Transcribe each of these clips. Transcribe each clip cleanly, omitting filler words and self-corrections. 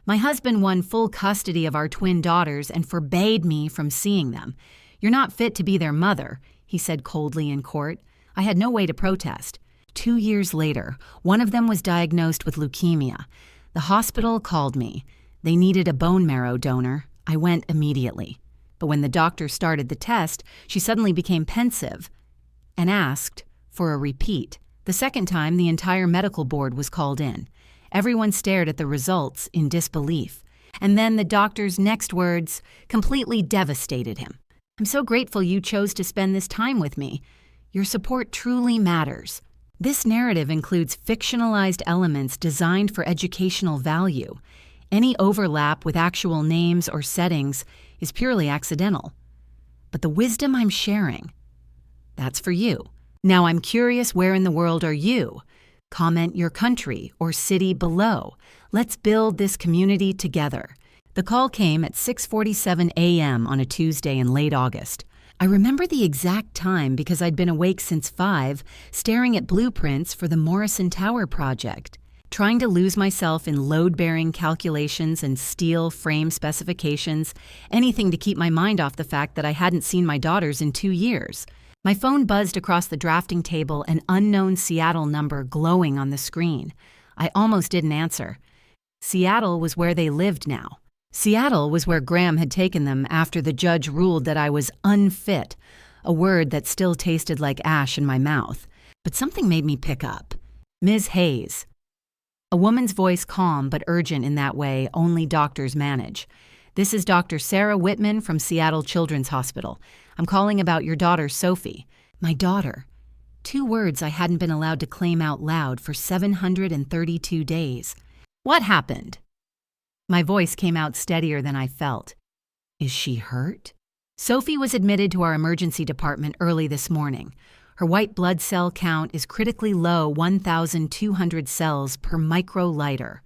My husband won full custody of our twin daughters and forbade me from seeing them. You're not fit to be their mother, he said coldly in court. I had no way to protest. 2 years later, one of them was diagnosed with leukemia. The hospital called me. They needed a bone marrow donor. I went immediately. But when the doctor started the test, she suddenly became pensive and asked for a repeat. The second time, the entire medical board was called in. Everyone stared at the results in disbelief. And then the doctor's next words completely devastated him. I'm so grateful you chose to spend this time with me. Your support truly matters. This narrative includes fictionalized elements designed for educational value. Any overlap with actual names or settings is purely accidental. But the wisdom I'm sharing, that's for you. Now I'm curious, where in the world are you? Comment your country or city below. Let's build this community together. The call came at 6:47 a.m. on a Tuesday in late August. I remember the exact time because I'd been awake since 5, staring at blueprints for the Morrison Tower project, trying to lose myself in load-bearing calculations and steel frame specifications, anything to keep my mind off the fact that I hadn't seen my daughters in 2 years. My phone buzzed across the drafting table, an unknown Seattle number glowing on the screen. I almost didn't answer. Seattle was where they lived now. Seattle was where Graham had taken them after the judge ruled that I was unfit, a word that still tasted like ash in my mouth. But something made me pick up. Ms. Hayes. A woman's voice, calm but urgent in that way only doctors manage. This is Dr. Sarah Whitman from Seattle Children's Hospital. I'm calling about your daughter, Sophie. My daughter. 2 words I hadn't been allowed to claim out loud for 732 days. What happened? My voice came out steadier than I felt. Is she hurt? Sophie was admitted to our emergency department early this morning. Her white blood cell count is critically low, 1,200 cells per microliter.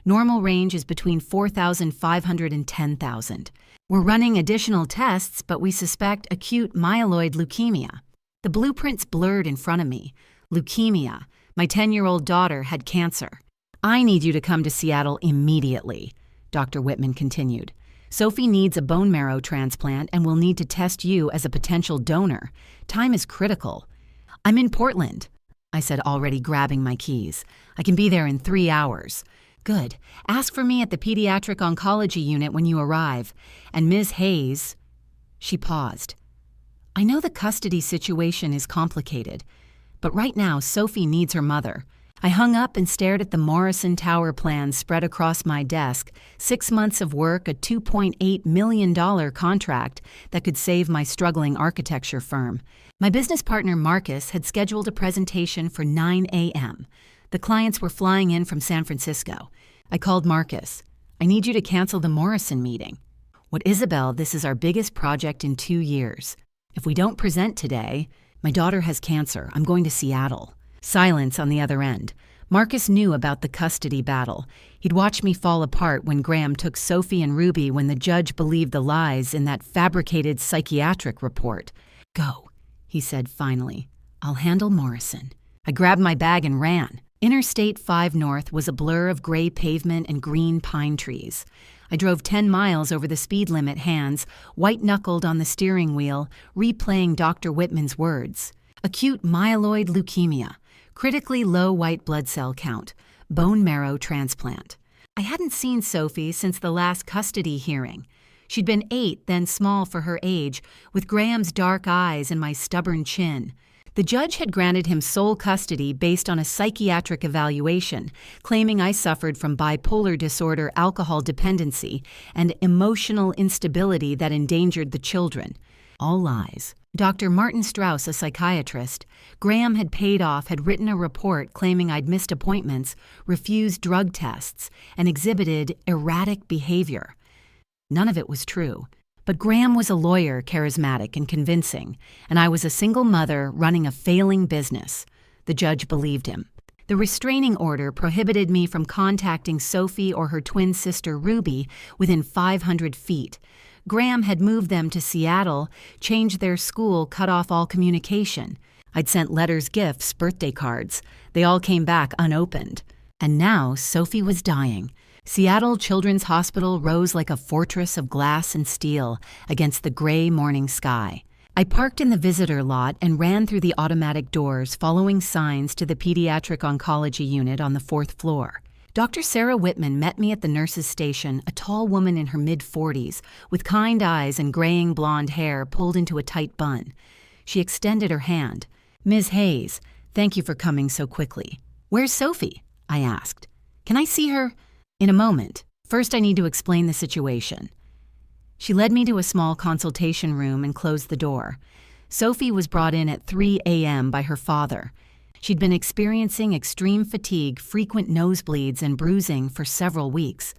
Normal range is between 4,500 and 10,000. We're running additional tests, but we suspect acute myeloid leukemia. The blueprints blurred in front of me. Leukemia. My 10-year-old daughter had cancer. I need you to come to Seattle immediately, Dr. Whitman continued. Sophie needs a bone marrow transplant and will need to test you as a potential donor. Time is critical. I'm in Portland, I said, already grabbing my keys. I can be there in 3 hours. Good. Ask for me at the pediatric oncology unit when you arrive. And Ms. Hayes, she paused. I know the custody situation is complicated, but right now Sophie needs her mother. I hung up and stared at the Morrison Tower plans spread across my desk, 6 months of work, a $2.8 million contract that could save my struggling architecture firm. My business partner Marcus had scheduled a presentation for 9 a.m. The clients were flying in from San Francisco. I called Marcus. I need you to cancel the Morrison meeting. What, Isabel, this is our biggest project in 2 years. If we don't present today, my daughter has cancer. I'm going to Seattle. Silence on the other end. Marcus knew about the custody battle. He'd watched me fall apart when Graham took Sophie and Ruby when the judge believed the lies in that fabricated psychiatric report. Go, he said finally. I'll handle Morrison. I grabbed my bag and ran. Interstate 5 North was a blur of gray pavement and green pine trees. I drove 10 miles over the speed limit, hands white-knuckled on the steering wheel, replaying Dr. Whitman's words. Acute myeloid leukemia. Critically low white blood cell count, bone marrow transplant. I hadn't seen Sophie since the last custody hearing. She'd been 8, then small for her age, with Graham's dark eyes and my stubborn chin. The judge had granted him sole custody based on a psychiatric evaluation, claiming I suffered from bipolar disorder, alcohol dependency, and emotional instability that endangered the children. All lies. Dr. Martin Strauss, a psychiatrist, Graham had paid off, had written a report claiming I'd missed appointments, refused drug tests, and exhibited erratic behavior. None of it was true. But Graham was a lawyer, charismatic and convincing, and I was a single mother running a failing business. The judge believed him. The restraining order prohibited me from contacting Sophie or her twin sister Ruby within 500 feet. Graham had moved them to Seattle, changed their school, cut off all communication. I'd sent letters, gifts, birthday cards. They all came back unopened. And now Sophie was dying. Seattle Children's Hospital rose like a fortress of glass and steel against the gray morning sky. I parked in the visitor lot and ran through the automatic doors, following signs to the pediatric oncology unit on the 4th floor. Dr. Sarah Whitman met me at the nurse's station, a tall woman in her mid-40s, with kind eyes and graying blonde hair pulled into a tight bun. She extended her hand. "Ms. Hayes, thank you for coming so quickly." "Where's Sophie?" I asked. "Can I see her?" "In a moment. First, I need to explain the situation." She led me to a small consultation room and closed the door. Sophie was brought in at 3 a.m. by her father. She'd been experiencing extreme fatigue, frequent nosebleeds, and bruising for several weeks.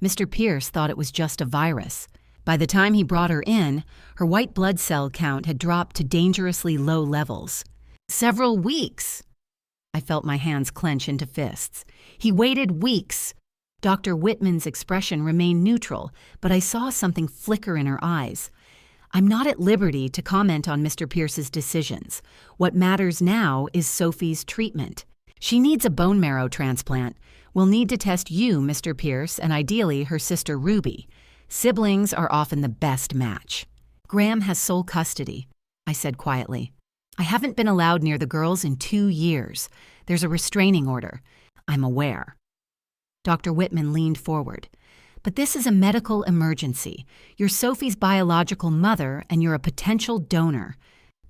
Mr. Pierce thought it was just a virus. By the time he brought her in, her white blood cell count had dropped to dangerously low levels. "Several weeks!" I felt my hands clench into fists. "He waited weeks!" Dr. Whitman's expression remained neutral, but I saw something flicker in her eyes. "I'm not at liberty to comment on Mr. Pierce's decisions. What matters now is Sophie's treatment. She needs a bone marrow transplant. We'll need to test you, Mr. Pierce, and ideally her sister Ruby. Siblings are often the best match." "Graham has sole custody," I said quietly. "I haven't been allowed near the girls in 2 years. There's a restraining order. I'm aware." Dr. Whitman leaned forward. "But this is a medical emergency. You're Sophie's biological mother, and you're a potential donor.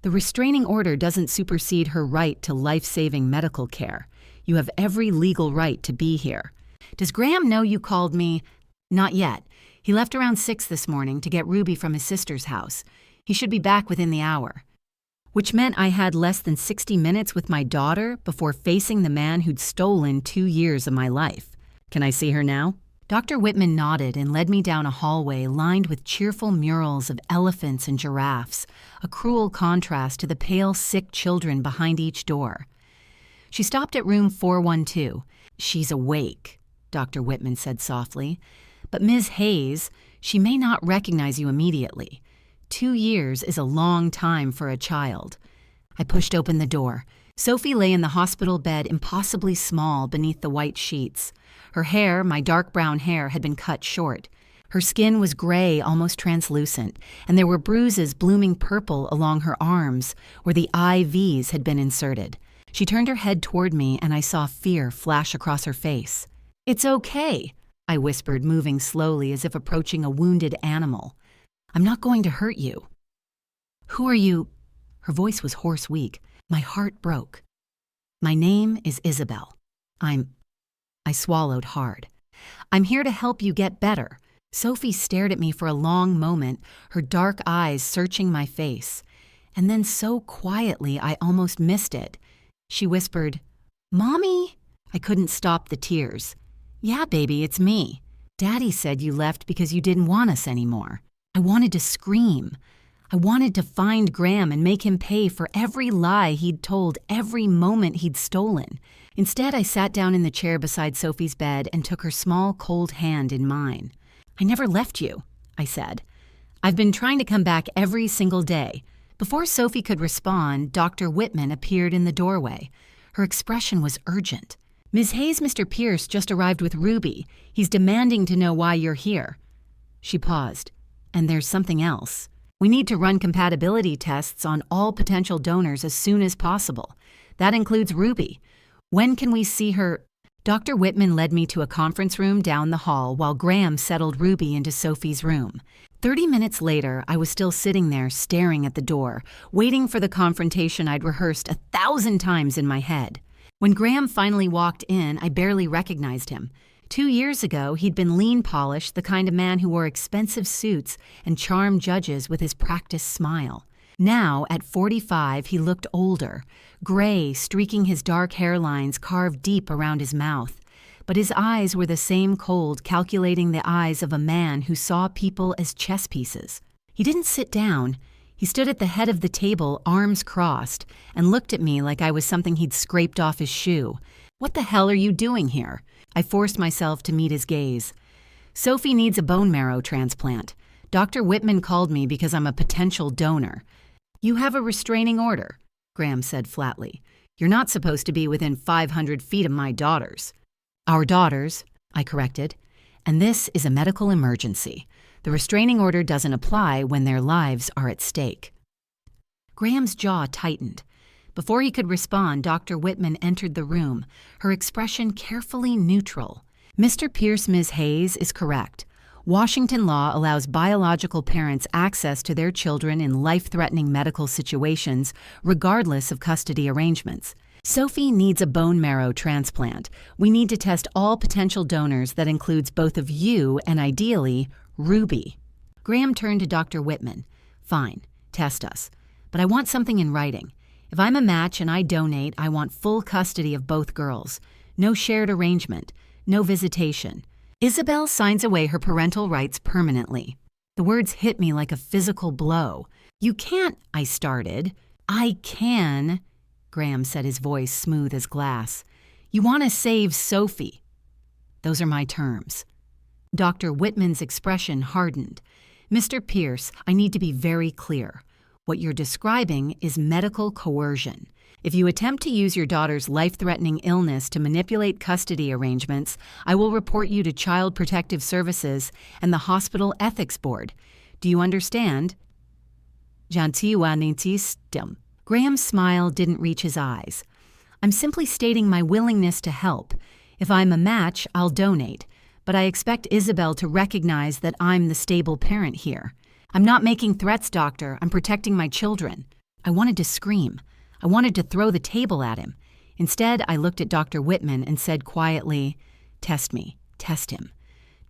The restraining order doesn't supersede her right to life-saving medical care. You have every legal right to be here. Does Graham know you called me?" "Not yet. He left around 6 this morning to get Ruby from his sister's house. He should be back within the hour." Which meant I had less than 60 minutes with my daughter before facing the man who'd stolen 2 years of my life. "Can I see her now?" Dr. Whitman nodded and led me down a hallway lined with cheerful murals of elephants and giraffes, a cruel contrast to the pale, sick children behind each door. She stopped at room 412. "She's awake," Dr. Whitman said softly. "But Ms. Hayes, she may not recognize you immediately. 2 years is a long time for a child." I pushed open the door. Sophie lay in the hospital bed, impossibly small beneath the white sheets. Her hair, my dark brown hair, had been cut short. Her skin was gray, almost translucent, and there were bruises blooming purple along her arms where the IVs had been inserted. She turned her head toward me, and I saw fear flash across her face. "It's okay," I whispered, moving slowly as if approaching a wounded animal. "I'm not going to hurt you." "Who are you?" Her voice was hoarse, weak. My heart broke. "My name is Isabel. I swallowed hard. "I'm here to help you get better." Sophie stared at me for a long moment, her dark eyes searching my face. And then so quietly I almost missed it. She whispered, "Mommy?" I couldn't stop the tears. "Yeah, baby, it's me. Daddy said you left because you didn't want us anymore." I wanted to scream. I wanted to find Graham and make him pay for every lie he'd told, every moment he'd stolen. Instead, I sat down in the chair beside Sophie's bed and took her small, cold hand in mine. "I never left you," I said. "I've been trying to come back every single day." Before Sophie could respond, Dr. Whitman appeared in the doorway. Her expression was urgent. "Ms. Hayes, Mr. Pierce just arrived with Ruby. He's demanding to know why you're here." She paused. "And there's something else. We need to run compatibility tests on all potential donors as soon as possible. That includes Ruby. When can we see her?" Dr. Whitman led me to a conference room down the hall while Graham settled Ruby into Sophie's room. 30 minutes later, I was still sitting there staring at the door, waiting for the confrontation I'd rehearsed 1,000 times in my head. When Graham finally walked in, I barely recognized him. 2 years ago, he'd been lean-polished, the kind of man who wore expensive suits and charmed judges with his practiced smile. Now, at 45, he looked older, gray, streaking his dark hairlines carved deep around his mouth. But his eyes were the same cold, calculating the eyes of a man who saw people as chess pieces. He didn't sit down. He stood at the head of the table, arms crossed, and looked at me like I was something he'd scraped off his shoe. "What the hell are you doing here?" I forced myself to meet his gaze. "Sophie needs a bone marrow transplant. Dr. Whitman called me because I'm a potential donor." "You have a restraining order," Graham said flatly. "You're not supposed to be within 500 feet of my daughters." "Our daughters," I corrected. and this is a medical emergency. The restraining order doesn't apply when their lives are at stake." Graham's jaw tightened. Before he could respond, Dr. Whitman entered the room, her expression carefully neutral. "Mr. Pierce, Ms. Hayes, is correct. Washington law allows biological parents access to their children in life-threatening medical situations, regardless of custody arrangements. Sophie needs a bone marrow transplant. We need to test all potential donors that includes both of you and, ideally, Ruby." Graham turned to Dr. Whitman. "Fine, test us. But I want something in writing. If I'm a match and I donate, I want full custody of both girls. No shared arrangement. No visitation. Isabel signs away her parental rights permanently." The words hit me like a physical blow. "You can't," I started. "I can," Graham said, his voice smooth as glass. "You want to save Sophie. Those are my terms." Dr. Whitman's expression hardened. "Mr. Pierce, I need to be very clear. What you're describing is medical coercion. If you attempt to use your daughter's life-threatening illness to manipulate custody arrangements, I will report you to Child Protective Services and the Hospital Ethics Board. Do you understand?" "Jantiwanintistim." Graham's smile didn't reach his eyes. "I'm simply stating my willingness to help. If I'm a match, I'll donate. But I expect Isabel to recognize that I'm the stable parent here. I'm not making threats, doctor. I'm protecting my children." I wanted to scream. I wanted to throw the table at him. Instead, I looked at Dr. Whitman and said quietly, "Test me. Test him.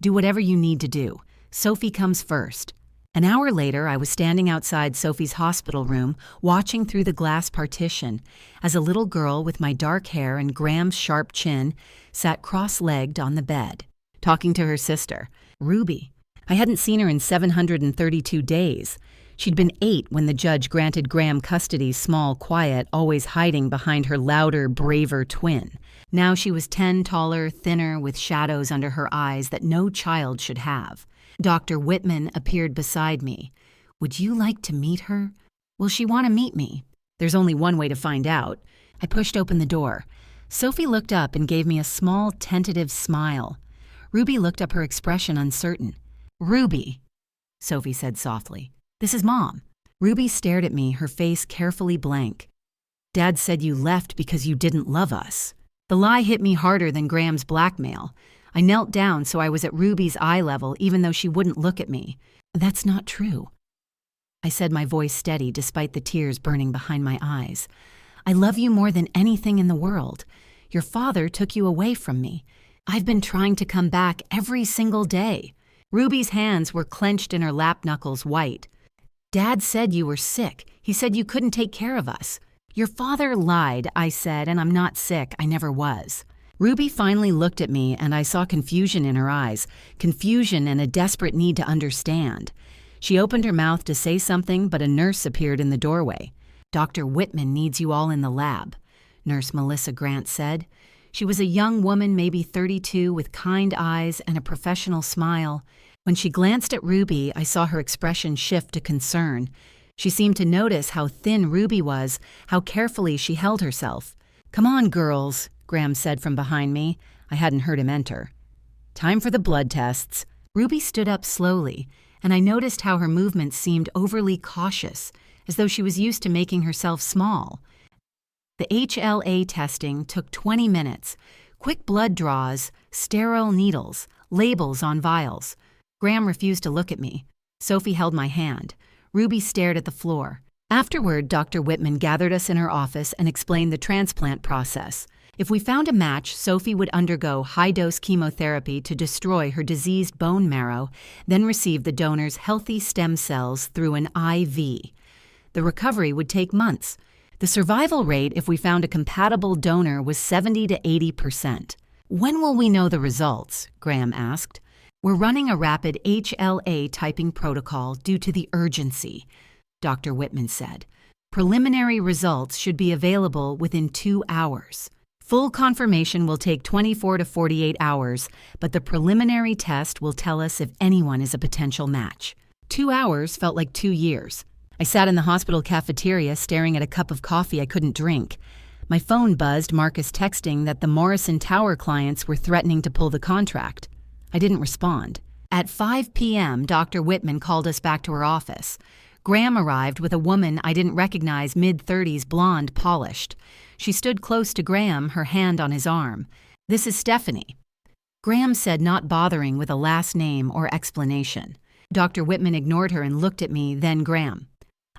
Do whatever you need to do. Sophie comes first." An hour later, I was standing outside Sophie's hospital room, watching through the glass partition, as a little girl with my dark hair and Graham's sharp chin sat cross-legged on the bed, talking to her sister, Ruby. I hadn't seen her in 732 days. She'd been 8 when the judge granted Graham custody, small, quiet, always hiding behind her louder, braver twin. Now she was 10, taller, thinner, with shadows under her eyes that no child should have. Dr. Whitman appeared beside me. "Would you like to meet her? Will she want to meet me? There's only one way to find out." I pushed open the door. Sophie looked up and gave me a small, tentative smile. Ruby looked up, her expression uncertain. "Ruby," Sophie said softly. "This is Mom." Ruby stared at me, her face carefully blank. "Dad said you left because you didn't love us." The lie hit me harder than Graham's blackmail. I knelt down so I was at Ruby's eye level, even though she wouldn't look at me. "That's not true," I said, my voice steady despite the tears burning behind my eyes. "I love you more than anything in the world. Your father took you away from me. I've been trying to come back every single day." Ruby's hands were clenched and her lap knuckles white. "Dad said you were sick. He said you couldn't take care of us." "Your father lied," I said, "and I'm not sick. I never was." Ruby finally looked at me, and I saw confusion in her eyes, confusion and a desperate need to understand. She opened her mouth to say something, but a nurse appeared in the doorway. "Dr. Whitman needs you all in the lab," Nurse Melissa Grant said. She was a young woman, maybe 32, with kind eyes and a professional smile. When she glanced at Ruby, I saw her expression shift to concern. She seemed to notice how thin Ruby was, how carefully she held herself. "Come on, girls," Graham said from behind me. I hadn't heard him enter. "Time for the blood tests." Ruby stood up slowly, and I noticed how her movements seemed overly cautious, as though she was used to making herself small. The HLA testing took 20 minutes. Quick blood draws, sterile needles, labels on vials. Graham refused to look at me. Sophie held my hand. Ruby stared at the floor. Afterward, Dr. Whitman gathered us in her office and explained the transplant process. If we found a match, Sophie would undergo high-dose chemotherapy to destroy her diseased bone marrow, then receive the donor's healthy stem cells through an IV. The recovery would take months. The survival rate, if we found a compatible donor, was 70 to 80%. "When will we know the results?" Graham asked. "We're running a rapid HLA typing protocol due to the urgency," Dr. Whitman said. "Preliminary results should be available within 2 hours. Full confirmation will take 24 to 48 hours, but the preliminary test will tell us if anyone is a potential match." 2 hours felt like 2 years. I sat in the hospital cafeteria staring at a cup of coffee I couldn't drink. My phone buzzed, Marcus texting that the Morrison Tower clients were threatening to pull the contract. I didn't respond. At 5 p.m., Dr. Whitman called us back to her office. Graham arrived with a woman I didn't recognize, mid-30s, blonde, polished. She stood close to Graham, her hand on his arm. "This is Stephanie." Graham said, not bothering with a last name or explanation. Dr. Whitman ignored her and looked at me, then Graham.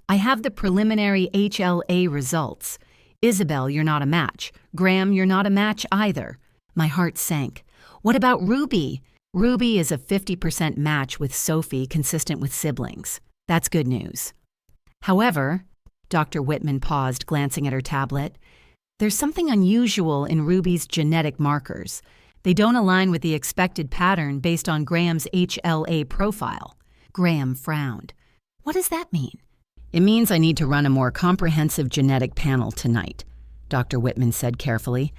"I have the preliminary HLA results. Isabel, you're not a match. Graham, you're not a match either." My heart sank. "What about Ruby?" "Ruby is a 50% match with Sophie, consistent with siblings. That's good news." "However," Dr. Whitman paused, glancing at her tablet, "there's something unusual in Ruby's genetic markers. They don't align with the expected pattern based on Graham's HLA profile." Graham frowned. "What does that mean?" "It means I need to run a more comprehensive genetic panel tonight," Dr. Whitman said carefully.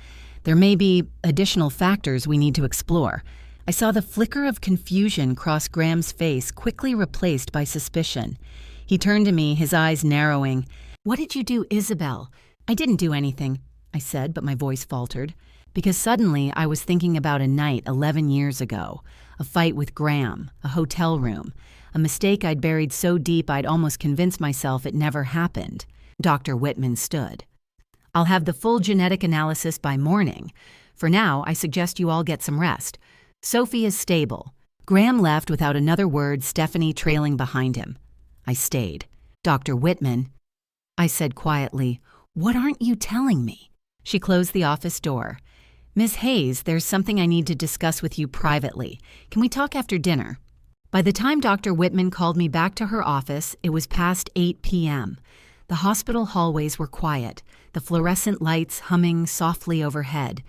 "There may be additional factors we need to explore." I saw the flicker of confusion cross Graham's face, quickly replaced by suspicion. He turned to me, his eyes narrowing. "What did you do, Isabel?" "I didn't do anything," I said, but my voice faltered. Because suddenly I was thinking about a night 11 years ago, a fight with Graham, a hotel room, a mistake I'd buried so deep I'd almost convinced myself it never happened. Dr. Whitman stood. "I'll have the full genetic analysis by morning. For now, I suggest you all get some rest. Sophie is stable." Graham left without another word, Stephanie trailing behind him. I stayed. "Dr. Whitman," I said quietly, "what aren't you telling me?" She closed the office door. "Miss Hayes, there's something I need to discuss with you privately. Can we talk after dinner?" By the time Dr. Whitman called me back to her office, it was past 8 p.m. The hospital hallways were quiet, the fluorescent lights humming softly overhead.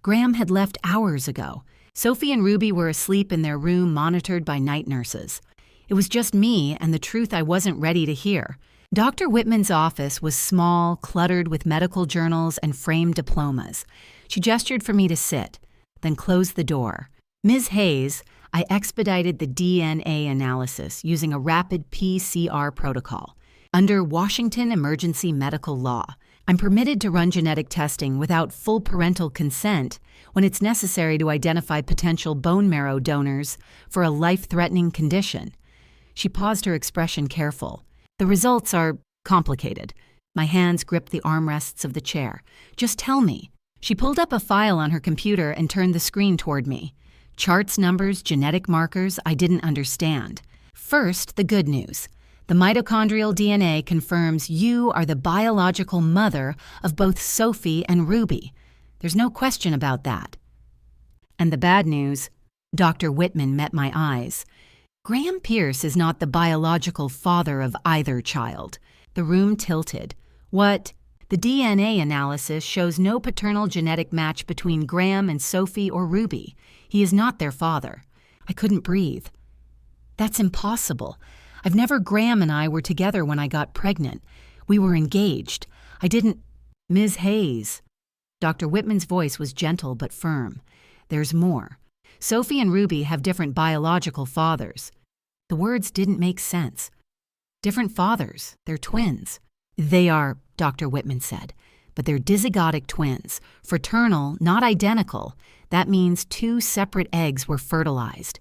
Graham had left hours ago. Sophie and Ruby were asleep in their room, monitored by night nurses. It was just me and the truth I wasn't ready to hear. Dr. Whitman's office was small, cluttered with medical journals and framed diplomas. She gestured for me to sit, then closed the door. "Ms. Hayes," I expedited the DNA analysis using a rapid PCR protocol. Under Washington emergency medical law, I'm permitted to run genetic testing without full parental consent when it's necessary to identify potential bone marrow donors for a life-threatening condition. She paused, her expression careful. "The results are complicated." My hands gripped the armrests of the chair. "Just tell me." She pulled up a file on her computer and turned the screen toward me. Charts, numbers, genetic markers I didn't understand. First, the good news. The mitochondrial DNA confirms you are the biological mother of both Sophie and Ruby. There's no question about that. And the bad news, Dr. Whitman met my eyes. Graham Pierce is not the biological father of either child. The room tilted. "What?" "The DNA analysis shows no paternal genetic match between Graham and Sophie or Ruby. He is not their father." I couldn't breathe. "That's impossible. Graham and I were together when I got pregnant. We were engaged. I didn't—" "Ms. Hayes." Dr. Whitman's voice was gentle but firm. "There's more. Sophie and Ruby have different biological fathers." The words didn't make sense. "Different fathers. They're twins." "They are," Dr. Whitman said, "but they're dizygotic twins. Fraternal, not identical. That means 2 separate eggs were fertilized.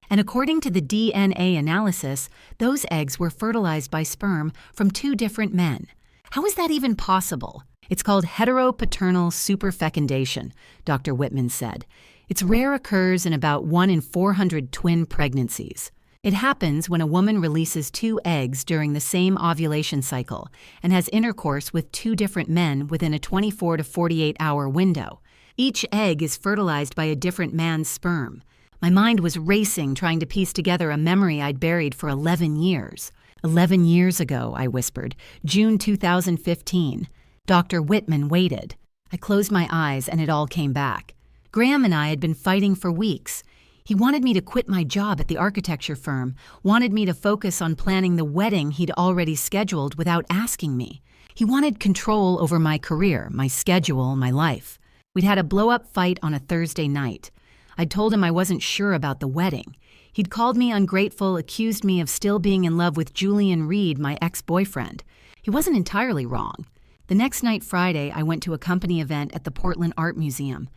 And according to the DNA analysis, those eggs were fertilized by sperm from 2 different men. How is that even possible?" "It's called heteropaternal superfecundation," Dr. Whitman said. "It's rare, occurs in about 1 in 400 twin pregnancies. It happens when a woman releases 2 eggs during the same ovulation cycle and has intercourse with 2 different men within a 24 to 48-hour window. Each egg is fertilized by a different man's sperm." My mind was racing, trying to piece together a memory I'd buried for 11 years. 11 years ago, I whispered. June 2015. Dr. Whitman waited. I closed my eyes and it all came back. Graham and I had been fighting for weeks. He wanted me to quit my job at the architecture firm, wanted me to focus on planning the wedding he'd already scheduled without asking me. He wanted control over my career, my schedule, my life. We'd had a blow-up fight on a Thursday night. I'd told him I wasn't sure about the wedding. He'd called me ungrateful, accused me of still being in love with Julian, my ex-boyfriend. He wasn't entirely wrong. The next night, Friday, I went to a company event at the Portland Art Museum.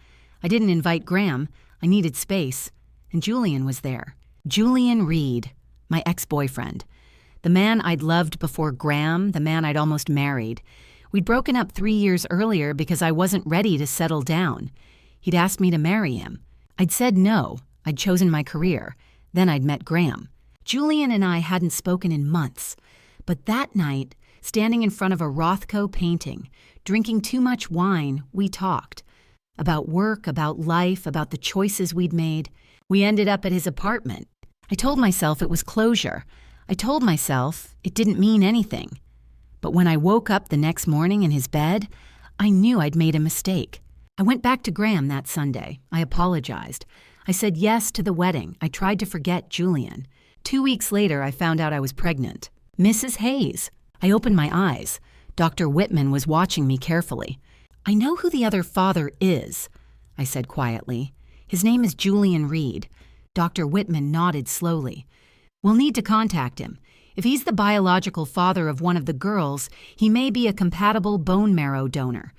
I didn't invite Graham. I needed space. and Julian was there. Julian Reed, my ex-boyfriend. The man I'd loved before Graham, the man I'd almost married. We'd broken up 3 years earlier because I wasn't ready to settle down. He'd asked me to marry him. I'd said no. I'd chosen my career. Then I'd met Graham. Julian and I hadn't spoken in months. But that night, standing in front of a Rothko painting, drinking too much wine, we talked. About work, about life, about the choices we'd made. We ended up at his apartment. I told myself it was closure. I told myself it didn't mean anything. But when I woke up the next morning in his bed, I knew I'd made a mistake. I went back to Graham that Sunday. I apologized. I said yes to the wedding. I tried to forget Julian. 2 weeks later, I found out I was pregnant. Mrs. Hayes. I opened my eyes. Dr. Whitman was watching me carefully. I know who the other father is, I said quietly. His name is Julian Reed. Dr. Whitman nodded slowly. We'll need to contact him. If he's the biological father of one of the girls, he may be a compatible bone marrow donor.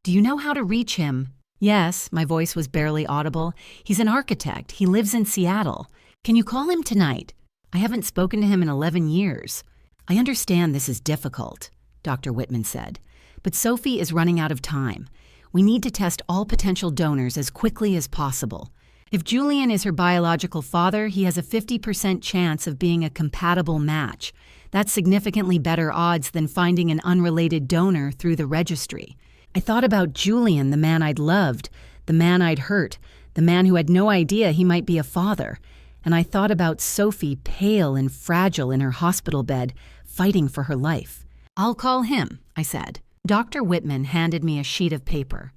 Do you know how to reach him? Yes, my voice was barely audible. He's an architect. He lives in Seattle. Can you call him tonight? I haven't spoken to him in 11 years. I understand this is difficult, Dr. Whitman said, but Sophie is running out of time. We need to test all potential donors as quickly as possible. If Julian is her biological father, he has a 50% chance of being a compatible match. That's significantly better odds than finding an unrelated donor through the registry. I thought about Julian, the man I'd loved, the man I'd hurt, the man who had no idea he might be a father. And I thought about Sophie, pale and fragile in her hospital bed, fighting for her life. I'll call him, I said. Dr. Whitman handed me a sheet of paper.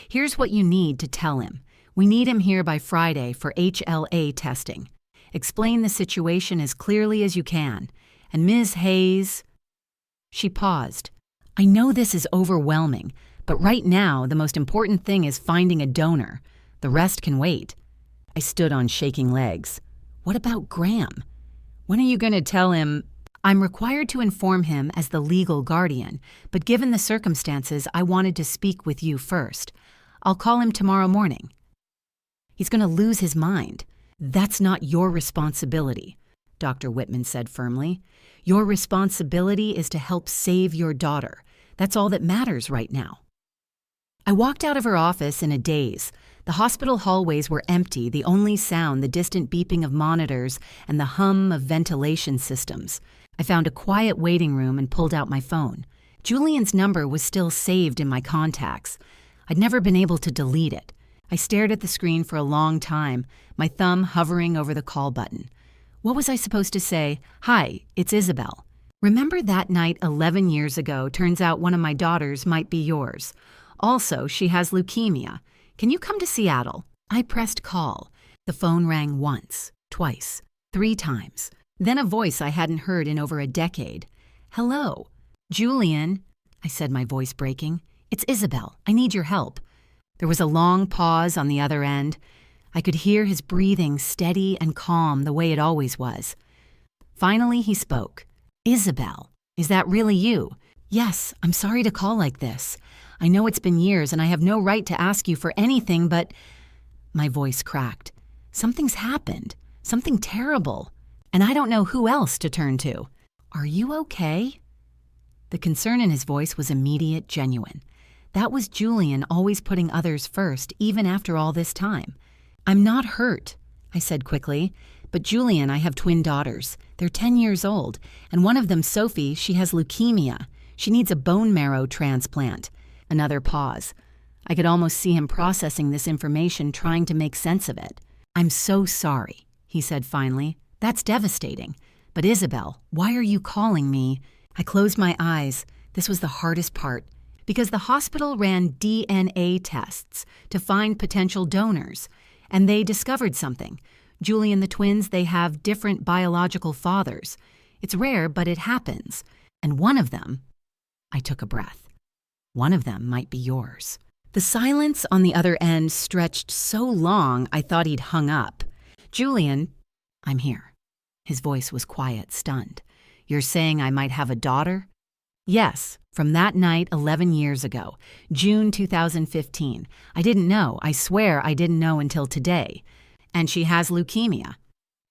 Here's what you need to tell him. We need him here by Friday for HLA testing. Explain the situation as clearly as you can. And Ms. Hayes... She paused. I know this is overwhelming, but right now the most important thing is finding a donor. The rest can wait. I stood on shaking legs. What about Graham? When are you going to tell him? I'm required to inform him as the legal guardian, but given the circumstances, I wanted to speak with you first. I'll call him tomorrow morning. He's going to lose his mind. That's not your responsibility, Dr. Whitman said firmly. Your responsibility is to help save your daughter. That's all that matters right now. I walked out of her office in a daze. The hospital hallways were empty, the only sound the distant beeping of monitors and the hum of ventilation systems. I found a quiet waiting room and pulled out my phone. Julian's number was still saved in my contacts. I'd never been able to delete it. I stared at the screen for a long time, my thumb hovering over the call button. What was I supposed to say? Hi, it's Isabel. Remember that night 11 years ago? Turns out one of my daughters might be yours. Also, she has leukemia. Can you come to Seattle? I pressed call. The phone rang once, twice, 3 times. Then a voice I hadn't heard in over a decade. Hello. Julian, I said, my voice breaking. It's Isabel. I need your help. There was a long pause on the other end. I could hear his breathing steady and calm the way it always was. Finally, he spoke. Isabel, is that really you? Yes, I'm sorry to call like this. I know it's been years and I have no right to ask you for anything, but... My voice cracked. Something's happened. Something terrible. And I don't know who else to turn to. Are you okay? The concern in his voice was immediate, genuine. That was Julian always putting others first, even after all this time. I'm not hurt, I said quickly. But Julian, I have twin daughters. They're 10 years old, and one of them, Sophie, she has leukemia. She needs a bone marrow transplant. Another pause. I could almost see him processing this information, trying to make sense of it. I'm so sorry, he said finally. That's devastating. But Isabel, why are you calling me? I closed my eyes. This was the hardest part. Because the hospital ran DNA tests to find potential donors, and they discovered something. Julie and the twins, they have different biological fathers. It's rare, but it happens. And one of them, I took a breath. One of them might be yours. The silence on the other end stretched so long I thought he'd hung up. Julian, I'm here. His voice was quiet, stunned. You're saying I might have a daughter? Yes, from that night 11 years ago, June 2015. I didn't know. I swear I didn't know until today. And she has leukemia.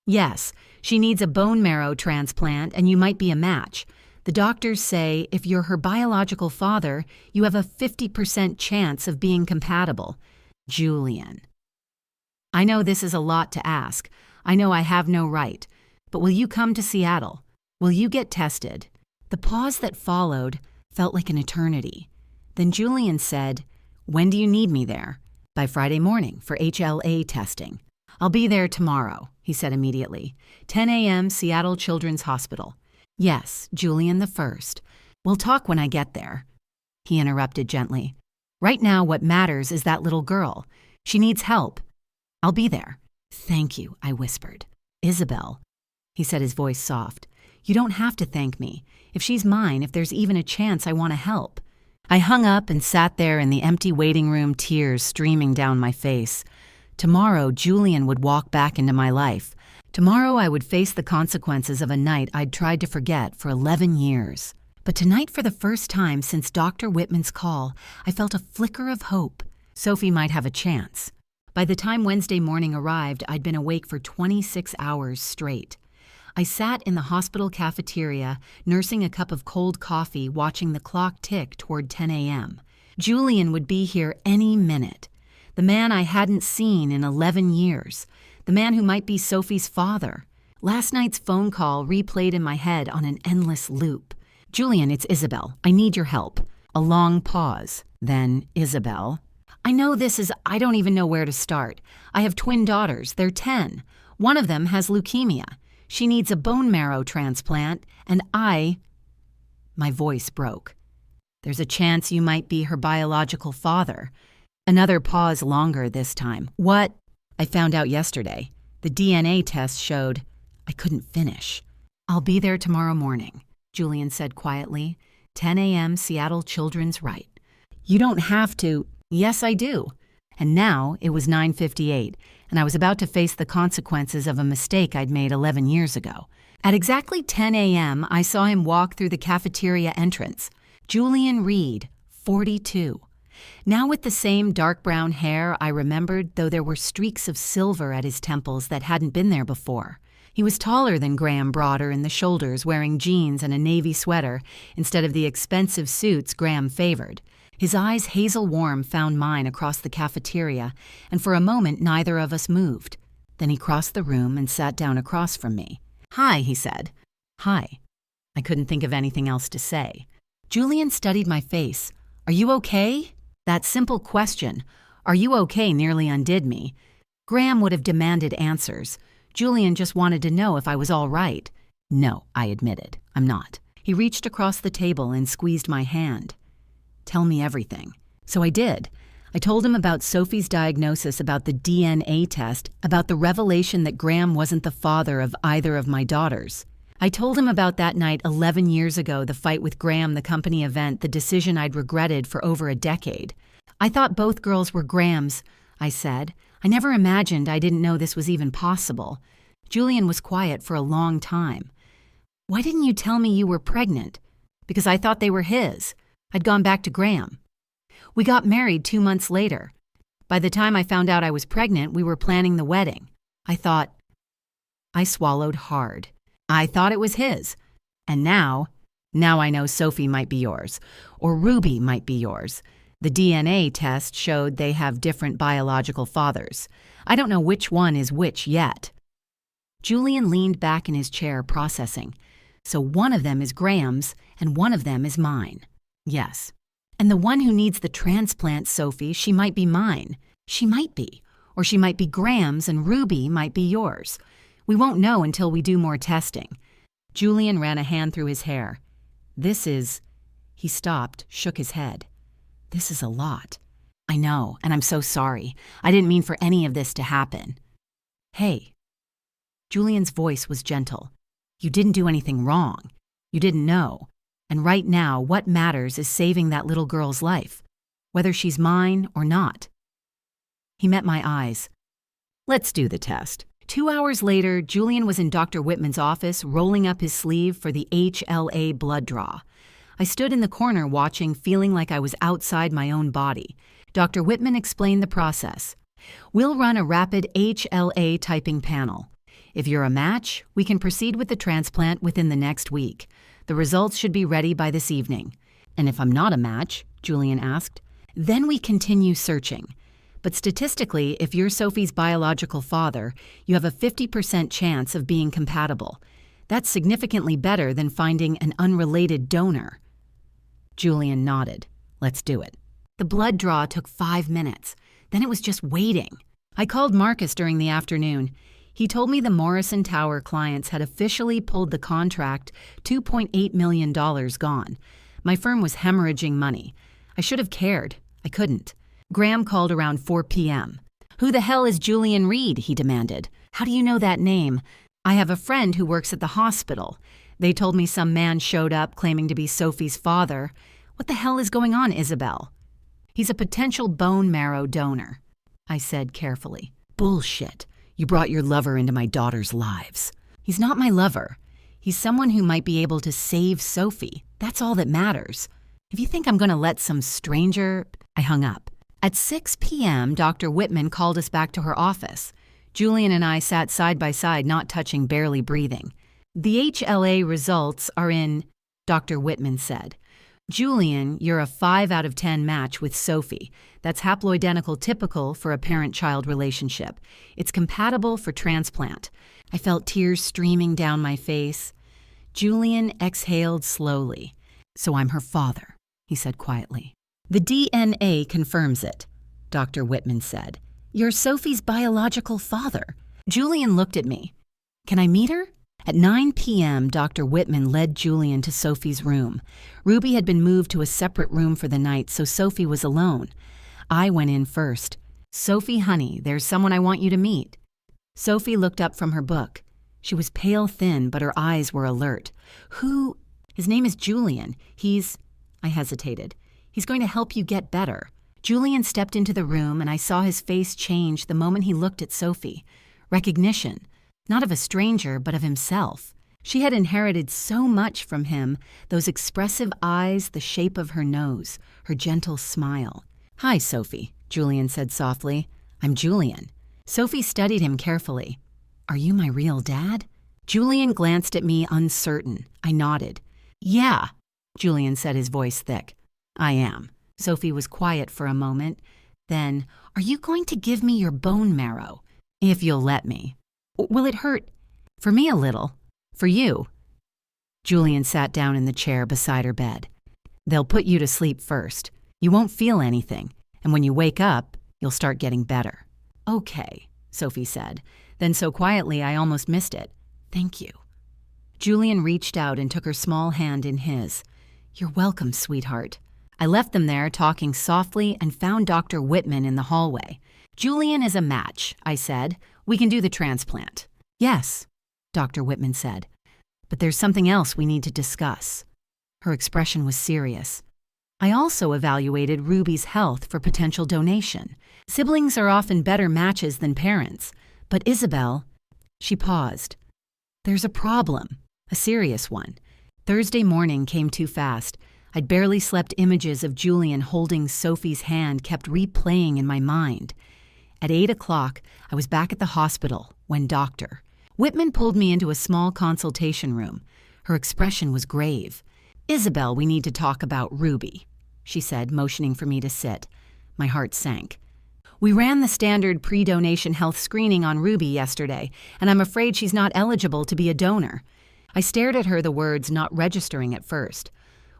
Yes, she needs a bone marrow transplant and you might be a match. The doctors say if you're her biological father, you have a 50% chance of being compatible. Julian. I know this is a lot to ask. I know I have no right. But will you come to Seattle? Will you get tested? The pause that followed felt like an eternity. Then Julian said, "When do you need me there?" "By Friday morning for HLA testing." "I'll be there tomorrow," he said immediately. 10 a.m. Seattle Children's Hospital. "Yes, Julian the First. We'll talk when I get there." He interrupted gently. "Right now what matters is that little girl. She needs help. I'll be there." "Thank you," I whispered. "Isabel," he said, his voice soft. "You don't have to thank me. If she's mine, if there's even a chance I want to help." I hung up and sat there in the empty waiting room, tears streaming down my face. Tomorrow, Julian would walk back into my life. Tomorrow, I would face the consequences of a night I'd tried to forget for 11 years. But tonight, for the first time since Dr. Whitman's call, I felt a flicker of hope. Sophie might have a chance. By the time Wednesday morning arrived, I'd been awake for 26 hours straight. I sat in the hospital cafeteria, nursing a cup of cold coffee, watching the clock tick toward 10 a.m. Julian would be here any minute. The man I hadn't seen in 11 years. The man who might be Sophie's father. Last night's phone call replayed in my head on an endless loop. "Julian, it's Isabel. I need your help." A long pause. Then, "Isabel. I don't even know where to start. I have twin daughters. They're 10. One of them has leukemia. She needs a bone marrow transplant, and My voice broke. "There's a chance you might be her biological father." Another pause, longer this time. "What?" "I found out yesterday. The DNA test showed..." I couldn't finish. "I'll be there tomorrow morning," Julian said quietly. 10 a.m. Seattle Children's Right. "You don't have to..." "Yes, I do." And now it was 9:58, and I was about to face the consequences of a mistake I'd made 11 years ago. At exactly 10 a.m., I saw him walk through the cafeteria entrance. Julian Reed, 42. Now with the same dark brown hair I remembered, though there were streaks of silver at his temples that hadn't been there before. He was taller than Graham, broader in the shoulders, wearing jeans and a navy sweater instead of the expensive suits Graham favored. His eyes, hazel warm, found mine across the cafeteria, and for a moment neither of us moved. Then he crossed the room and sat down across from me. "Hi," he said. "Hi." I couldn't think of anything else to say. Julian studied my face. "Are you okay?" That simple question, "Are you okay?" nearly undid me. Graham would have demanded answers. Julian just wanted to know if I was all right. "No," I admitted. "I'm not." He reached across the table and squeezed my hand. "Tell me everything." So I did. I told him about Sophie's diagnosis, about the DNA test, about the revelation that Graham wasn't the father of either of my daughters. I told him about that night 11 years ago, the fight with Graham, the company event, the decision I'd regretted for over a decade. "I thought both girls were Graham's," I said. "I never imagined. I didn't know this was even possible." Julian was quiet for a long time. "Why didn't you tell me you were pregnant?" "Because I thought they were his. I'd gone back to Graham. We got married 2 months later. By the time I found out I was pregnant, we were planning the wedding. I swallowed hard. I thought it was his. And now I know Sophie might be yours, or Ruby might be yours. The DNA test showed they have different biological fathers. I don't know which one is which yet." Julian leaned back in his chair, processing. "So one of them is Graham's, and one of them is mine." "Yes." "And the one who needs the transplant, Sophie, she might be mine. She might be. Or she might be Graham's and Ruby might be yours. We won't know until we do more testing." Julian ran a hand through his hair. He stopped, shook his head. "This is a lot." "I know, and I'm so sorry. I didn't mean for any of this to happen." "Hey." Julian's voice was gentle. "You didn't do anything wrong. You didn't know. And right now, what matters is saving that little girl's life, whether she's mine or not." He met my eyes. "Let's do the test." 2 hours later, Julian was in Dr. Whitman's office, rolling up his sleeve for the HLA blood draw. I stood in the corner watching, feeling like I was outside my own body. Dr. Whitman explained the process. We'll run a rapid HLA typing panel. If you're a match, we can proceed with the transplant within the next week. The results should be ready by this evening. And if I'm not a match, Julian asked, then we continue searching. But statistically, if you're Sophie's biological father, you have a 50% chance of being compatible. That's significantly better than finding an unrelated donor. Julian nodded. Let's do it. The blood draw took 5 minutes. Then it was just waiting. I called Marcus during the afternoon. He told me the Morrison Tower clients had officially pulled the contract, $2.8 million gone. My firm was hemorrhaging money. I should have cared. I couldn't. Graham called around 4 p.m. Who the hell is Julian Reed? He demanded. How do you know that name? I have a friend who works at the hospital. They told me some man showed up claiming to be Sophie's father. What the hell is going on, Isabel? He's a potential bone marrow donor, I said carefully. Bullshit. You brought your lover into my daughter's lives. He's not my lover. He's someone who might be able to save Sophie. That's all that matters. If you think I'm going to let some stranger... I hung up. At 6 p.m., Dr. Whitman called us back to her office. Julian and I sat side by side, not touching, barely breathing. The HLA results are in, Dr. Whitman said. Julian, you're a 5 out of 10 match with Sophie. That's haploidentical typical for a parent-child relationship. It's compatible for transplant. I felt tears streaming down my face. Julian exhaled slowly. So I'm her father, he said quietly. The DNA confirms it, Dr. Whitman said. You're Sophie's biological father. Julian looked at me. Can I meet her? At 9 p.m., Dr. Whitman led Julian to Sophie's room. Ruby had been moved to a separate room for the night, so Sophie was alone. I went in first. Sophie, honey, there's someone I want you to meet. Sophie looked up from her book. She was pale thin, but her eyes were alert. Who? His name is Julian. I hesitated. He's going to help you get better. Julian stepped into the room, and I saw his face change the moment he looked at Sophie. Recognition. Not of a stranger, but of himself. She had inherited so much from him, those expressive eyes, the shape of her nose, her gentle smile. Hi, Sophie, Julian said softly. I'm Julian. Sophie studied him carefully. Are you my real dad? Julian glanced at me uncertain. I nodded. Yeah, Julian said, his voice thick. I am. Sophie was quiet for a moment. Then, are you going to give me your bone marrow? If you'll let me. Will it hurt? For me a little. For you. Julian sat down in the chair beside her bed. They'll put you to sleep first. You won't feel anything, and when you wake up, you'll start getting better. Okay, Sophie said, then so quietly I almost missed it. Thank you. Julian reached out and took her small hand in his. You're welcome, sweetheart. I left them there talking softly and found Dr. Whitman in the hallway. Julian is a match, I said. We can do the transplant. Yes, Dr. Whitman said. But there's something else we need to discuss. Her expression was serious. I also evaluated Ruby's health for potential donation. Siblings are often better matches than parents. But Isabel, she paused. There's a problem, a serious one. Thursday morning came too fast. I'd barely slept. Images of Julian holding Sophie's hand kept replaying in my mind. At 8 o'clock, I was back at the hospital when Dr. Whitman pulled me into a small consultation room. Her expression was grave. Isabel, we need to talk about Ruby, she said, motioning for me to sit. My heart sank. We ran the standard pre-donation health screening on Ruby yesterday, and I'm afraid she's not eligible to be a donor. I stared at her, the words not registering at first.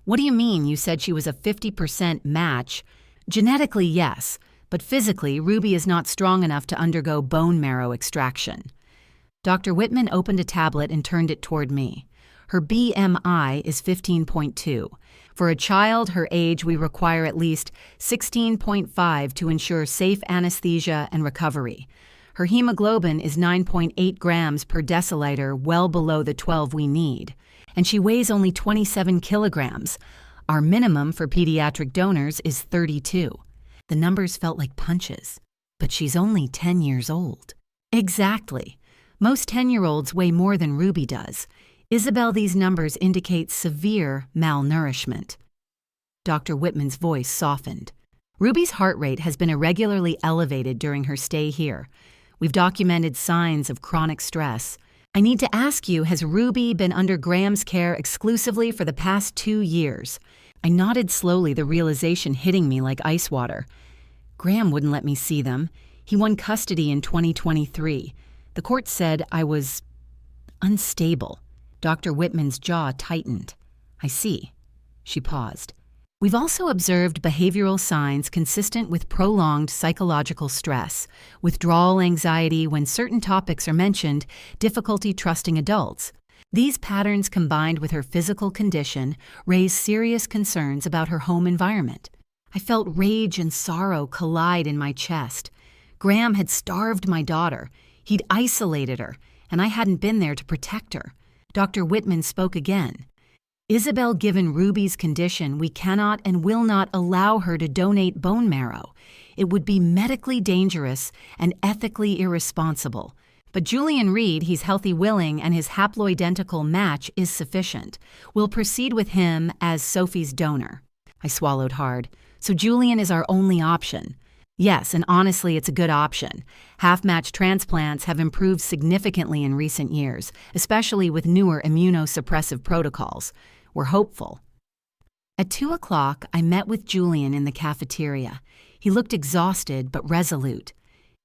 What do you mean? You said she was a 50% match. Genetically, yes, but physically, Ruby is not strong enough to undergo bone marrow extraction. Dr. Whitman opened a tablet and turned it toward me. Her BMI is 15.2. For a child her age, we require at least 16.5 to ensure safe anesthesia and recovery. Her hemoglobin is 9.8 grams per deciliter, well below the 12 we need. And she weighs only 27 kilograms. Our minimum for pediatric donors is 32. The numbers felt like punches. But she's only 10 years old. Exactly. Most 10-year-olds weigh more than Ruby does. Isabel, these numbers indicate severe malnourishment. Dr. Whitman's voice softened. Ruby's heart rate has been irregularly elevated during her stay here. We've documented signs of chronic stress. I need to ask you, has Ruby been under Graham's care exclusively for the past 2 years? I nodded slowly, the realization hitting me like ice water. Graham wouldn't let me see them. He won custody in 2023. The court said I was unstable. Dr. Whitman's jaw tightened. I see. She paused. We've also observed behavioral signs consistent with prolonged psychological stress, withdrawal anxiety when certain topics are mentioned, difficulty trusting adults. These patterns, combined with her physical condition, raise serious concerns about her home environment. I felt rage and sorrow collide in my chest. Graham had starved my daughter. He'd isolated her, and I hadn't been there to protect her. Dr. Whitman spoke again. Isabel, given Ruby's condition, we cannot and will not allow her to donate bone marrow. It would be medically dangerous and ethically irresponsible. But Julian Reed, he's healthy willing, and his haploidentical match is sufficient. We'll proceed with him as Sophie's donor. I swallowed hard. So Julian is our only option. Yes, and honestly, it's a good option. Half-match transplants have improved significantly in recent years, especially with newer immunosuppressive protocols. We're hopeful. At 2 o'clock, I met with Julian in the cafeteria. He looked exhausted but resolute.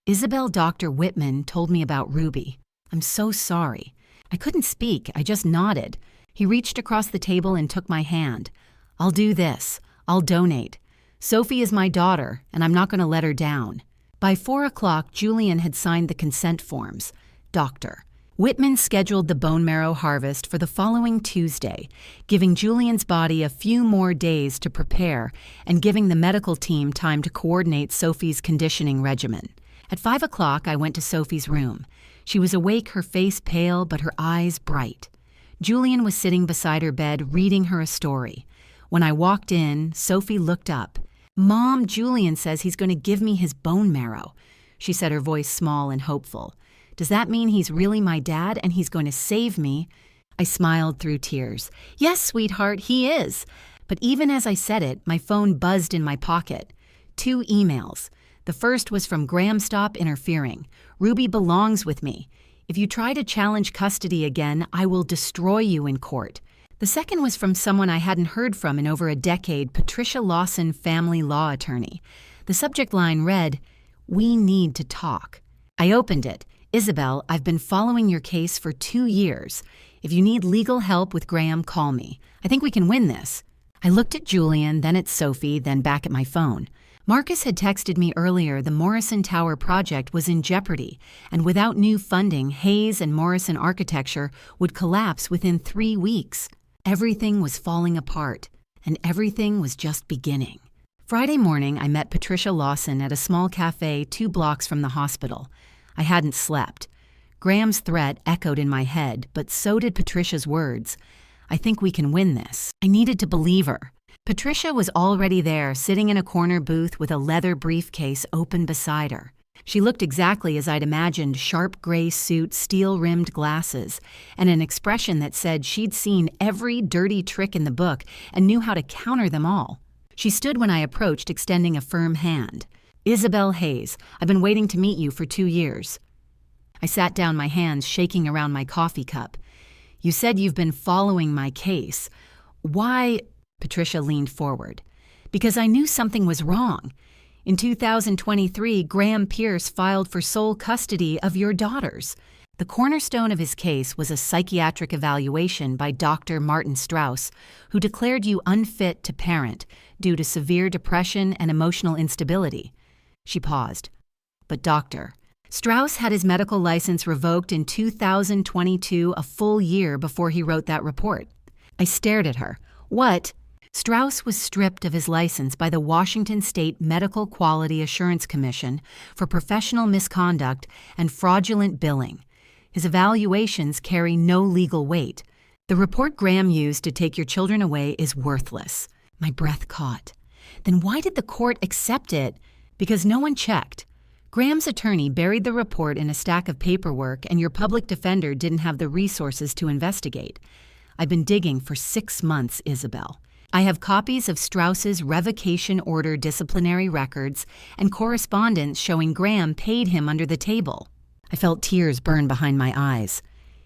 Isabel, Dr. Whitman told me about Ruby. I'm so sorry. I couldn't speak, I just nodded. He reached across the table and took my hand. I'll do this. I'll donate. Sophie is my daughter, and I'm not going to let her down. By 4 o'clock, Julian had signed the consent forms. Doctor. Whitman scheduled the bone marrow harvest for the following Tuesday, giving Julian's body a few more days to prepare and giving the medical team time to coordinate Sophie's conditioning regimen. At 5 o'clock, I went to Sophie's room. She was awake, her face pale, but her eyes bright. Julian was sitting beside her bed, reading her a story. When I walked in, Sophie looked up. Mom, Julian says he's going to give me his bone marrow. She said, her voice small and hopeful. Does that mean he's really my dad and he's going to save me? I smiled through tears. Yes, sweetheart, he is. But even as I said it, my phone buzzed in my pocket. 2 emails. The first was from Graham. Stop interfering. Ruby belongs with me. If you try to challenge custody again, I will destroy you in court. The second was from someone I hadn't heard from in over a decade, Patricia Lawson, family law attorney. The subject line read, "We need to talk." I opened it. Isabel, I've been following your case for 2 years. If you need legal help with Graham, call me. I think we can win this. I looked at Julian, then at Sophie, then back at my phone. Marcus had texted me earlier the Morrison Tower project was in jeopardy, and without new funding, Hayes and Morrison Architecture would collapse within 3 weeks. Everything was falling apart, and everything was just beginning. Friday morning, I met Patricia Lawson at a small cafe 2 blocks from the hospital. I hadn't slept. Graham's threat echoed in my head, but so did Patricia's words. I think we can win this. I needed to believe her. Patricia was already there, sitting in a corner booth with a leather briefcase open beside her. She looked exactly as I'd imagined, sharp gray suit, steel-rimmed glasses, and an expression that said she'd seen every dirty trick in the book and knew how to counter them all. She stood when I approached, extending a firm hand. Isabel Hayes, I've been waiting to meet you for 2 years. I sat down, my hands shaking around my coffee cup. You said you've been following my case. Why? Patricia leaned forward. Because I knew something was wrong. In 2023, Graham Pierce filed for sole custody of your daughters. The cornerstone of his case was a psychiatric evaluation by Dr. Martin Strauss, who declared you unfit to parent due to severe depression and emotional instability. She paused. But doctor, Strauss had his medical license revoked in 2022, a full year before he wrote that report. I stared at her. What? Strauss was stripped of his license by the Washington State Medical Quality Assurance Commission for professional misconduct and fraudulent billing. His evaluations carry no legal weight. The report Graham used to take your children away is worthless. My breath caught. Then why did the court accept it? Because no one checked. Graham's attorney buried the report in a stack of paperwork, and your public defender didn't have the resources to investigate. I've been digging for 6 months, Isabel. I have copies of Strauss's revocation order disciplinary records and correspondence showing Graham paid him under the table. I felt tears burn behind my eyes.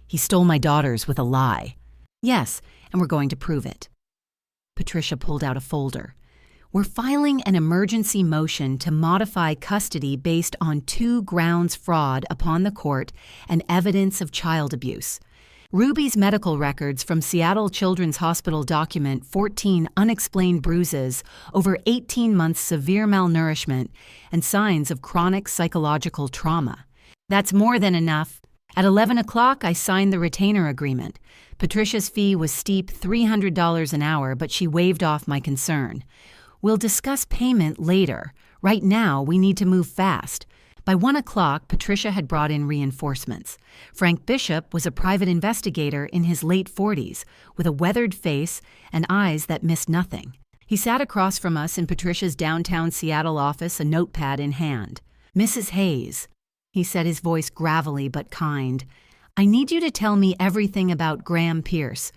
He stole my daughters with a lie. Yes, and we're going to prove it. Patricia pulled out a folder. We're filing an emergency motion to modify custody based on 2 grounds: fraud upon the court and evidence of child abuse. Ruby's medical records from Seattle Children's Hospital document 14 unexplained bruises, over 18 months severe malnourishment, and signs of chronic psychological trauma. That's more than enough. At 11 o'clock, I signed the retainer agreement. Patricia's fee was steep $300 an hour, but she waived off my concern. We'll discuss payment later. Right now, we need to move fast. By 1 o'clock, Patricia had brought in reinforcements. Frank Bishop was a private investigator in his late 40s, with a weathered face and eyes that missed nothing. He sat across from us in Patricia's downtown Seattle office, a notepad in hand. "Mrs. Hayes," he said, his voice gravelly but kind, "I need you to tell me everything about Graham Pierce,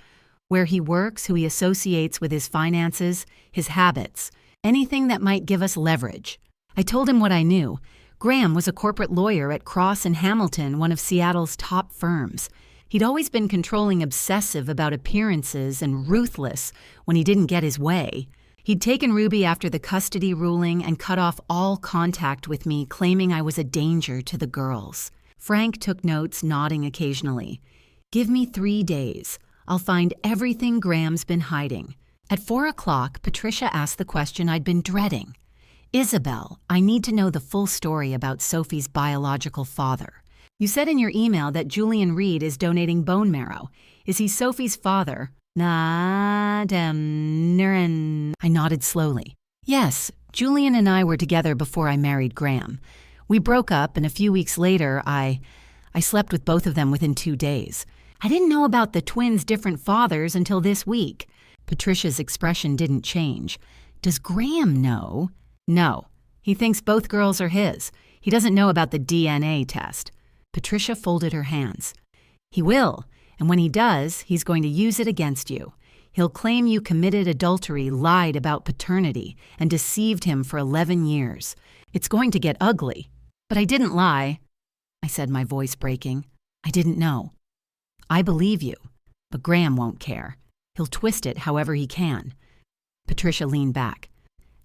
where he works, who he associates with his finances, his habits, anything that might give us leverage." I told him what I knew. Graham was a corporate lawyer at Cross and Hamilton, one of Seattle's top firms. He'd always been controlling, obsessive about appearances, and ruthless when he didn't get his way. He'd taken Ruby after the custody ruling and cut off all contact with me, claiming I was a danger to the girls. Frank took notes, nodding occasionally. "Give me 3 days. I'll find everything Graham's been hiding." At 4 o'clock, Patricia asked the question I'd been dreading. "Isabel, I need to know the full story about Sophie's biological father. You said in your email that Julian Reed is donating bone marrow. Is he Sophie's father?" I nodded slowly. "Yes, Julian and I were together before I married Graham. We broke up, and a few weeks later, I slept with both of them within 2 days. I didn't know about the twins' different fathers until this week." Patricia's expression didn't change. "Does Graham know?" "No. He thinks both girls are his. He doesn't know about the DNA test." Patricia folded her hands. "He will, and when he does, he's going to use it against you. He'll claim you committed adultery, lied about paternity, and deceived him for 11 years. It's going to get ugly." "But I didn't lie," I said, my voice breaking. "I didn't know." "I believe you, but Graham won't care. He'll twist it however he can." Patricia leaned back.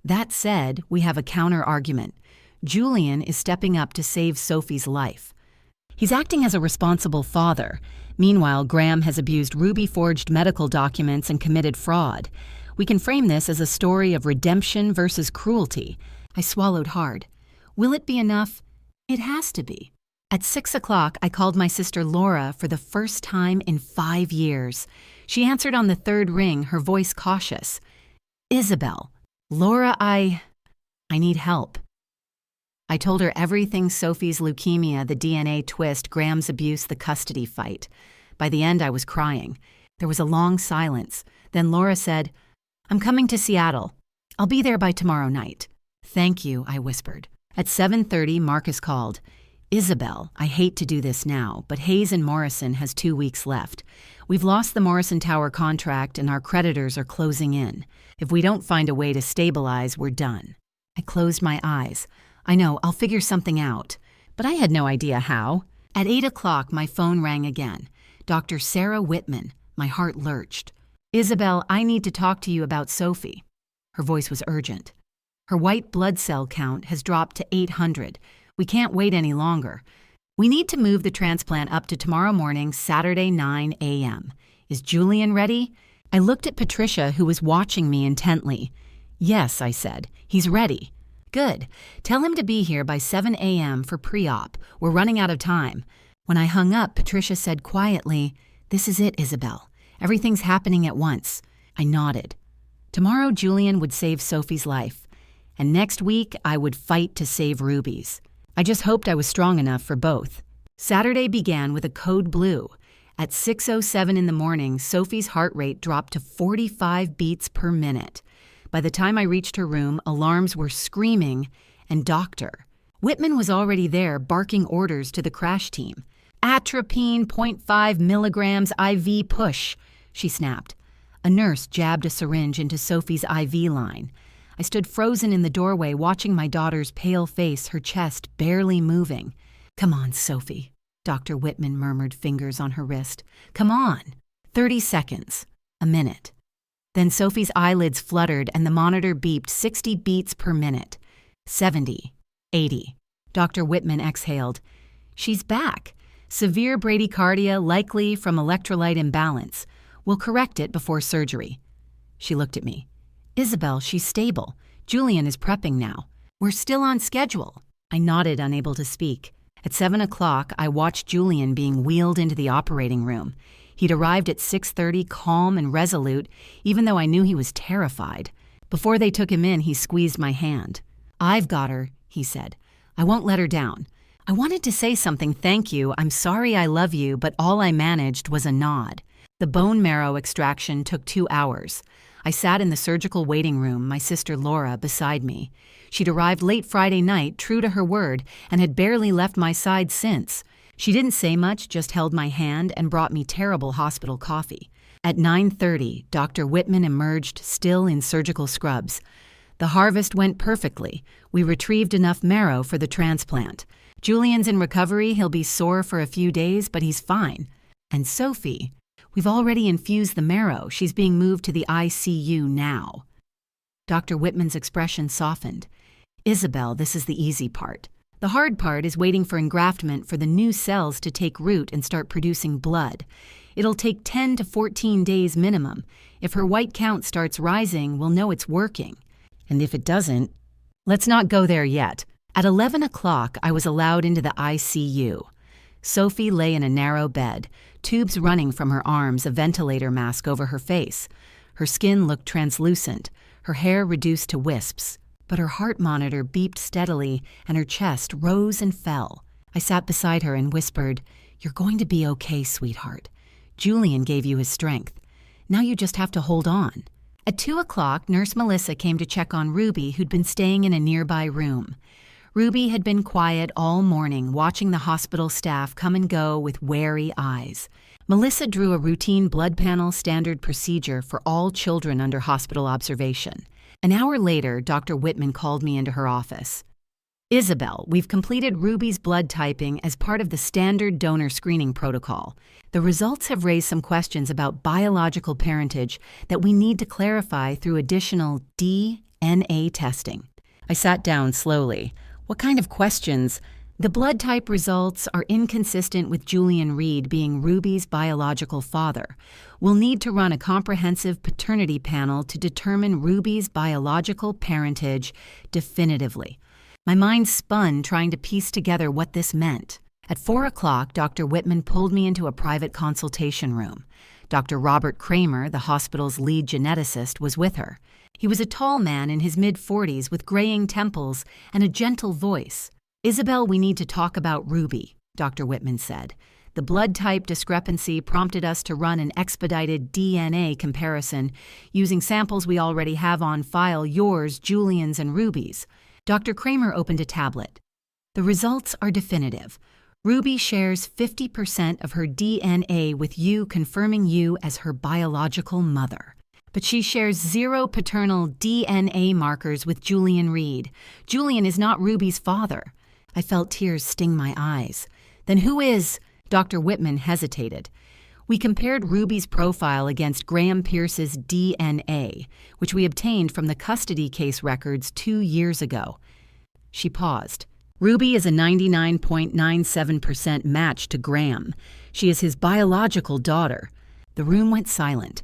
"That said, we have a counter-argument. Julian is stepping up to save Sophie's life. He's acting as a responsible father. Meanwhile, Graham has abused Ruby-forged medical documents and committed fraud. We can frame this as a story of redemption versus cruelty." I swallowed hard. "Will it be enough?" "It has to be." At 6 o'clock, I called my sister Laura for the first time in 5 years. She answered on the 3rd ring, her voice cautious. "Isabel. Laura, I need help." I told her everything: Sophie's leukemia, the DNA twist, Graham's abuse, the custody fight. By the end, I was crying. There was a long silence. Then Laura said, "I'm coming to Seattle. I'll be there by tomorrow night." "Thank you," I whispered. At 7:30, Marcus called. "Isabel, I hate to do this now, but Hayes and Morrison has 2 weeks left. We've lost the Morrison Tower contract and our creditors are closing in. If we don't find a way to stabilize, we're done." I closed my eyes. "I know, I'll figure something out." But I had no idea how. At 8 o'clock, my phone rang again. Dr. Sarah Whitman. My heart lurched. "Isabel, I need to talk to you about Sophie." Her voice was urgent. "Her white blood cell count has dropped to 800. We can't wait any longer. We need to move the transplant up to tomorrow morning, Saturday, 9 a.m. Is Julian ready?" I looked at Patricia, who was watching me intently. "Yes," I said. "He's ready." "Good. Tell him to be here by 7 a.m. for pre-op. We're running out of time." When I hung up, Patricia said quietly, "This is it, Isabel. Everything's happening at once." I nodded. Tomorrow, Julian would save Sophie's life. And next week, I would fight to save Ruby's. I just hoped I was strong enough for both. Saturday began with a code blue. At 6:07 in the morning, Sophie's heart rate dropped to 45 beats per minute. By the time I reached her room, alarms were screaming, and Doctor Whitman was already there, barking orders to the crash team. "Atropine 0.5 milligrams IV push," she snapped. A nurse jabbed a syringe into Sophie's IV line. I stood frozen in the doorway, watching my daughter's pale face, her chest barely moving. "Come on, Sophie," Dr. Whitman murmured, fingers on her wrist. "Come on." 30 seconds. A minute. Then Sophie's eyelids fluttered and the monitor beeped 60 beats per minute. 70. 80. Dr. Whitman exhaled. "She's back. Severe bradycardia, likely from electrolyte imbalance. We'll correct it before surgery." She looked at me. "Isabel, she's stable. Julian is prepping now. We're still on schedule." I nodded, unable to speak. At 7 o'clock, I watched Julian being wheeled into the operating room. He'd arrived at 6:30, calm and resolute, even though I knew he was terrified. Before they took him in, he squeezed my hand. "I've got her," he said. "I won't let her down." I wanted to say something, "Thank you, I'm sorry, I love you," but all I managed was a nod. The bone marrow extraction took 2 hours. I sat in the surgical waiting room, my sister Laura beside me. She'd arrived late Friday night, true to her word, and had barely left my side since. She didn't say much, just held my hand and brought me terrible hospital coffee. At 9:30, Dr. Whitman emerged, still in surgical scrubs. "The harvest went perfectly. We retrieved enough marrow for the transplant. Julian's in recovery, he'll be sore for a few days, but he's fine. And Sophie, we've already infused the marrow. She's being moved to the ICU now." Dr. Whitman's expression softened. "Isabel, this is the easy part. The hard part is waiting for engraftment for the new cells to take root and start producing blood. It'll take 10 to 14 days minimum. If her white count starts rising, we'll know it's working. And if it doesn't, let's not go there yet." At 11 o'clock, I was allowed into the ICU. Sophie lay in a narrow bed, tubes running from her arms, a ventilator mask over her face. Her skin looked translucent, her hair reduced to wisps. But her heart monitor beeped steadily, and her chest rose and fell. I sat beside her and whispered, "You're going to be okay, sweetheart. Julian gave you his strength. Now you just have to hold on." At 2 o'clock, Nurse Melissa came to check on Ruby, who'd been staying in a nearby room. Ruby had been quiet all morning, watching the hospital staff come and go with wary eyes. Melissa drew a routine blood panel standard procedure for all children under hospital observation. An hour later, Dr. Whitman called me into her office. "Isabel, we've completed Ruby's blood typing as part of the standard donor screening protocol. The results have raised some questions about biological parentage that we need to clarify through additional DNA testing." I sat down slowly. "What kind of questions?" "The blood type results are inconsistent with Julian Reed being Ruby's biological father. We'll need to run a comprehensive paternity panel to determine Ruby's biological parentage definitively." My mind spun trying to piece together what this meant. At 4 o'clock, Dr. Whitman pulled me into a private consultation room. Dr. Robert Kramer, the hospital's lead geneticist, was with her. He was a tall man in his mid-40s with graying temples and a gentle voice. "Isabel, we need to talk about Ruby," Dr. Whitman said. "The blood type discrepancy prompted us to run an expedited DNA comparison using samples we already have on file, yours, Julian's, and Ruby's." Dr. Kramer opened a tablet. "The results are definitive. Ruby shares 50% of her DNA with you, confirming you as her biological mother. But she shares 0 paternal DNA markers with Julian Reed. Julian is not Ruby's father." I felt tears sting my eyes. "Then who is?" Dr. Whitman hesitated. "We compared Ruby's profile against Graham Pierce's DNA, which we obtained from the custody case records 2 years ago." She paused. "Ruby is a 99.97% match to Graham. She is his biological daughter." The room went silent.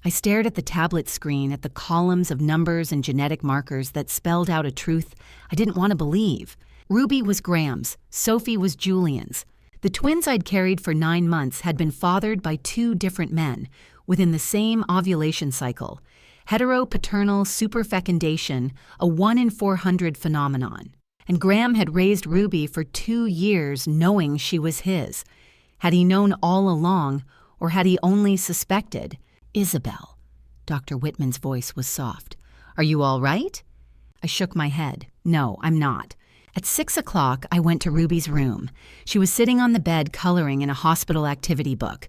I stared at the tablet screen, at the columns of numbers and genetic markers that spelled out a truth I didn't want to believe. Ruby was Graham's, Sophie was Julian's. The twins I'd carried for 9 months had been fathered by 2 different men, within the same ovulation cycle. Heteropaternal superfecundation, a 1 in 400 phenomenon. And Graham had raised Ruby for 2 years knowing she was his. Had he known all along, or had he only suspected? "Isabel." Dr. Whitman's voice was soft. "Are you all right?" I shook my head. "No, I'm not." At 6 o'clock, I went to Ruby's room. She was sitting on the bed coloring in a hospital activity book.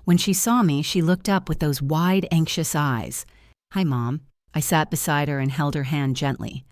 When she saw me, she looked up with those wide, anxious eyes. "Hi, Mom." I sat beside her and held her hand gently.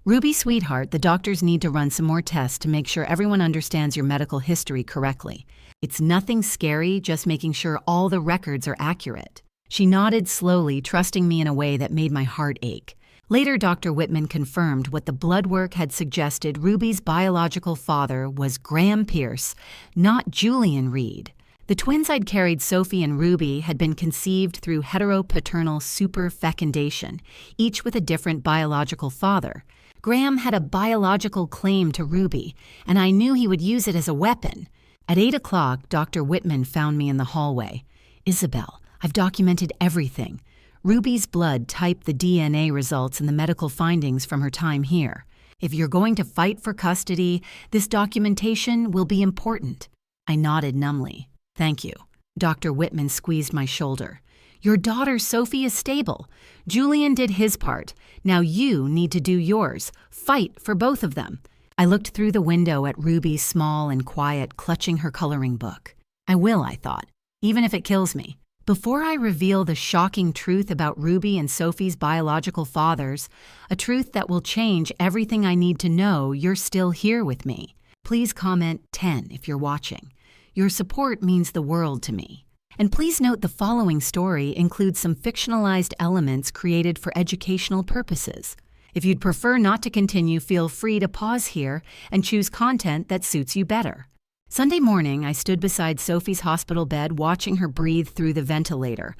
"Ruby, sweetheart, the doctors need to run some more tests to make sure everyone understands your medical history correctly. It's nothing scary, just making sure all the records are accurate." She nodded slowly, trusting me in a way that made my heart ache. Later, Dr. Whitman confirmed what the blood work had suggested. Ruby's biological father was Graham Pierce, not Julian Reed. The twins I'd carried, Sophie and Ruby, had been conceived through heteropaternal superfecundation, each with a different biological father. Graham had a biological claim to Ruby, and I knew he would use it as a weapon. At 8 o'clock, Dr. Whitman found me in the hallway. "Isabel, I've documented everything. Ruby's blood typed the DNA results and the medical findings from her time here. If you're going to fight for custody, this documentation will be important." I nodded numbly. "Thank you." Dr. Whitman squeezed my shoulder. "Your daughter Sophie is stable. Julian did his part. Now you need to do yours. Fight for both of them." I looked through the window at Ruby, small and quiet, clutching her coloring book. I will, I thought, even if it kills me. Before I reveal the shocking truth about Ruby and Sophie's biological fathers, a truth that will change everything I need to know, you're still here with me. Please comment 10 if you're watching. Your support means the world to me. And please note the following story includes some fictionalized elements created for educational purposes. If you'd prefer not to continue, feel free to pause here and choose content that suits you better. Sunday morning, I stood beside Sophie's hospital bed watching her breathe through the ventilator,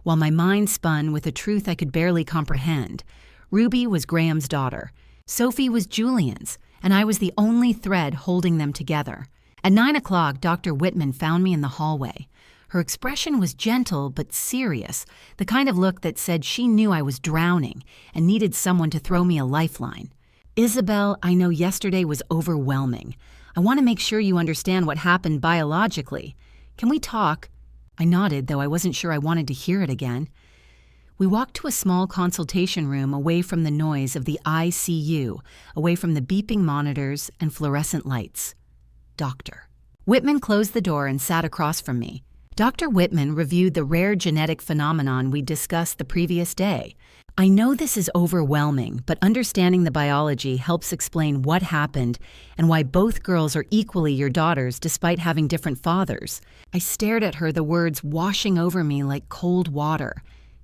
while my mind spun with a truth I could barely comprehend. Ruby was Graham's daughter. Sophie was Julian's, and I was the only thread holding them together. At 9 o'clock, Dr. Whitman found me in the hallway. Her expression was gentle but serious, the kind of look that said she knew I was drowning and needed someone to throw me a lifeline. "Isabel, I know yesterday was overwhelming. I want to make sure you understand what happened biologically. Can we talk?" I nodded, though I wasn't sure I wanted to hear it again. We walked to a small consultation room away from the noise of the ICU, away from the beeping monitors and fluorescent lights. "Doctor." Whitman closed the door and sat across from me. Dr. Whitman reviewed the rare genetic phenomenon we discussed the previous day. "I know this is overwhelming, but understanding the biology helps explain what happened and why both girls are equally your daughters despite having different fathers." I stared at her, the words washing over me like cold water.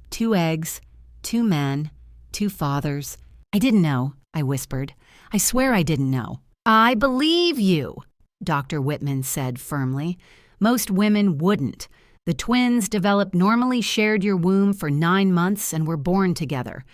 2 eggs, 2 men, 2 fathers. "I didn't know," I whispered. "I swear I didn't know." "I believe you," Dr. Whitman said firmly. "Most women wouldn't. The twins developed normally, shared your womb for 9 months, and were born together.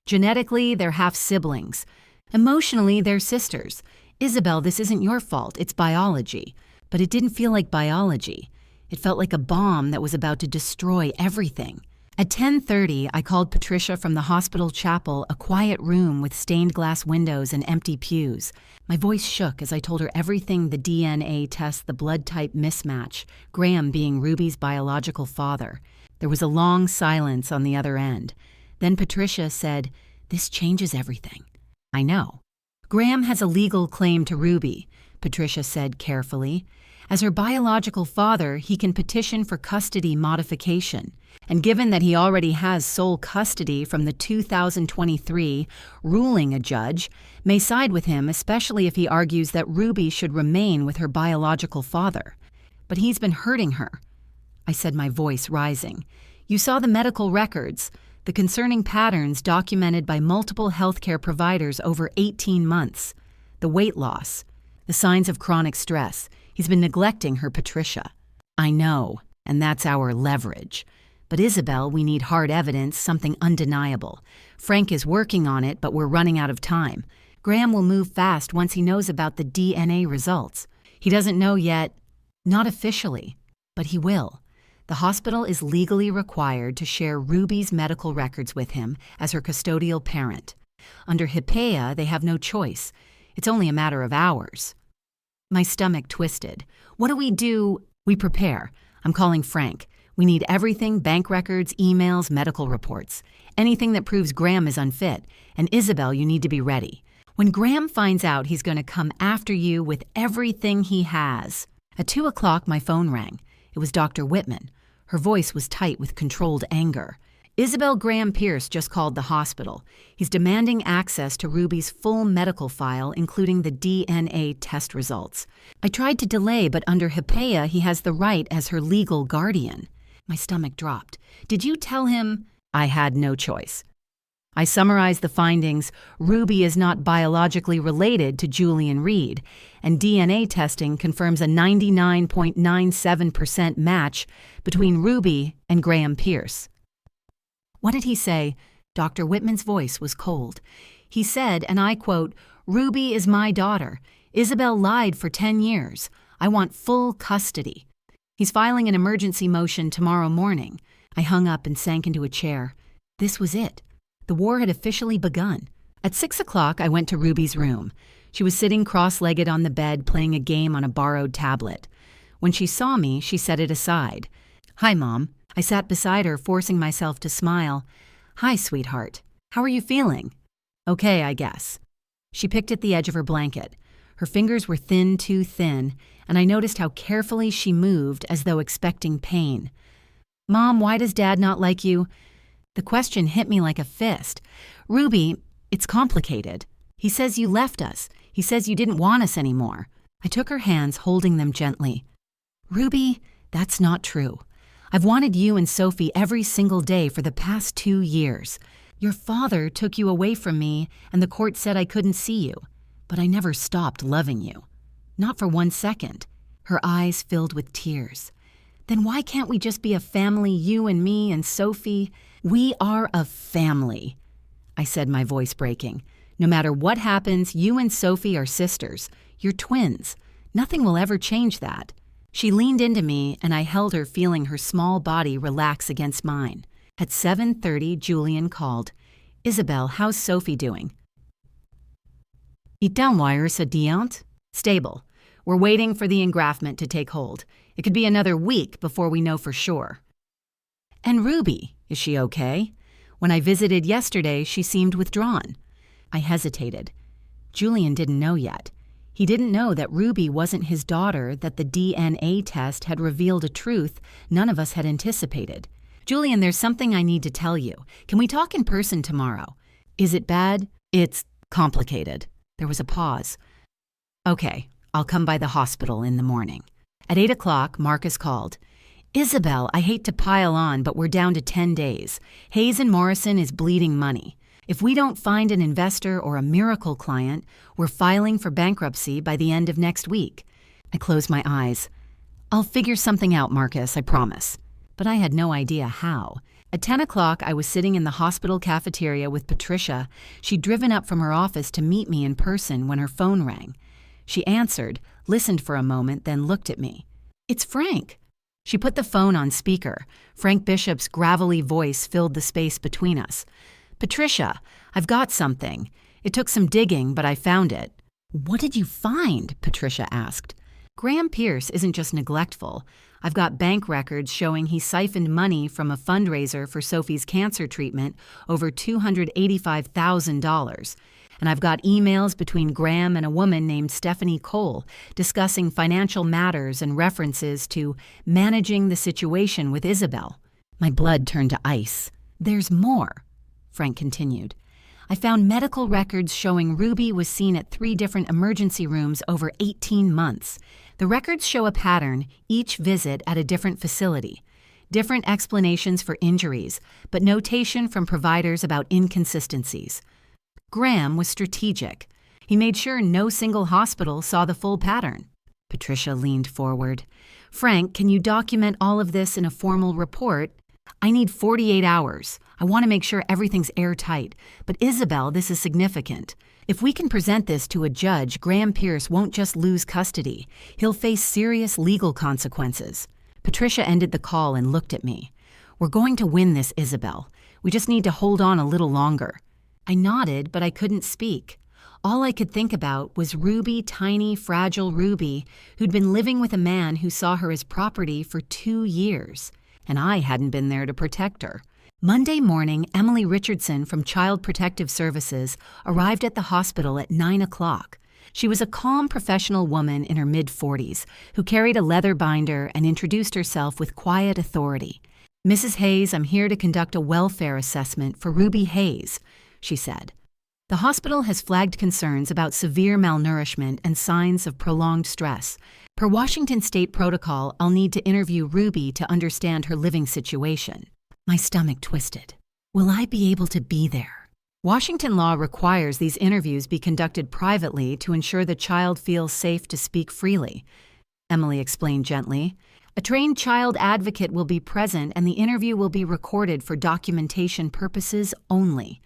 Genetically, they're half-siblings. Emotionally, they're sisters. Isabel, this isn't your fault. It's biology." But it didn't feel like biology. It felt like a bomb that was about to destroy everything. At 10:30, I called Patricia from the hospital chapel, a quiet room with stained glass windows and empty pews. My voice shook as I told her everything: the DNA test, the blood type mismatch, Graham being Ruby's biological father. There was a long silence on the other end. Then Patricia said, "This changes everything." "I know." "Graham has a legal claim to Ruby," Patricia said carefully. "As her biological father, he can petition for custody modification. And given that he already has sole custody from the 2023 ruling, a judge may side with him, especially if he argues that Ruby should remain with her biological father. But he's been hurting her." I said, my voice rising. "You saw the medical records, the concerning patterns documented by multiple healthcare providers over 18 months. The weight loss, the signs of chronic stress. He's been neglecting her, Patricia." "I know, and that's our leverage. But Isabel, we need hard evidence, something undeniable. Frank is working on it, but we're running out of time. Graham will move fast once he knows about the DNA results. He doesn't know yet, not officially, but he will. The hospital is legally required to share Ruby's medical records with him as her custodial parent. Under HIPAA, they have no choice. It's only a matter of hours." My stomach twisted. "What do we do?" "We prepare. I'm calling Frank. We need everything: bank records, emails, medical reports. Anything that proves Graham is unfit. And Isabel, you need to be ready. When Graham finds out, he's going to come after you with everything he has." At 2 o'clock, my phone rang. It was Dr. Whitman. Her voice was tight with controlled anger. Isabel Graham Pierce just called the hospital. He's demanding access to Ruby's full medical file, including the DNA test results. I tried to delay, but under HIPAA, he has the right as her legal guardian. My stomach dropped. Did you tell him? I had no choice. I summarized the findings. Ruby is not biologically related to Julian Reed, and DNA testing confirms a 99.97% match between Ruby and Graham Pierce. What did he say? Dr. Whitman's voice was cold. He said, and I quote, "Ruby is my daughter. Isabel lied for 10 years. I want full custody." He's filing an emergency motion tomorrow morning. I hung up and sank into a chair. This was it. The war had officially begun. At 6 o'clock, I went to Ruby's room. She was sitting cross-legged on the bed playing a game on a borrowed tablet. When she saw me, she set it aside. "Hi, Mom." I sat beside her, forcing myself to smile. "Hi, sweetheart. How are you feeling?" "Okay, I guess." She picked at the edge of her blanket. Her fingers were too thin, and I noticed how carefully she moved as though expecting pain. "Mom, why does Dad not like you?" The question hit me like a fist. "Ruby, it's complicated. He says you left us. He says you didn't want us anymore." I took her hands, holding them gently. "Ruby, that's not true. I've wanted you and Sophie every single day for the past 2 years. Your father took you away from me, and the court said I couldn't see you. But I never stopped loving you. Not for 1 second." Her eyes filled with tears. "Then why can't we just be a family, you and me and Sophie?" "We are a family," I said, my voice breaking. "No matter what happens, you and Sophie are sisters. You're twins. Nothing will ever change that." She leaned into me, and I held her, feeling her small body relax against mine. At 7:30, Julian called. "Isabel, how's Sophie doing?" "Ήταν wires adiant? Stable. We're waiting for the engraftment to take hold. It could be another week before we know for sure." "And Ruby, is she okay? When I visited yesterday, she seemed withdrawn." I hesitated. Julian didn't know yet. He didn't know that Ruby wasn't his daughter, that the DNA test had revealed a truth none of us had anticipated. "Julian, there's something I need to tell you. Can we talk in person tomorrow?" "Is it bad?" "It's complicated." There was a pause. "Okay, I'll come by the hospital in the morning." At 8 o'clock, Marcus called. "Isabel, I hate to pile on, but we're down to 10 days. Hayes and Morrison is bleeding money. If we don't find an investor or a miracle client, we're filing for bankruptcy by the end of next week." I closed my eyes. "I'll figure something out, Marcus, I promise." But I had no idea how. At 10 o'clock, I was sitting in the hospital cafeteria with Patricia. She'd driven up from her office to meet me in person when her phone rang. She answered, listened for a moment, then looked at me. "It's Frank." She put the phone on speaker. Frank Bishop's gravelly voice filled the space between us. "Patricia, I've got something. It took some digging, but I found it." "What did you find?" Patricia asked. "Graham Pierce isn't just neglectful. I've got bank records showing he siphoned money from a fundraiser for Sophie's cancer treatment, over $285,000. And I've got emails between Graham and a woman named Stephanie Cole discussing financial matters and references to managing the situation with Isabel." My blood turned to ice. "There's more," Frank continued. "I found medical records showing Ruby was seen at 3 different emergency rooms over 18 months. The records show a pattern, each visit at a different facility. Different explanations for injuries, but notation from providers about inconsistencies. Graham was strategic. He made sure no single hospital saw the full pattern." Patricia leaned forward. "Frank, can you document all of this in a formal report? I need 48 hours. I want to make sure everything's airtight. But Isabel, this is significant. If we can present this to a judge, Graham Pierce won't just lose custody. He'll face serious legal consequences." Patricia ended the call and looked at me. "We're going to win this, Isabel. We just need to hold on a little longer." I nodded, but I couldn't speak. All I could think about was Ruby, tiny, fragile Ruby, who'd been living with a man who saw her as property for 2 years. And I hadn't been there to protect her. Monday morning, Emily Richardson from Child Protective Services arrived at the hospital at 9 o'clock. She was a calm professional woman in her mid-40s who carried a leather binder and introduced herself with quiet authority. "Mrs. Hayes, I'm here to conduct a welfare assessment for Ruby Hayes," she said. "The hospital has flagged concerns about severe malnourishment and signs of prolonged stress. Per Washington state protocol, I'll need to interview Ruby to understand her living situation." My stomach twisted. Will I be able to be there? Washington law requires these interviews be conducted privately to ensure the child feels safe to speak freely, Emily explained gently. "A trained child advocate will be present and the interview will be recorded for documentation purposes only."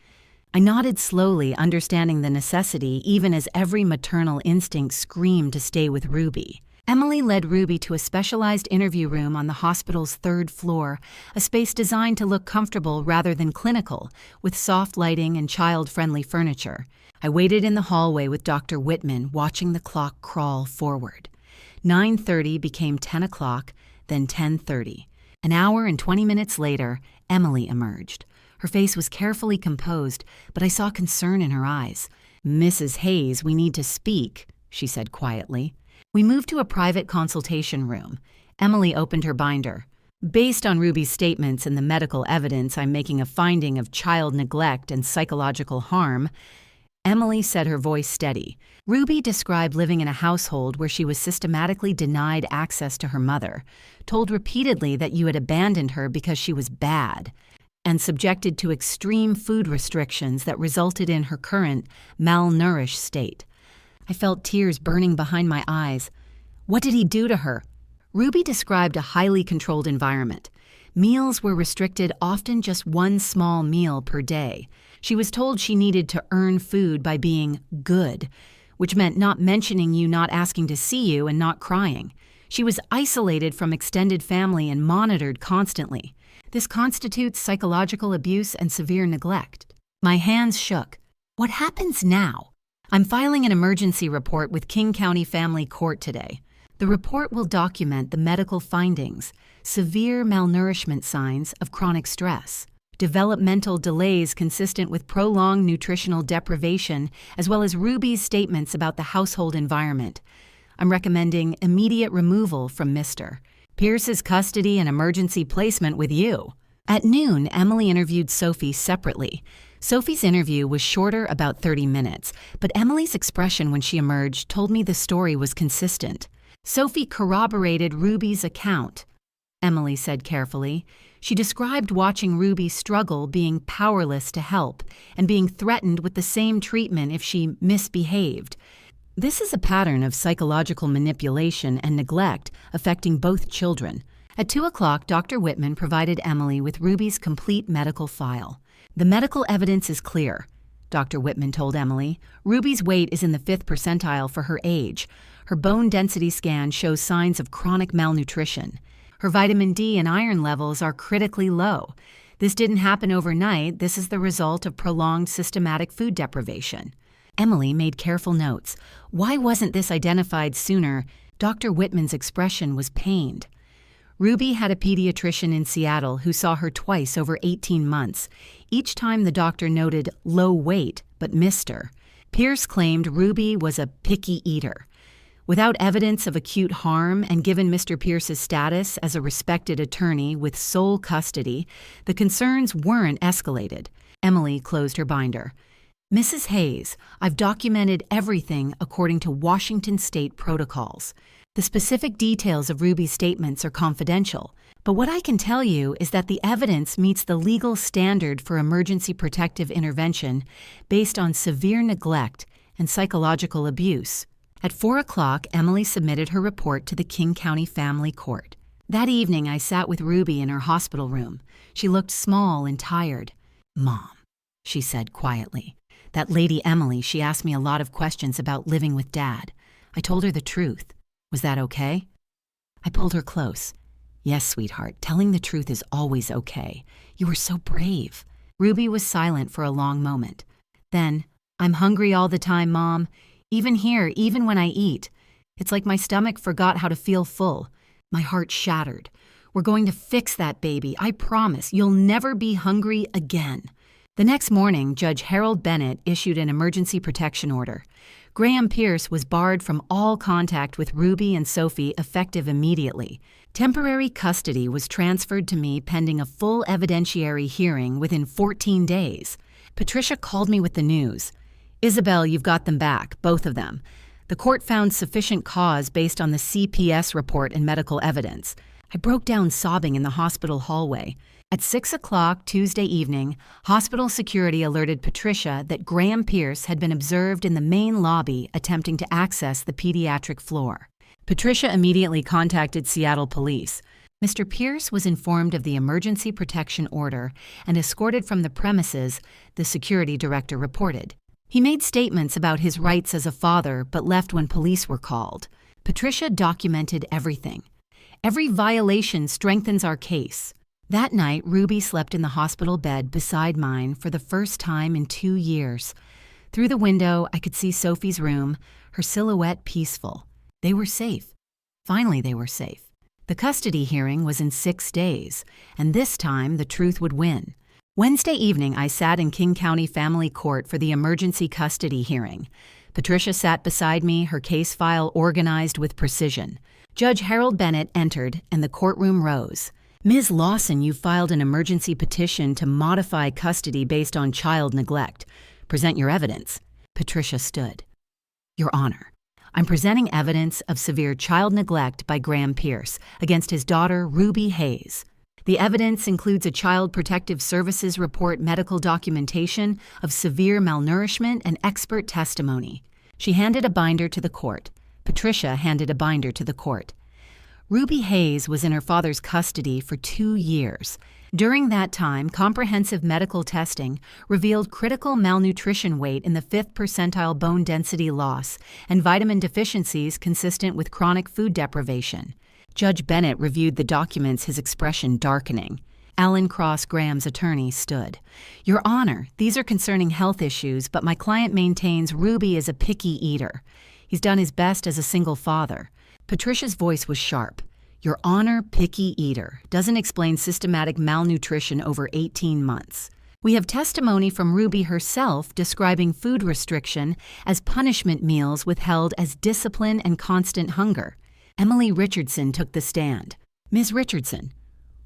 I nodded slowly, understanding the necessity even as every maternal instinct screamed to stay with Ruby. Emily led Ruby to a specialized interview room on the hospital's 3rd floor, a space designed to look comfortable rather than clinical, with soft lighting and child-friendly furniture. I waited in the hallway with Dr. Whitman, watching the clock crawl forward. 9:30 became 10 o'clock, then 10:30. An hour and 20 minutes later, Emily emerged. Her face was carefully composed, but I saw concern in her eyes. "Mrs. Hayes, we need to speak," she said quietly. We moved to a private consultation room. Emily opened her binder. "Based on Ruby's statements and the medical evidence, I'm making a finding of child neglect and psychological harm." Emily said, her voice steady. "Ruby described living in a household where she was systematically denied access to her mother, told repeatedly that you had abandoned her because she was bad, and subjected to extreme food restrictions that resulted in her current malnourished state." I felt tears burning behind my eyes. "What did he do to her?" Ruby described a highly controlled environment. Meals were restricted, often just one small meal per day. She was told she needed to earn food by being good, which meant not mentioning you, not asking to see you, and not crying. She was isolated from extended family and monitored constantly. This constitutes psychological abuse and severe neglect. My hands shook. What happens now? "I'm filing an emergency report with King County Family Court today. The report will document the medical findings, severe malnourishment signs of chronic stress, developmental delays consistent with prolonged nutritional deprivation, as well as Ruby's statements about the household environment. I'm recommending immediate removal from Mr. Pierce's custody and emergency placement with you." At noon, Emily interviewed Sophie separately. Sophie's interview was shorter, about 30 minutes, but Emily's expression when she emerged told me the story was consistent. Sophie corroborated Ruby's account, Emily said carefully. She described watching Ruby struggle, being powerless to help, and being threatened with the same treatment if she misbehaved. This is a pattern of psychological manipulation and neglect affecting both children. At 2 o'clock, Dr. Whitman provided Emily with Ruby's complete medical file. "The medical evidence is clear," Dr. Whitman told Emily. "Ruby's weight is in the 5th percentile for her age. Her bone density scan shows signs of chronic malnutrition. Her vitamin D and iron levels are critically low. This didn't happen overnight. This is the result of prolonged systematic food deprivation." Emily made careful notes. Why wasn't this identified sooner? Dr. Whitman's expression was pained. Ruby had a pediatrician in Seattle who saw her twice over 18 months. Each time the doctor noted low weight, but missed her. Pierce claimed Ruby was a picky eater. Without evidence of acute harm and given Mr. Pierce's status as a respected attorney with sole custody, the concerns weren't escalated. Emily closed her binder. "Mrs. Hayes, I've documented everything according to Washington state protocols. The specific details of Ruby's statements are confidential, but what I can tell you is that the evidence meets the legal standard for emergency protective intervention based on severe neglect and psychological abuse." At 4 o'clock, Emily submitted her report to the King County Family Court. That evening, I sat with Ruby in her hospital room. She looked small and tired. "Mom," she said quietly. "That lady Emily, she asked me a lot of questions about living with Dad. I told her the truth. Was that okay?" I pulled her close. "Yes, sweetheart, telling the truth is always okay. You were so brave." Ruby was silent for a long moment. Then, "I'm hungry all the time, Mom. Even here, even when I eat. It's like my stomach forgot how to feel full. My heart shattered. We're going to fix that, baby. I promise. You'll never be hungry again." The next morning, Judge Harold Bennett issued an emergency protection order. Graham Pierce was barred from all contact with Ruby and Sophie effective immediately. Temporary custody was transferred to me pending a full evidentiary hearing within 14 days. Patricia called me with the news. "Isabel, you've got them back, both of them. The court found sufficient cause based on the CPS report and medical evidence." I broke down sobbing in the hospital hallway. At 6 o'clock Tuesday evening, hospital security alerted Patricia that Graham Pierce had been observed in the main lobby attempting to access the pediatric floor. Patricia immediately contacted Seattle police. Mr. Pierce was informed of the emergency protection order and escorted from the premises, the security director reported. He made statements about his rights as a father but left when police were called. Patricia documented everything. "Every violation strengthens our case." That night, Ruby slept in the hospital bed beside mine for the first time in 2 years. Through the window, I could see Sophie's room, her silhouette peaceful. They were safe. Finally, they were safe. The custody hearing was in 6 days, and this time the truth would win. Wednesday evening, I sat in King County Family Court for the emergency custody hearing. Patricia sat beside me, her case file organized with precision. Judge Harold Bennett entered, and the courtroom rose. "Ms. Lawson, you filed an emergency petition to modify custody based on child neglect. Present your evidence." Patricia stood. "Your Honor, I'm presenting evidence of severe child neglect by Graham Pierce against his daughter, Ruby Hayes. The evidence includes a Child Protective Services report medical documentation of severe malnourishment and expert testimony." She handed a binder to the court. Patricia handed a binder to the court. Ruby Hayes was in her father's custody for 2 years. During that time, comprehensive medical testing revealed critical malnutrition weight in the 5th percentile bone density loss and vitamin deficiencies consistent with chronic food deprivation. Judge Bennett reviewed the documents, his expression darkening. Alan Cross, Graham's attorney, stood. "Your Honor, these are concerning health issues, but my client maintains Ruby is a picky eater. He's done his best as a single father." Patricia's voice was sharp. "Your Honor, picky eater doesn't explain systematic malnutrition over 18 months. We have testimony from Ruby herself describing food restriction as punishment meals withheld as discipline and constant hunger." Emily Richardson took the stand. "Ms. Richardson,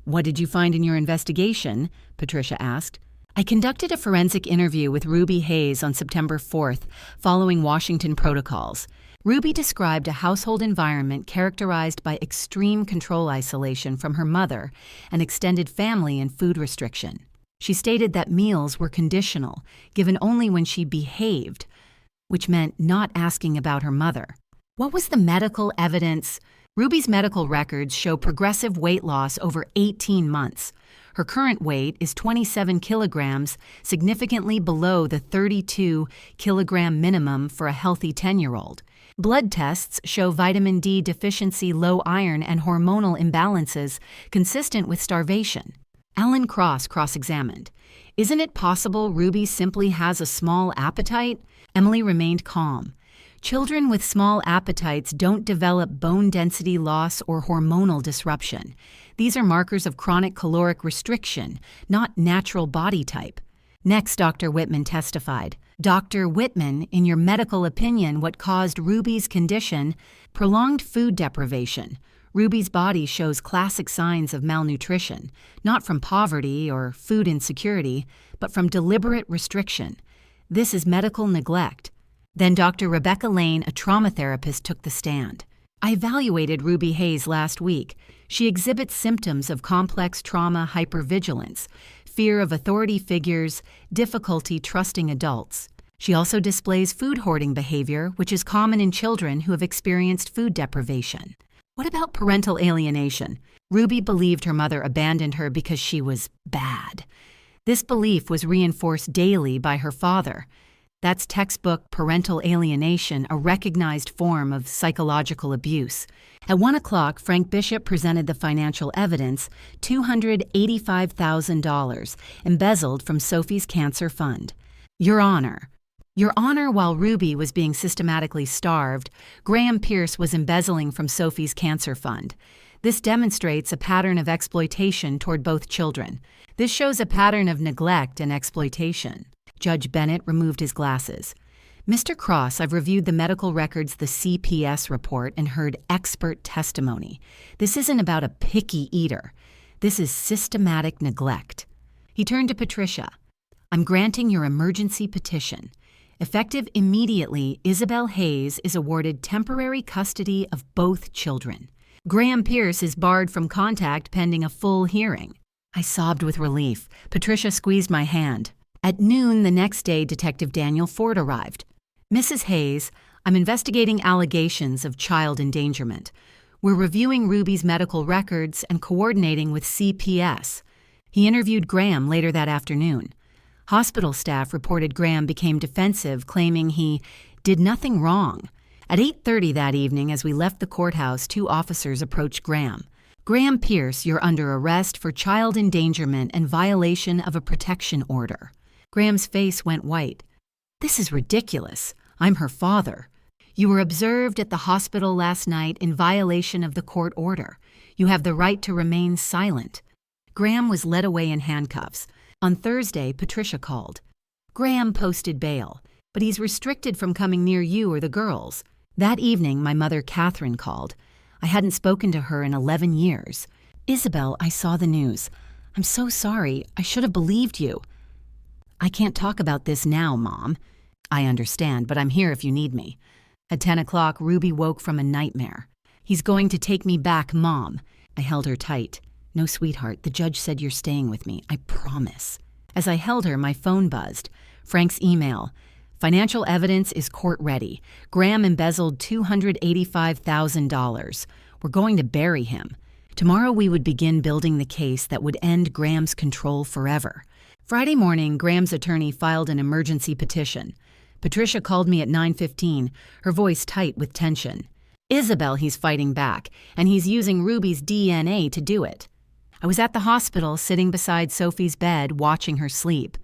what did you find in your investigation?" Patricia asked. "I conducted a forensic interview with Ruby Hayes on September 4th, following Washington protocols. Ruby described a household environment characterized by extreme control isolation from her mother and extended family and food restriction. She stated that meals were conditional, given only when she behaved, which meant not asking about her mother. What was the medical evidence? Ruby's medical records show progressive weight loss over 18 months. Her current weight is 27 kilograms, significantly below the 32 kilogram minimum for a healthy 10-year-old. Blood tests show vitamin D deficiency, low iron, and hormonal imbalances consistent with starvation. Alan Cross cross-examined. "Isn't it possible Ruby simply has a small appetite?" Emily remained calm. "Children with small appetites don't develop bone density loss or hormonal disruption. These are markers of chronic caloric restriction, not natural body type." Next, Dr. Whitman testified. "Dr. Whitman, in your medical opinion, what caused Ruby's condition? Prolonged food deprivation. Ruby's body shows classic signs of malnutrition, not from poverty or food insecurity, but from deliberate restriction. This is medical neglect." Then Dr. Rebecca Lane, a trauma therapist, took the stand. "I evaluated Ruby Hayes last week. She exhibits symptoms of complex trauma hypervigilance, fear of authority figures, difficulty trusting adults. She also displays food hoarding behavior, which is common in children who have experienced food deprivation." What about parental alienation? Ruby believed her mother abandoned her because she was bad. This belief was reinforced daily by her father. That's textbook parental alienation, a recognized form of psychological abuse. At 1 o'clock, Frank Bishop presented the financial evidence, $285,000, embezzled from Sophie's cancer fund. Your Honor, while Ruby was being systematically starved, Graham Pierce was embezzling from Sophie's cancer fund. This demonstrates a pattern of exploitation toward both children. This shows a pattern of neglect and exploitation. Judge Bennett removed his glasses. Mr. Cross, I've reviewed the medical records, the CPS report, and heard expert testimony. This isn't about a picky eater. This is systematic neglect. He turned to Patricia. I'm granting your emergency petition. Effective immediately, Isabel Hayes is awarded temporary custody of both children. Graham Pierce is barred from contact pending a full hearing. I sobbed with relief. Patricia squeezed my hand. At noon the next day, Detective Daniel Ford arrived. Mrs. Hayes, I'm investigating allegations of child endangerment. We're reviewing Ruby's medical records and coordinating with CPS. He interviewed Graham later that afternoon. Hospital staff reported Graham became defensive, claiming he did nothing wrong. At 8:30 that evening, as we left the courthouse, 2 officers approached Graham. Graham Pierce, you're under arrest for child endangerment and violation of a protection order. Graham's face went white. This is ridiculous. I'm her father. You were observed at the hospital last night in violation of the court order. You have the right to remain silent. Graham was led away in handcuffs. On Thursday, Patricia called. Graham posted bail, but he's restricted from coming near you or the girls. That evening, my mother, Catherine, called. I hadn't spoken to her in 11 years. Isabel, I saw the news. I'm so sorry. I should have believed you. I can't talk about this now, Mom. I understand, but I'm here if you need me. At 10 o'clock, Ruby woke from a nightmare. He's going to take me back, Mom. I held her tight. No, sweetheart, the judge said you're staying with me. I promise. As I held her, my phone buzzed. Frank's email. Financial evidence is court ready. Graham embezzled $285,000. We're going to bury him. Tomorrow we would begin building the case that would end Graham's control forever. Friday morning, Graham's attorney filed an emergency petition. Patricia called me at 9:15, her voice tight with tension. Isabel, he's fighting back, and he's using Ruby's DNA to do it. I was at the hospital, sitting beside Sophie's bed, watching her sleep.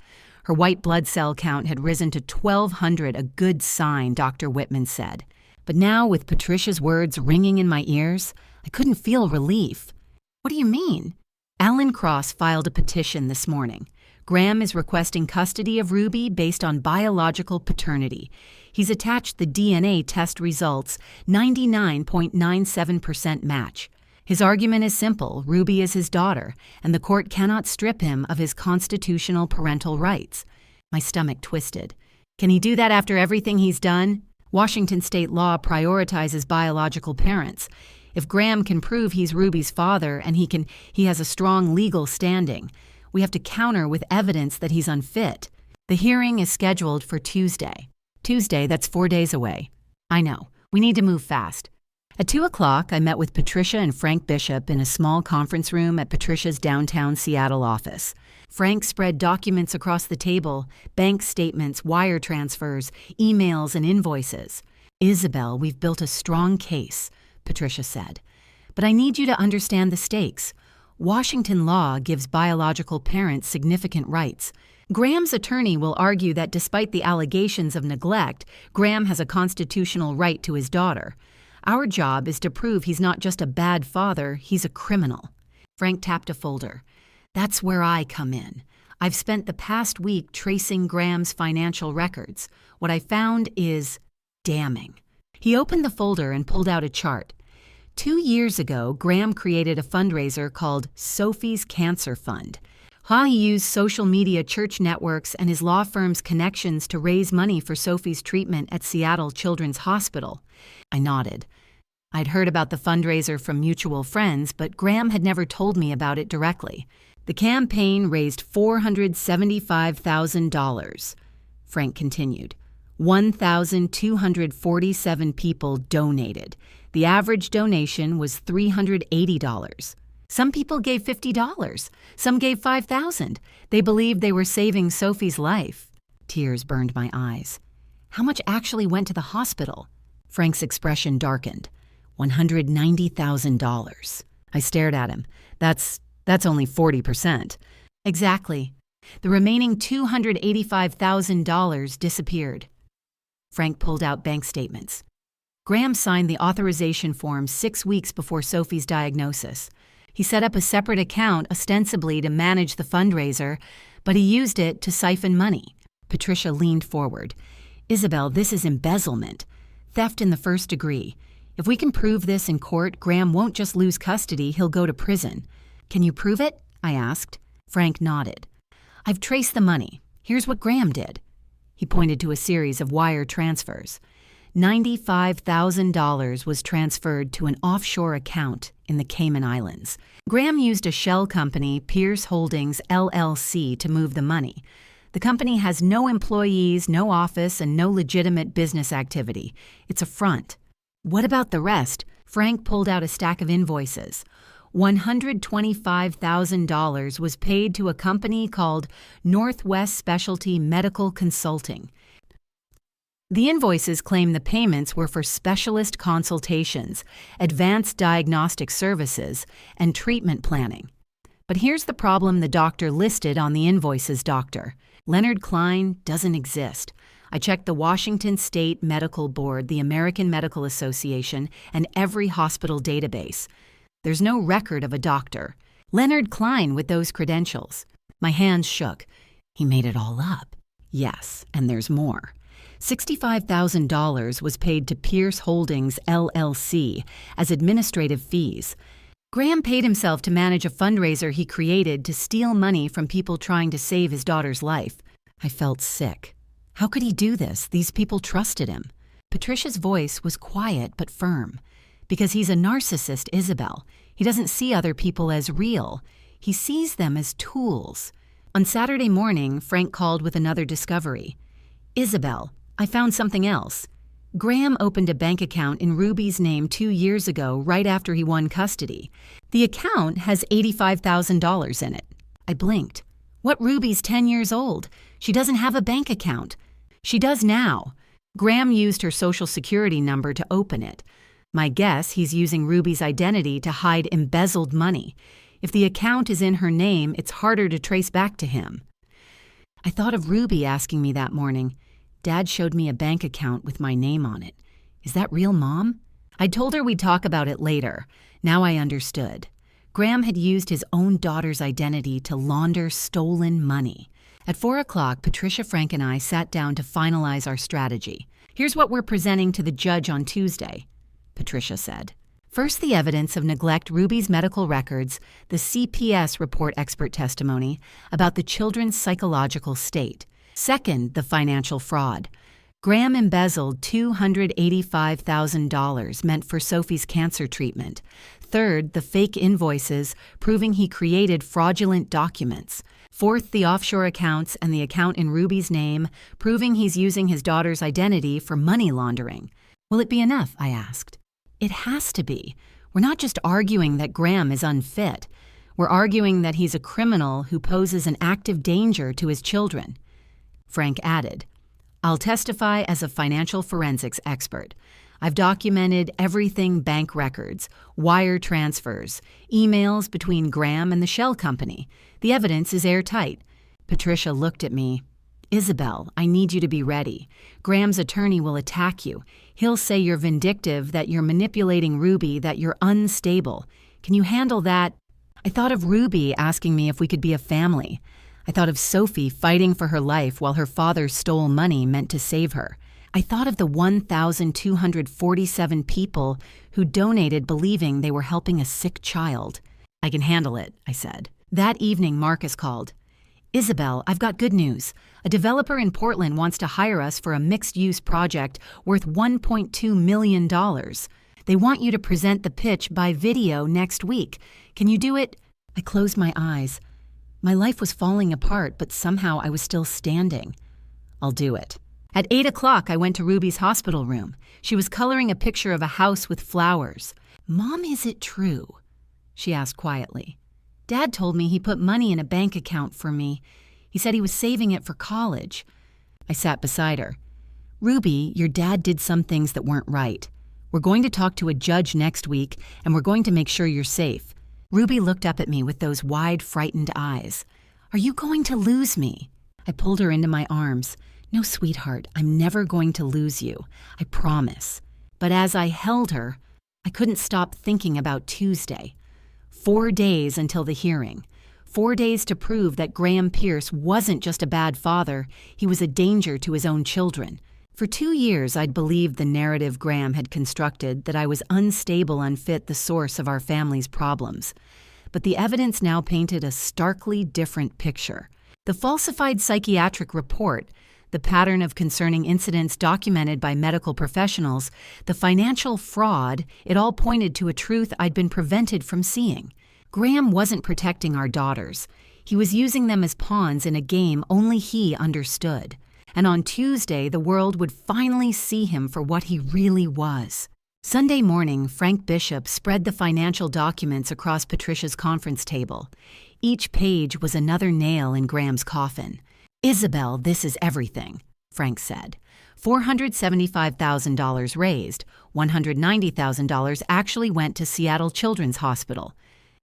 Her white blood cell count had risen to 1,200, a good sign, Dr. Whitman said. But now, with Patricia's words ringing in my ears, I couldn't feel relief. What do you mean? Alan Cross filed a petition this morning. Graham is requesting custody of Ruby based on biological paternity. He's attached the DNA test results, 99.97% match. His argument is simple. Ruby is his daughter, and the court cannot strip him of his constitutional parental rights. My stomach twisted. Can he do that after everything he's done? Washington state law prioritizes biological parents. If Graham can prove he's Ruby's father and he has a strong legal standing, we have to counter with evidence that he's unfit. The hearing is scheduled for Tuesday. Tuesday, that's 4 days away. I know. We need to move fast. At 2 o'clock, I met with Patricia and Frank Bishop in a small conference room at Patricia's downtown Seattle office. Frank spread documents across the table, bank statements, wire transfers, emails, and invoices. Isabel, we've built a strong case, Patricia said. But I need you to understand the stakes. Washington law gives biological parents significant rights. Graham's attorney will argue that despite the allegations of neglect, Graham has a constitutional right to his daughter. Our job is to prove he's not just a bad father, he's a criminal. Frank tapped a folder. That's where I come in. I've spent the past week tracing Graham's financial records. What I found is damning. He opened the folder and pulled out a chart. 2 years ago, Graham created a fundraiser called Sophie's Cancer Fund. He used social media, church networks, and his law firm's connections to raise money for Sophie's treatment at Seattle Children's Hospital. I nodded. I'd heard about the fundraiser from mutual friends, but Graham had never told me about it directly. The campaign raised $475,000. Frank continued. 1,247 people donated. The average donation was $380. Some people gave $50. Some gave $5,000. They believed they were saving Sophie's life. Tears burned my eyes. How much actually went to the hospital? Frank's expression darkened. $190,000. I stared at him. That's only 40%. Exactly. The remaining $285,000 disappeared. Frank pulled out bank statements. Graham signed the authorization form 6 weeks before Sophie's diagnosis. He set up a separate account ostensibly to manage the fundraiser, but he used it to siphon money. Patricia leaned forward. Isabel, this is embezzlement. Theft in the first degree. If we can prove this in court, Graham won't just lose custody, he'll go to prison. Can you prove it? I asked. Frank nodded. I've traced the money. Here's what Graham did. He pointed to a series of wire transfers. $95,000 was transferred to an offshore account in the Cayman Islands. Graham used a shell company, Pierce Holdings, LLC, to move the money. The company has no employees, no office, and no legitimate business activity. It's a front. What about the rest? Frank pulled out a stack of invoices. $125,000 was paid to a company called Northwest Specialty Medical Consulting. The invoices claim the payments were for specialist consultations, advanced diagnostic services, and treatment planning. But here's the problem the doctor listed on the invoices, Doctor. Leonard Klein doesn't exist. I checked the Washington State Medical Board, the American Medical Association, and every hospital database. There's no record of a doctor. Leonard Klein with those credentials. My hands shook. He made it all up. Yes, and there's more. $65,000 was paid to Pierce Holdings, LLC, as administrative fees. Graham paid himself to manage a fundraiser he created to steal money from people trying to save his daughter's life. I felt sick. How could he do this? These people trusted him. Patricia's voice was quiet but firm. Because he's a narcissist, Isabel. He doesn't see other people as real. He sees them as tools. On Saturday morning, Frank called with another discovery. Isabel, I found something else. Graham opened a bank account in Ruby's name 2 years ago, right after he won custody. The account has $85,000 in it. I blinked. What? Ruby's 10 years old. She doesn't have a bank account. She does now. Graham used her social security number to open it. My guess, he's using Ruby's identity to hide embezzled money. If the account is in her name, it's harder to trace back to him. I thought of Ruby asking me that morning. Dad showed me a bank account with my name on it. Is that real, Mom? I told her we'd talk about it later. Now I understood. Graham had used his own daughter's identity to launder stolen money. At 4 o'clock, Patricia, Frank, and I sat down to finalize our strategy. Here's what we're presenting to the judge on Tuesday, Patricia said. First, the evidence of neglect, Ruby's medical records, the CPS report expert testimony about the children's psychological state. Second, the financial fraud. Graham embezzled $285,000 meant for Sophie's cancer treatment. Third, the fake invoices proving he created fraudulent documents. Fourth, the offshore accounts and the account in Ruby's name proving he's using his daughter's identity for money laundering. Will it be enough? I asked. It has to be. We're not just arguing that Graham is unfit. We're arguing that he's a criminal who poses an active danger to his children. Frank added, I'll testify as a financial forensics expert. I've documented everything: bank records, wire transfers, emails between Graham and the shell company. The evidence is airtight. Patricia looked at me. Isabel, I need you to be ready. Graham's attorney will attack you. He'll say you're vindictive, that you're manipulating Ruby, that you're unstable. Can you handle that? I thought of Ruby asking me if we could be a family. I thought of Sophie fighting for her life while her father stole money meant to save her. I thought of the 1,247 people who donated believing they were helping a sick child. I can handle it, I said. That evening, Marcus called. Isabel, I've got good news. A developer in Portland wants to hire us for a mixed-use project worth $1.2 million. They want you to present the pitch by video next week. Can you do it? I closed my eyes. My life was falling apart, but somehow I was still standing. I'll do it. At 8 o'clock, I went to Ruby's hospital room. She was coloring a picture of a house with flowers. Mom, is it true? She asked quietly. Dad told me he put money in a bank account for me. He said he was saving it for college. I sat beside her. Ruby, your dad did some things that weren't right. We're going to talk to a judge next week, and we're going to make sure you're safe. Ruby looked up at me with those wide, frightened eyes. Are you going to lose me? I pulled her into my arms. No, sweetheart, I'm never going to lose you. I promise. But as I held her, I couldn't stop thinking about Tuesday. 4 days until the hearing. 4 days to prove that Graham Pierce wasn't just a bad father, he was a danger to his own children. For 2 years, I'd believed the narrative Graham had constructed that I was unstable, unfit, the source of our family's problems. But the evidence now painted a starkly different picture. The falsified psychiatric report, the pattern of concerning incidents documented by medical professionals, the financial fraud, it all pointed to a truth I'd been prevented from seeing. Graham wasn't protecting our daughters. He was using them as pawns in a game only he understood. And on Tuesday, the world would finally see him for what he really was. Sunday morning, Frank Bishop spread the financial documents across Patricia's conference table. Each page was another nail in Graham's coffin. "Isabel, this is everything," Frank said. $475,000 raised. $190,000 actually went to Seattle Children's Hospital.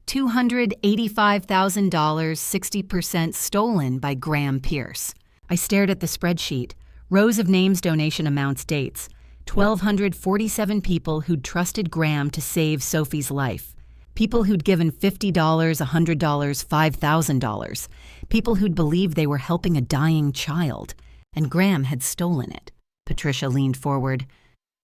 $285,000, 60% stolen by Graham Pierce. I stared at the spreadsheet. Rows of names, donation amounts, dates. 1,247 people who'd trusted Graham to save Sophie's life. People who'd given $50, $100, $5,000. People who'd believed they were helping a dying child. And Graham had stolen it. Patricia leaned forward.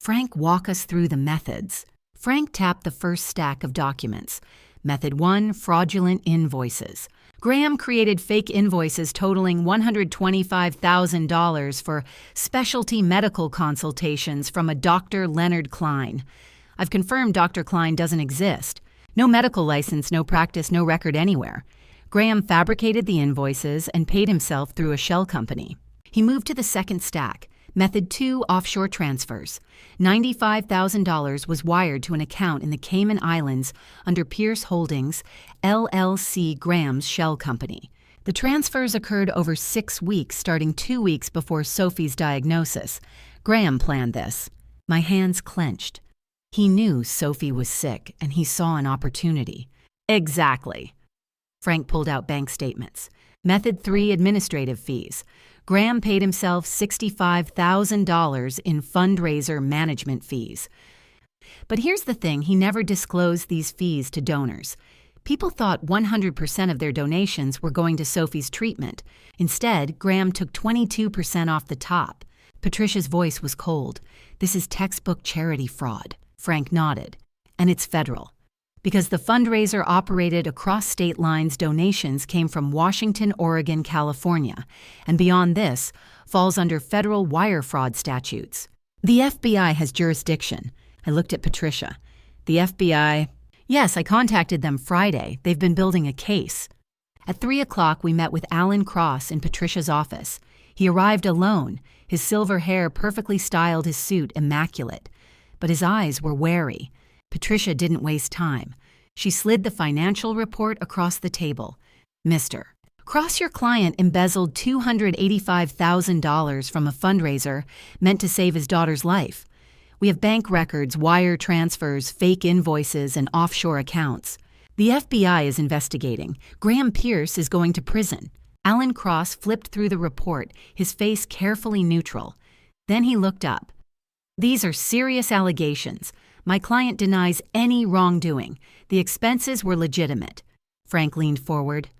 "Frank, walk us through the methods." Frank tapped the first stack of documents. Method 1, fraudulent invoices. Graham created fake invoices totaling $125,000 for specialty medical consultations from a Dr. Leonard Klein. I've confirmed Dr. Klein doesn't exist. No medical license, no practice, no record anywhere. Graham fabricated the invoices and paid himself through a shell company. He moved to the second stack. Method 2, offshore transfers. $95,000 was wired to an account in the Cayman Islands under Pierce Holdings, LLC, Graham's shell company. The transfers occurred over 6 weeks, starting 2 weeks before Sophie's diagnosis. Graham planned this. My hands clenched. He knew Sophie was sick, and he saw an opportunity. Exactly. Frank pulled out bank statements. Method 3, administrative fees. Graham paid himself $65,000 in fundraiser management fees. But here's the thing, he never disclosed these fees to donors. People thought 100% of their donations were going to Sophie's treatment. Instead, Graham took 22% off the top. Patricia's voice was cold. "This is textbook charity fraud." Frank nodded. "And it's federal. Because the fundraiser operated across state lines, donations came from Washington, Oregon, California, and beyond this, falls under federal wire fraud statutes. The FBI has jurisdiction." I looked at Patricia. "The FBI?" "Yes, I contacted them Friday. They've been building a case." At 3 o'clock, we met with Alan Cross in Patricia's office. He arrived alone. His silver hair perfectly styled his suit immaculate. But his eyes were wary. Patricia didn't waste time. She slid the financial report across the table. "Mr. Cross, your client embezzled $285,000 from a fundraiser meant to save his daughter's life. We have bank records, wire transfers, fake invoices, and offshore accounts. The FBI is investigating. Graham Pierce is going to prison." Alan Cross flipped through the report, his face carefully neutral. Then he looked up. "These are serious allegations. My client denies any wrongdoing. The expenses were legitimate." Frank leaned forward.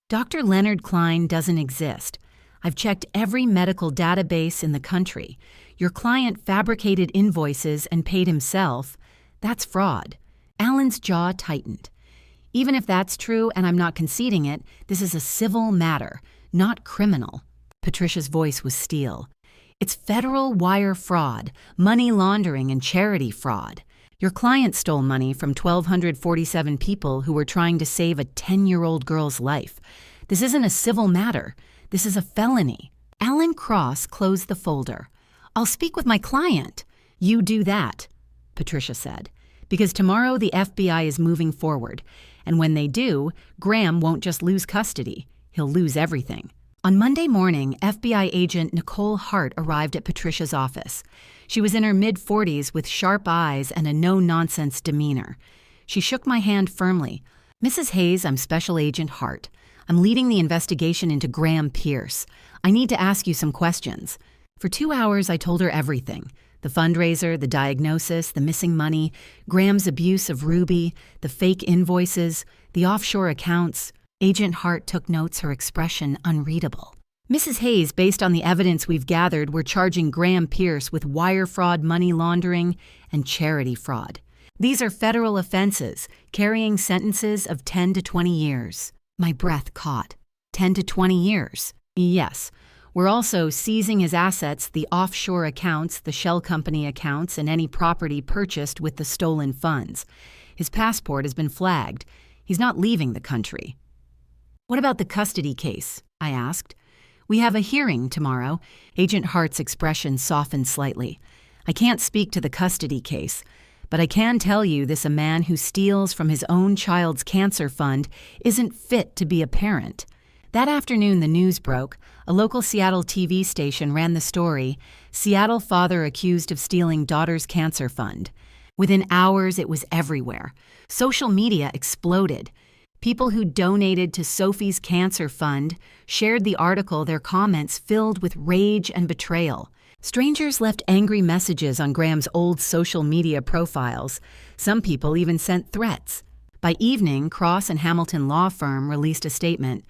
"Dr. Leonard Klein doesn't exist. I've checked every medical database in the country. Your client fabricated invoices and paid himself. That's fraud." Alan's jaw tightened. "Even if that's true, and I'm not conceding it, this is a civil matter, not criminal." Patricia's voice was steel. "It's federal wire fraud, money laundering, and charity fraud. Your client stole money from 1,247 people who were trying to save a 10-year-old girl's life. This isn't a civil matter. This is a felony." Alan Cross closed the folder. "I'll speak with my client." "You do that," Patricia said, "because tomorrow the FBI is moving forward, and when they do, Graham won't just lose custody. He'll lose everything." On Monday morning, FBI agent Nicole Hart arrived at Patricia's office. She was in her mid-40s with sharp eyes and a no-nonsense demeanor. She shook my hand firmly. "Mrs. Hayes, I'm Special Agent Hart. I'm leading the investigation into Graham Pierce. I need to ask you some questions." For 2 hours, I told her everything. The The fundraiser, the diagnosis, the missing money, Graham's abuse of Ruby, the fake invoices, the offshore accounts. Agent Hart took notes, her expression unreadable. Mrs. Hayes, based on the evidence we've gathered, we're charging Graham Pierce with wire fraud, money laundering, and charity fraud. These are federal offenses, carrying sentences of 10 to 20 years. My breath caught. 10 to 20 years. Yes. We're also seizing his assets, the offshore accounts, the shell company accounts, and any property purchased with the stolen funds. His passport has been flagged. He's not leaving the country. What about the custody case? I asked. We have a hearing tomorrow. Agent Hart's expression softened slightly. I can't speak to the custody case, but I can tell you this: a man who steals from his own child's cancer fund isn't fit to be a parent. That afternoon, the news broke. A local Seattle TV station ran the story: Seattle father accused of stealing daughter's cancer fund. Within hours, it was everywhere. Social media exploded. People who donated to Sophie's cancer fund shared the article, their comments filled with rage and betrayal. Strangers left angry messages on Graham's old social media profiles. Some people even sent threats. By evening, Cross and Hamilton law firm released a statement.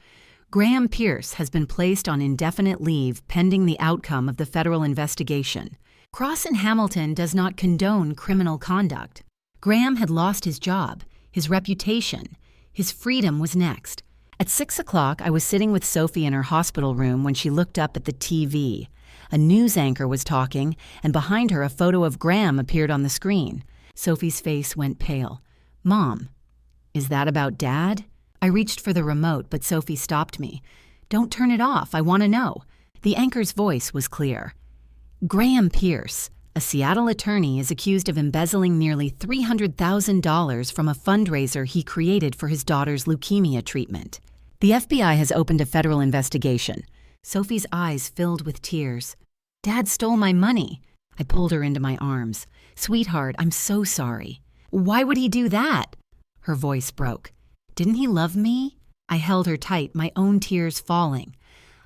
Graham Pierce has been placed on indefinite leave pending the outcome of the federal investigation. Cross and Hamilton does not condone criminal conduct. Graham had lost his job, his reputation. His freedom was next. At 6 o'clock, I was sitting with Sophie in her hospital room when she looked up at the TV. A news anchor was talking, and behind her a photo of Graham appeared on the screen. Sophie's face went pale. Mom, is that about Dad? I reached for the remote, but Sophie stopped me. Don't turn it off, I want to know. The anchor's voice was clear. Graham Pierce, a Seattle attorney, is accused of embezzling nearly $300,000 from a fundraiser he created for his daughter's leukemia treatment. The FBI has opened a federal investigation. Sophie's eyes filled with tears. Dad stole my money. I pulled her into my arms. Sweetheart, I'm so sorry. Why would he do that? Her voice broke. Didn't he love me? I held her tight, my own tears falling.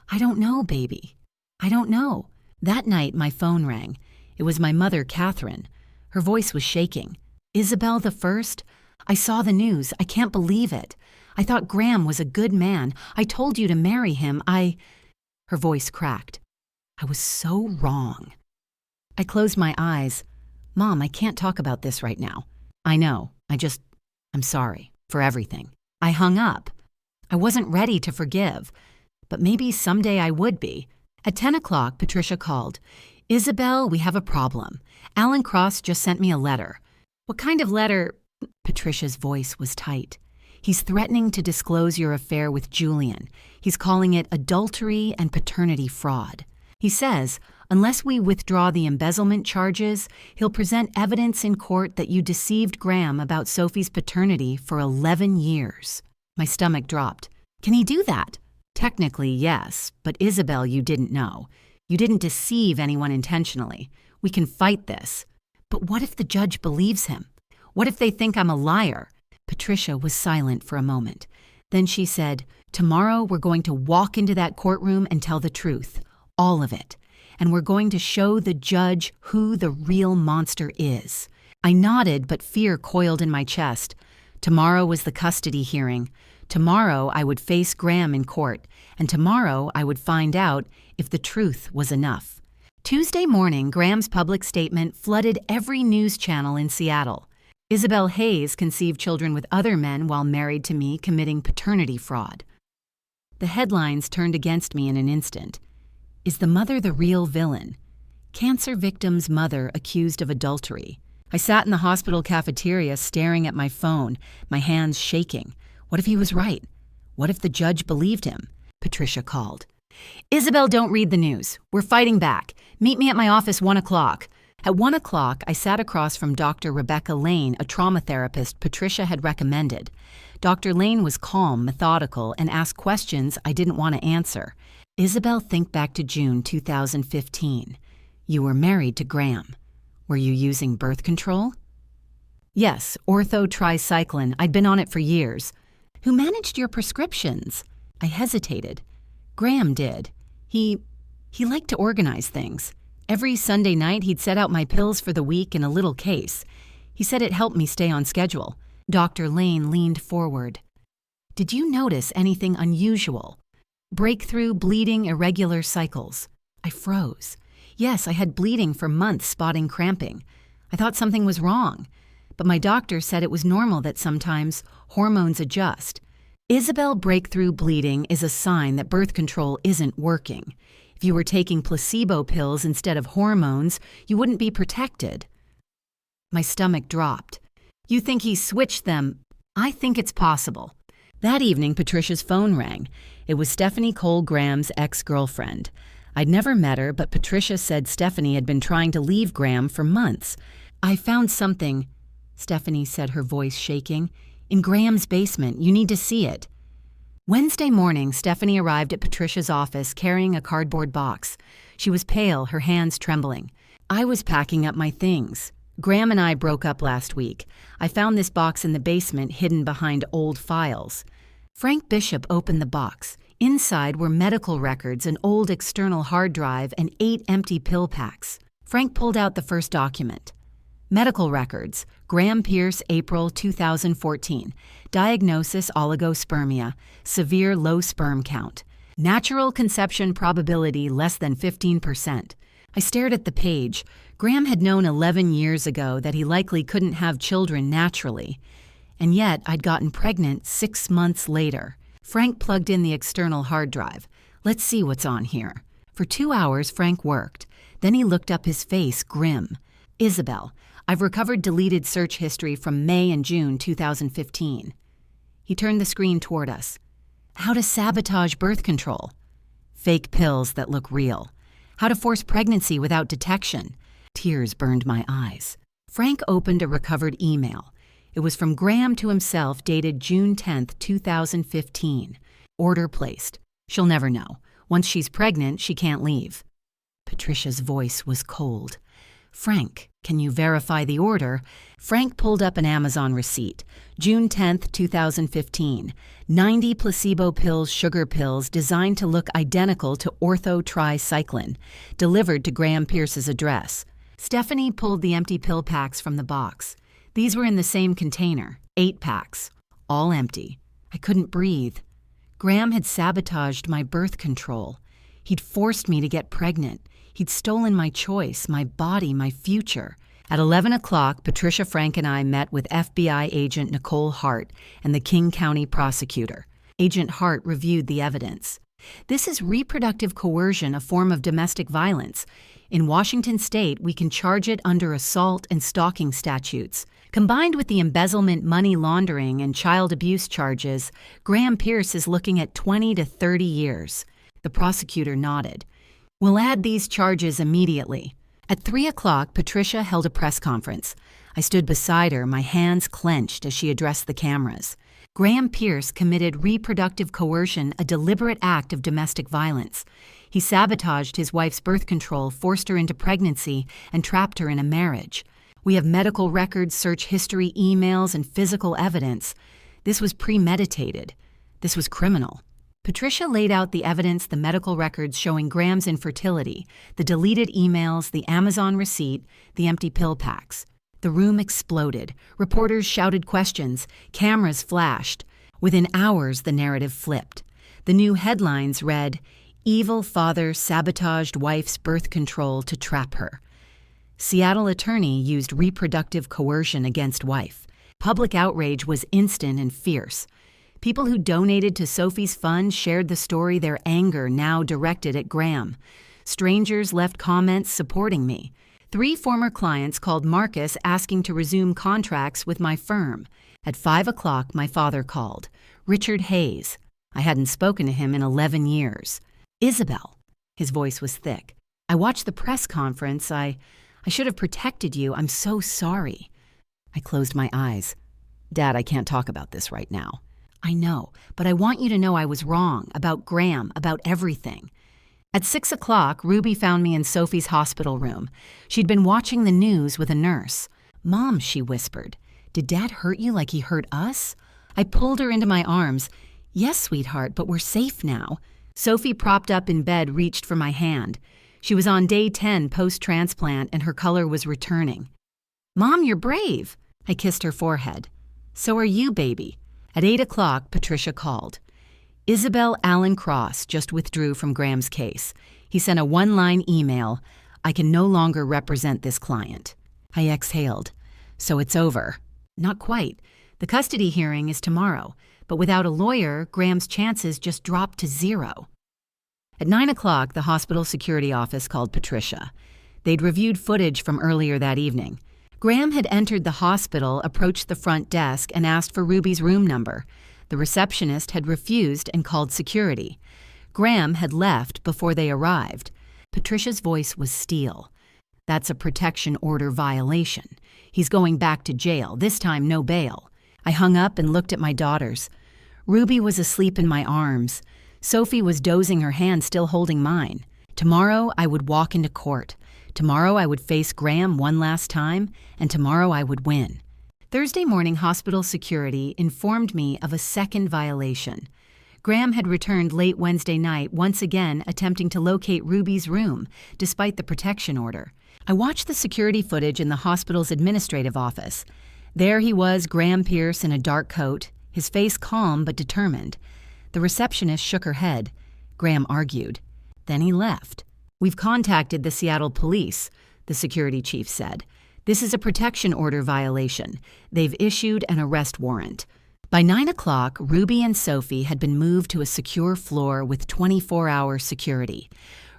I don't know, baby. I don't know. That night, my phone rang. It was my mother, Catherine. Her voice was shaking. Isabel the First? I saw the news. I can't believe it. I thought Graham was a good man. I told you to marry him. Her voice cracked. I was so wrong. I closed my eyes. Mom, I can't talk about this right now. I know. I'm sorry for everything. I hung up. I wasn't ready to forgive, but maybe someday I would be. At 10 o'clock, Patricia called. Isabel, we have a problem. Alan Cross just sent me a letter. What kind of letter? Patricia's voice was tight. He's threatening to disclose your affair with Julian. He's calling it adultery and paternity fraud. He says, unless we withdraw the embezzlement charges, he'll present evidence in court that you deceived Graham about Sophie's paternity for 11 years. My stomach dropped. Can he do that? Technically, yes, but Isabel, you didn't know. You didn't deceive anyone intentionally. We can fight this. But what if the judge believes him? What if they think I'm a liar? Patricia was silent for a moment. Then she said, tomorrow we're going to walk into that courtroom and tell the truth. All of it. And we're going to show the judge who the real monster is. I nodded, but fear coiled in my chest. Tomorrow was the custody hearing. Tomorrow I would face Graham in court, and tomorrow I would find out if the truth was enough. Tuesday morning, Graham's public statement flooded every news channel in Seattle. Isabel Hayes conceived children with other men while married to me, committing paternity fraud. The headlines turned against me in an instant. Is the mother the real villain? Cancer victim's mother accused of adultery. I sat in the hospital cafeteria staring at my phone, my hands shaking. What if he was right? What if the judge believed him? Patricia called. Isabel, don't read the news. We're fighting back. Meet me at my office 1 o'clock. At 1 o'clock, I sat across from Dr. Rebecca Lane, a trauma therapist Patricia had recommended. Dr. Lane was calm, methodical, and asked questions I didn't want to answer. Isabel, think back to June 2015. You were married to Graham. Were you using birth control? Yes, ortho-tricycline. I'd been on it for years. Who managed your prescriptions? I hesitated. Graham did. He liked to organize things. Every Sunday night, he'd set out my pills for the week in a little case. He said it helped me stay on schedule. Dr. Lane leaned forward. Did you notice anything unusual? Breakthrough, bleeding, irregular cycles. I froze. Yes, I had bleeding for months, spotting cramping. I thought something was wrong, but my doctor said it was normal that sometimes hormones adjust. Isabel, breakthrough bleeding is a sign that birth control isn't working. If you were taking placebo pills instead of hormones, you wouldn't be protected. My stomach dropped. You think he switched them? I think it's possible. That evening, Patricia's phone rang. It was Stephanie Cole Graham's ex-girlfriend. I'd never met her, but Patricia said Stephanie had been trying to leave Graham for months. I found something, Stephanie said, her voice shaking. In Graham's basement. You need to see it. Wednesday morning, Stephanie arrived at Patricia's office carrying a cardboard box. She was pale, her hands trembling. I was packing up my things. Graham and I broke up last week. I found this box in the basement hidden behind old files. Frank Bishop opened the box. Inside were medical records, an old external hard drive, and 8 empty pill packs. Frank pulled out the first document. Medical records. Graham Pierce, April 2014. Diagnosis oligospermia. Severe low sperm count. Natural conception probability less than 15%. I stared at the page. Graham had known 11 years ago that he likely couldn't have children naturally. And yet, I'd gotten pregnant 6 months later. Frank plugged in the external hard drive. Let's see what's on here. For 2 hours, Frank worked. Then he looked up, his face grim. Isabel, I've recovered deleted search history from May and June 2015. He turned the screen toward us. How to sabotage birth control. Fake pills that look real. How to force pregnancy without detection. Tears burned my eyes. Frank opened a recovered email. It was from Graham to himself, dated June 10, 2015. Order placed. She'll never know. Once she's pregnant, she can't leave. Patricia's voice was cold. Frank, can you verify the order? Frank pulled up an Amazon receipt. June 10, 2015. 90 placebo pills, sugar pills, designed to look identical to ortho-tricycline, delivered to Graham Pierce's address. Stephanie pulled the empty pill packs from the box. These were in the same container, 8 packs, all empty. I couldn't breathe. Graham had sabotaged my birth control. He'd forced me to get pregnant. He'd stolen my choice, my body, my future. At 11 o'clock, Patricia, Frank, and I met with FBI agent Nicole Hart and the King County prosecutor. Agent Hart reviewed the evidence. This is reproductive coercion, a form of domestic violence. In Washington state, we can charge it under assault and stalking statutes. Combined with the embezzlement, money laundering, and child abuse charges, Graham Pierce is looking at 20 to 30 years. The prosecutor nodded. We'll add these charges immediately. At 3 o'clock, Patricia held a press conference. I stood beside her, my hands clenched as she addressed the cameras. Graham Pierce committed reproductive coercion, a deliberate act of domestic violence. He sabotaged his wife's birth control, forced her into pregnancy, and trapped her in a marriage. We have medical records, search history, emails, and physical evidence. This was premeditated. This was criminal. Patricia laid out the evidence, the medical records showing Graham's infertility, the deleted emails, the Amazon receipt, the empty pill packs. The room exploded. Reporters shouted questions. Cameras flashed. Within hours, the narrative flipped. The new headlines read, "Evil father sabotaged wife's birth control to trap her." Seattle attorney used reproductive coercion against wife. Public outrage was instant and fierce. People who donated to Sophie's fund shared the story, their anger now directed at Graham. Strangers left comments supporting me. 3 former clients called Marcus asking to resume contracts with my firm. At 5 o'clock, my father called. Richard Hayes. I hadn't spoken to him in 11 years. Isabel. His voice was thick. I watched the press conference. I should have protected you. I'm so sorry. I closed my eyes. Dad, I can't talk about this right now. I know, but I want you to know I was wrong about Graham, about everything. At 6 o'clock, Ruby found me in Sophie's hospital room. She'd been watching the news with a nurse. Mom, she whispered, did Dad hurt you like he hurt us? I pulled her into my arms. Yes, sweetheart, but we're safe now. Sophie, propped up in bed, reached for my hand. She was on day 10 post-transplant and her color was returning. "Mom, you're brave." I kissed her forehead. "So are you, baby." At 8 o'clock, Patricia called. Isabel Allen Cross just withdrew from Graham's case. He sent a one-line email, "I can no longer represent this client." I exhaled. So it's over. Not quite. The custody hearing is tomorrow, but without a lawyer, Graham's chances just dropped to 0. At 9 o'clock, the hospital security office called Patricia. They'd reviewed footage from earlier that evening. Graham had entered the hospital, approached the front desk, and asked for Ruby's room number. The receptionist had refused and called security. Graham had left before they arrived. Patricia's voice was steel. "That's a protection order violation. He's going back to jail, this time no bail." I hung up and looked at my daughters. Ruby was asleep in my arms. Sophie was dozing, her hand still holding mine. Tomorrow I would walk into court. Tomorrow I would face Graham one last time, and tomorrow I would win. Thursday morning, hospital security informed me of a second violation. Graham had returned late Wednesday night, once again attempting to locate Ruby's room, despite the protection order. I watched the security footage in the hospital's administrative office. There he was, Graham Pierce, in a dark coat, his face calm but determined. The receptionist shook her head. Graham argued. Then he left. "We've contacted the Seattle police," the security chief said. "This is a protection order violation. They've issued an arrest warrant." By 9 o'clock, Ruby and Sophie had been moved to a secure floor with 24-hour security.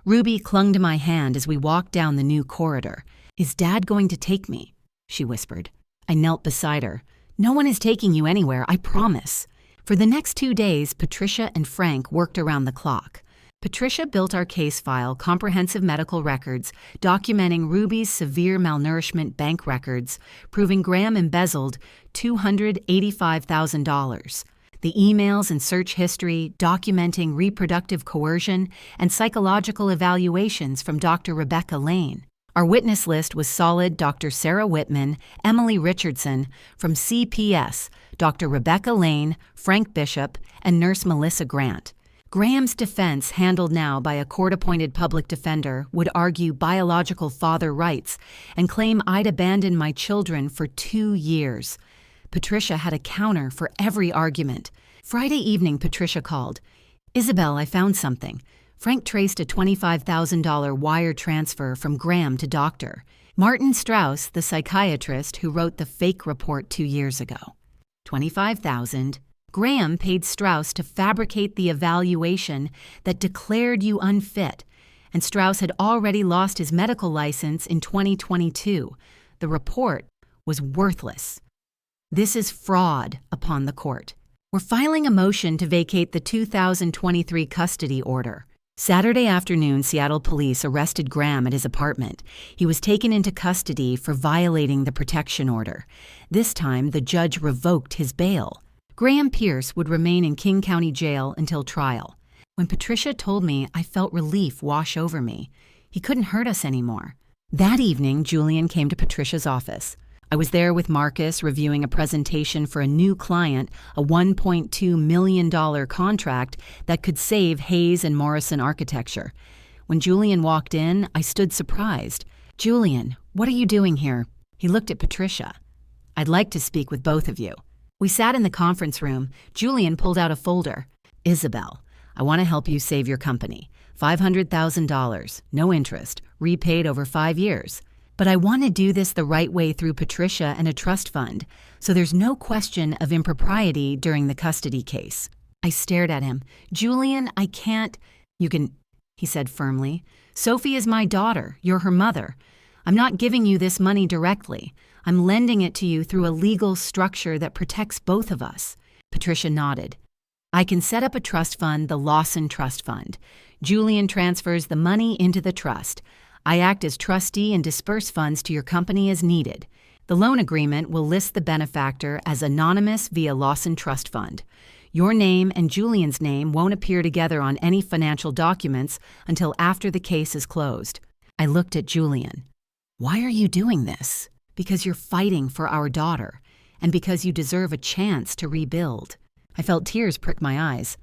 Ruby clung to my hand as we walked down the new corridor. "Is Dad going to take me?" she whispered. I knelt beside her. "No one is taking you anywhere, I promise." For the next 2 days, Patricia and Frank worked around the clock. Patricia built our case file, comprehensive medical records, documenting Ruby's severe malnourishment bank records, proving Graham embezzled $285,000. The emails and search history documenting reproductive coercion and psychological evaluations from Dr. Rebecca Lane. Our witness list was solid: Dr. Sarah Whitman, Emily Richardson, from CPS, Dr. Rebecca Lane, Frank Bishop, and Nurse Melissa Grant. Graham's defense, handled now by a court-appointed public defender, would argue biological father rights and claim I'd abandoned my children for 2 years. Patricia had a counter for every argument. Friday evening, Patricia called. "Isabel, I found something." Frank traced a $25,000 wire transfer from Graham to Dr. Martin Strauss, the psychiatrist who wrote the fake report 2 years ago. $25,000. Graham paid Strauss to fabricate the evaluation that declared you unfit, and Strauss had already lost his medical license in 2022. The report was worthless. This is fraud upon the court. We're filing a motion to vacate the 2023 custody order. Saturday afternoon, Seattle police arrested Graham at his apartment. He was taken into custody for violating the protection order. This time, the judge revoked his bail. Graham Pierce would remain in King County Jail until trial. When Patricia told me, I felt relief wash over me. He couldn't hurt us anymore. That evening, Julian came to Patricia's office. I was there with Marcus, reviewing a presentation for a new client, a $1.2 million contract that could save Hayes and Morrison Architecture. When Julian walked in, I stood surprised. "Julian, what are you doing here?" He looked at Patricia. "I'd like to speak with both of you." We sat in the conference room. Julian pulled out a folder. "Isabel, I want to help you save your company. $500,000, no interest, repaid over 5 years. But I want to do this the right way through Patricia and a trust fund, so there's no question of impropriety during the custody case." I stared at him. "Julian, I can't—" "You can," he said firmly. "Sophie is my daughter. You're her mother. I'm not giving you this money directly. I'm lending it to you through a legal structure that protects both of us." Patricia nodded. "I can set up a trust fund, the Lawson Trust Fund. Julian transfers the money into the trust. I act as trustee and disperse funds to your company as needed. The loan agreement will list the benefactor as anonymous via Lawson Trust Fund. Your name and Julian's name won't appear together on any financial documents until after the case is closed." I looked at Julian. "Why are you doing this?" "Because you're fighting for our daughter, and because you deserve a chance to rebuild." I felt tears prick my eyes.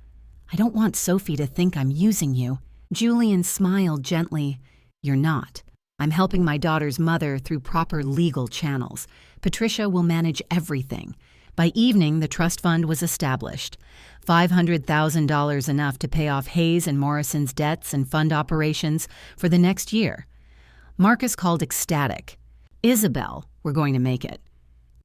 "I don't want Sophie to think I'm using you." Julian smiled gently. You're not. I'm helping my daughter's mother through proper legal channels. Patricia will manage everything. By evening, the trust fund was established. $500,000 enough to pay off Hayes and Morrison's debts and fund operations for the next year. Marcus called ecstatic. Isabel, we're going to make it.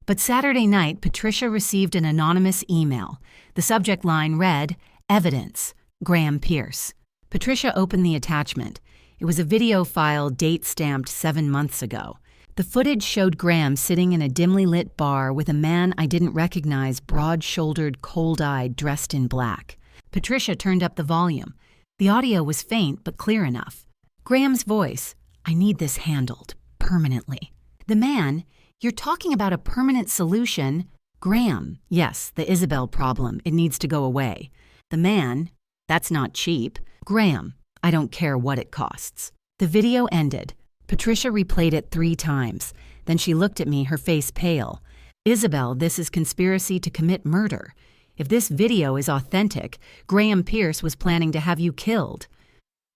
But Saturday night, Patricia received an anonymous email. The subject line read, "Evidence, Graham Pierce." Patricia opened the attachment. It was a video file date-stamped 7 months ago. The footage showed Graham sitting in a dimly lit bar with a man I didn't recognize, broad-shouldered, cold-eyed, dressed in black. Patricia turned up the volume. The audio was faint but clear enough. Graham's voice, "I need this handled, permanently." The man, "You're talking about a permanent solution." Graham, "Yes, the Isabel problem, it needs to go away." The man, "That's not cheap." Graham, "I don't care what it costs." The video ended. Patricia replayed it 3 times. Then she looked at me, her face pale. "Isabel, this is conspiracy to commit murder. If this video is authentic, Graham Pierce was planning to have you killed."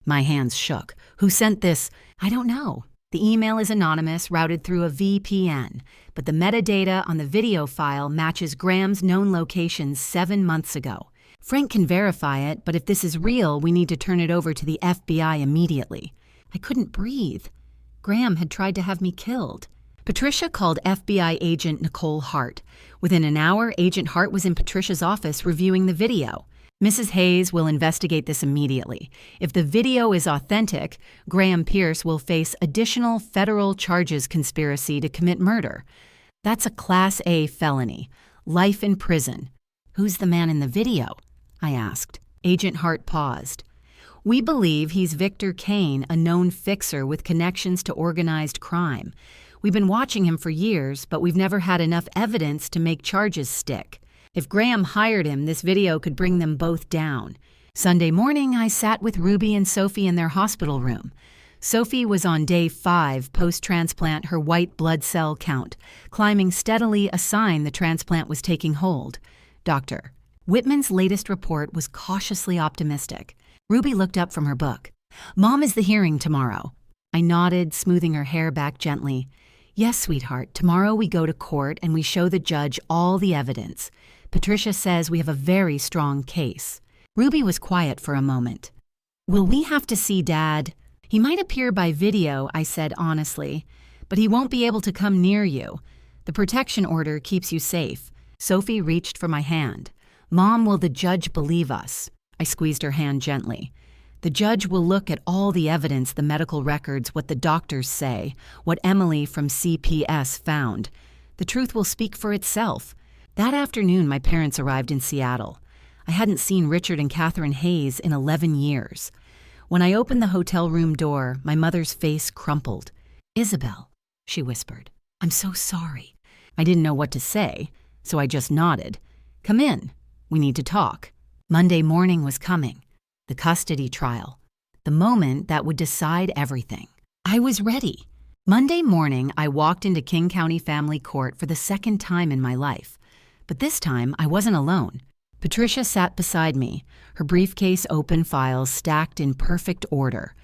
My hands shook. "Who sent this?" "I don't know. The email is anonymous, routed through a VPN, but the metadata on the video file matches Graham's known locations 7 months ago. Frank can verify it, but if this is real, we need to turn it over to the FBI immediately." I couldn't breathe. Graham had tried to have me killed. Patricia called FBI agent Nicole Hart. Within an hour, Agent Hart was in Patricia's office reviewing the video. "Mrs. Hayes will investigate this immediately. If the video is authentic, Graham Pierce will face additional federal charges, conspiracy to commit murder. That's a Class A felony. Life in prison." "Who's the man in the video?" I asked. Agent Hart paused. "We believe he's Victor Kane, a known fixer with connections to organized crime. We've been watching him for years, but we've never had enough evidence to make charges stick. If Graham hired him, this video could bring them both down." Sunday morning, I sat with Ruby and Sophie in their hospital room. Sophie was on day 5 post-transplant, her white blood cell count climbing steadily, a sign the transplant was taking hold. Dr. Whitman's latest report was cautiously optimistic. Ruby looked up from her book. "Mom, is the hearing tomorrow?" I nodded, smoothing her hair back gently. "Yes, sweetheart. Tomorrow we go to court and we show the judge all the evidence. Patricia says we have a very strong case." Ruby was quiet for a moment. "Will we have to see Dad?" "He might appear by video," I said honestly, "but he won't be able to come near you. The protection order keeps you safe." Sophie reached for my hand. "Mom, will the judge believe us?" I squeezed her hand gently. "The judge will look at all the evidence, the medical records, what the doctors say, what Emily from CPS found. The truth will speak for itself." That afternoon, my parents arrived in Seattle. I hadn't seen Richard and Catherine Hayes in 11 years. When I opened the hotel room door, my mother's face crumpled. "Isabel," she whispered, "I'm so sorry." I didn't know what to say, so I just nodded. "Come in. We need to talk." Monday morning was coming. The custody trial. The moment that would decide everything. I was ready. Monday morning, I walked into King County Family Court for the second time in my life. But this time, I wasn't alone. Patricia sat beside me, her briefcase open, files stacked in perfect order.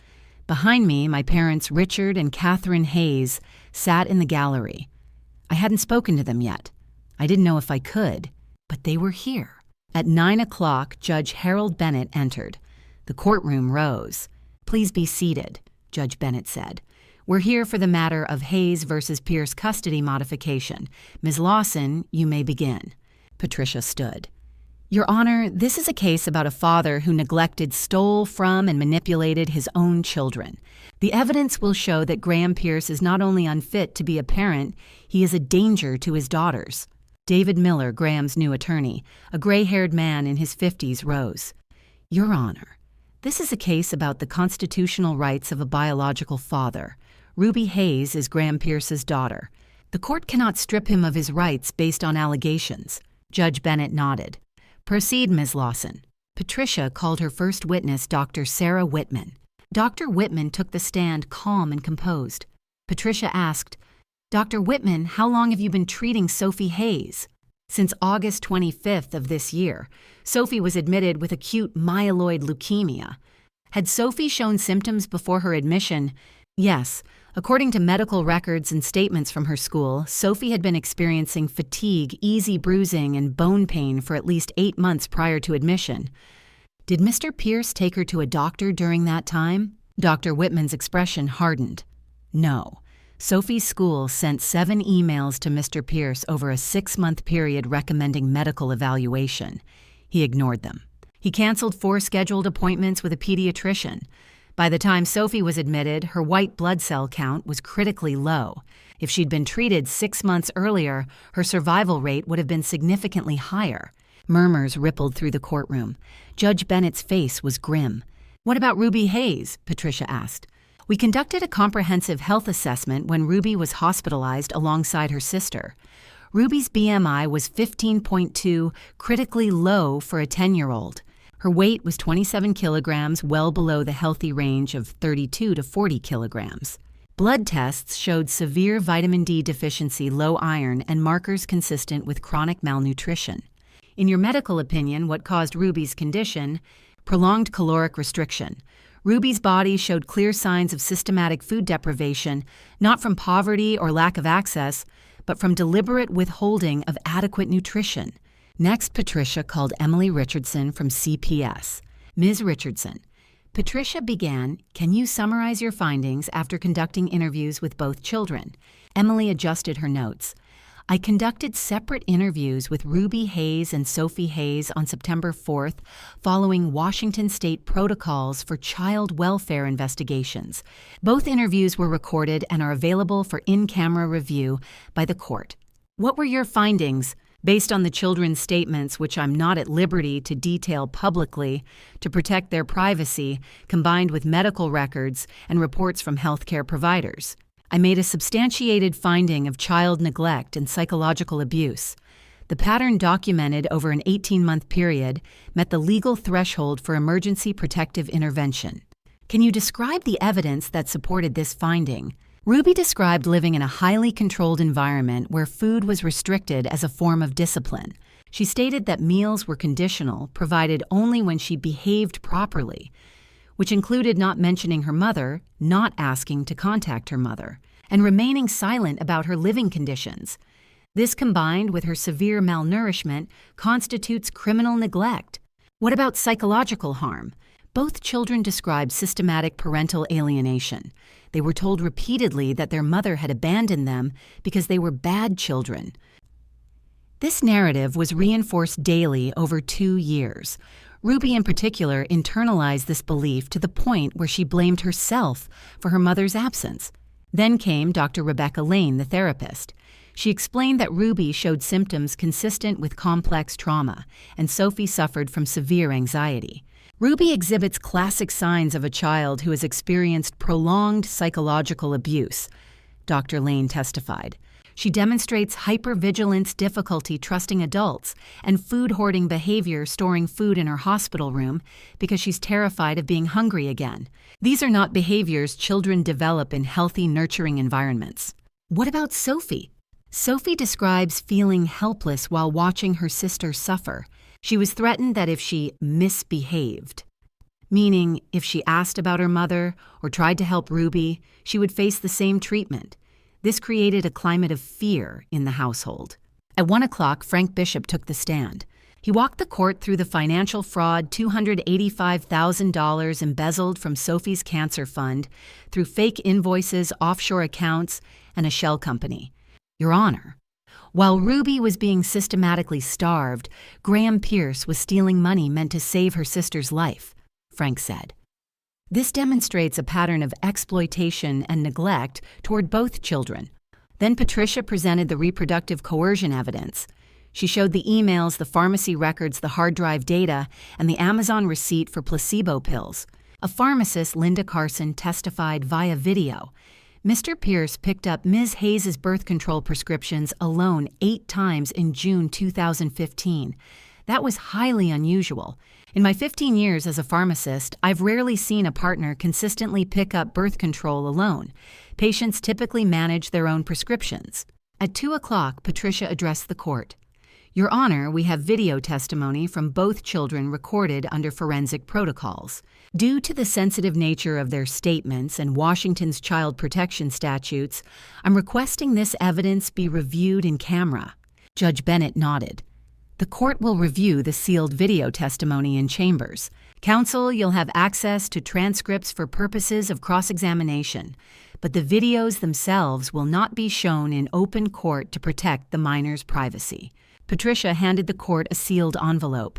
Behind me, my parents, Richard and Catherine Hayes, sat in the gallery. I hadn't spoken to them yet. I didn't know if I could, but they were here. At 9 o'clock, Judge Harold Bennett entered. The courtroom rose. "Please be seated," Judge Bennett said. "We're here for the matter of Hayes versus Pierce custody modification. Ms. Lawson, you may begin." Patricia stood. "Your Honor, this is a case about a father who neglected, stole from, and manipulated his own children. The evidence will show that Graham Pierce is not only unfit to be a parent, he is a danger to his daughters." David Miller, Graham's new attorney, a gray-haired man in his 50s, rose. "Your Honor, this is a case about the constitutional rights of a biological father. Ruby Hayes is Graham Pierce's daughter. The court cannot strip him of his rights based on allegations." Judge Bennett nodded. "Proceed, Ms. Lawson." Patricia called her first witness, Dr. Sarah Whitman. Dr. Whitman took the stand calm and composed. Patricia asked, "Dr. Whitman, how long have you been treating Sophie Hayes?" "Since August 25th of this year. Sophie was admitted with acute myeloid leukemia." "Had Sophie shown symptoms before her admission?" Yes, according to medical records and statements from her school, Sophie had been experiencing fatigue, easy bruising, and bone pain for at least 8 months prior to admission. Did Mr. Pierce take her to a doctor during that time? Dr. Whitman's expression hardened. No. Sophie's school sent 7 emails to Mr. Pierce over a 6-month period recommending medical evaluation. He ignored them. He canceled 4 scheduled appointments with a pediatrician. By the time Sophie was admitted, her white blood cell count was critically low. If she'd been treated 6 months earlier, her survival rate would have been significantly higher. Murmurs rippled through the courtroom. Judge Bennett's face was grim. "What about Ruby Hayes?" Patricia asked. "We conducted a comprehensive health assessment when Ruby was hospitalized alongside her sister. Ruby's BMI was 15.2, critically low for a 10-year-old. Her weight was 27 kilograms, well below the healthy range of 32 to 40 kilograms. Blood tests showed severe vitamin D deficiency, low iron, and markers consistent with chronic malnutrition. In your medical opinion, what caused Ruby's condition? Prolonged caloric restriction. Ruby's body showed clear signs of systematic food deprivation, not from poverty or lack of access, but from deliberate withholding of adequate nutrition." Next, Patricia called Emily Richardson from CPS. "Ms. Richardson," Patricia began, "can you summarize your findings after conducting interviews with both children?" Emily adjusted her notes. "I conducted separate interviews with Ruby Hayes and Sophie Hayes on September 4th, following Washington state protocols for child welfare investigations. Both interviews were recorded and are available for in-camera review by the court." "What were your findings?" "Based on the children's statements, which I'm not at liberty to detail publicly to protect their privacy, combined with medical records and reports from healthcare providers, I made a substantiated finding of child neglect and psychological abuse. The pattern documented over an 18-month period met the legal threshold for emergency protective intervention." "Can you describe the evidence that supported this finding?" Ruby described living in a highly controlled environment where food was restricted as a form of discipline. She stated that meals were conditional, provided only when she behaved properly, which included not mentioning her mother, not asking to contact her mother, and remaining silent about her living conditions. This, combined with her severe malnourishment, constitutes criminal neglect. "What about psychological harm?" Both children described systematic parental alienation. They were told repeatedly that their mother had abandoned them because they were bad children. This narrative was reinforced daily over 2 years. Ruby, in particular, internalized this belief to the point where she blamed herself for her mother's absence. Then came Dr. Rebecca Lane, the therapist. She explained that Ruby showed symptoms consistent with complex trauma, and Sophie suffered from severe anxiety. Ruby exhibits classic signs of a child who has experienced prolonged psychological abuse, Dr. Lane testified. She demonstrates hypervigilance, difficulty trusting adults, and food-hoarding behavior, storing food in her hospital room because she's terrified of being hungry again. These are not behaviors children develop in healthy, nurturing environments. What about Sophie? Sophie describes feeling helpless while watching her sister suffer. She was threatened that if she misbehaved, meaning if she asked about her mother or tried to help Ruby, she would face the same treatment. This created a climate of fear in the household. At 1 o'clock, Frank Bishop took the stand. He walked the court through the financial fraud, $285,000 embezzled from Sophie's cancer fund, through fake invoices, offshore accounts, and a shell company. "Your Honor, while Ruby was being systematically starved, Graham Pierce was stealing money meant to save her sister's life," Frank said. This demonstrates a pattern of exploitation and neglect toward both children. Then Patricia presented the reproductive coercion evidence. She showed the emails, the pharmacy records, the hard drive data, and the Amazon receipt for placebo pills. A pharmacist, Linda Carson, testified via video. Mr. Pierce picked up Ms. Hayes' birth control prescriptions alone 8 times in June 2015. That was highly unusual. In my 15 years as a pharmacist, I've rarely seen a partner consistently pick up birth control alone. Patients typically manage their own prescriptions. At 2 o'clock, Patricia addressed the court. Your Honor, we have video testimony from both children recorded under forensic protocols. Due to the sensitive nature of their statements and Washington's child protection statutes, I'm requesting this evidence be reviewed in camera. Judge Bennett nodded. The court will review the sealed video testimony in chambers. Counsel, you'll have access to transcripts for purposes of cross-examination, but the videos themselves will not be shown in open court to protect the minor's privacy. Patricia handed the court a sealed envelope.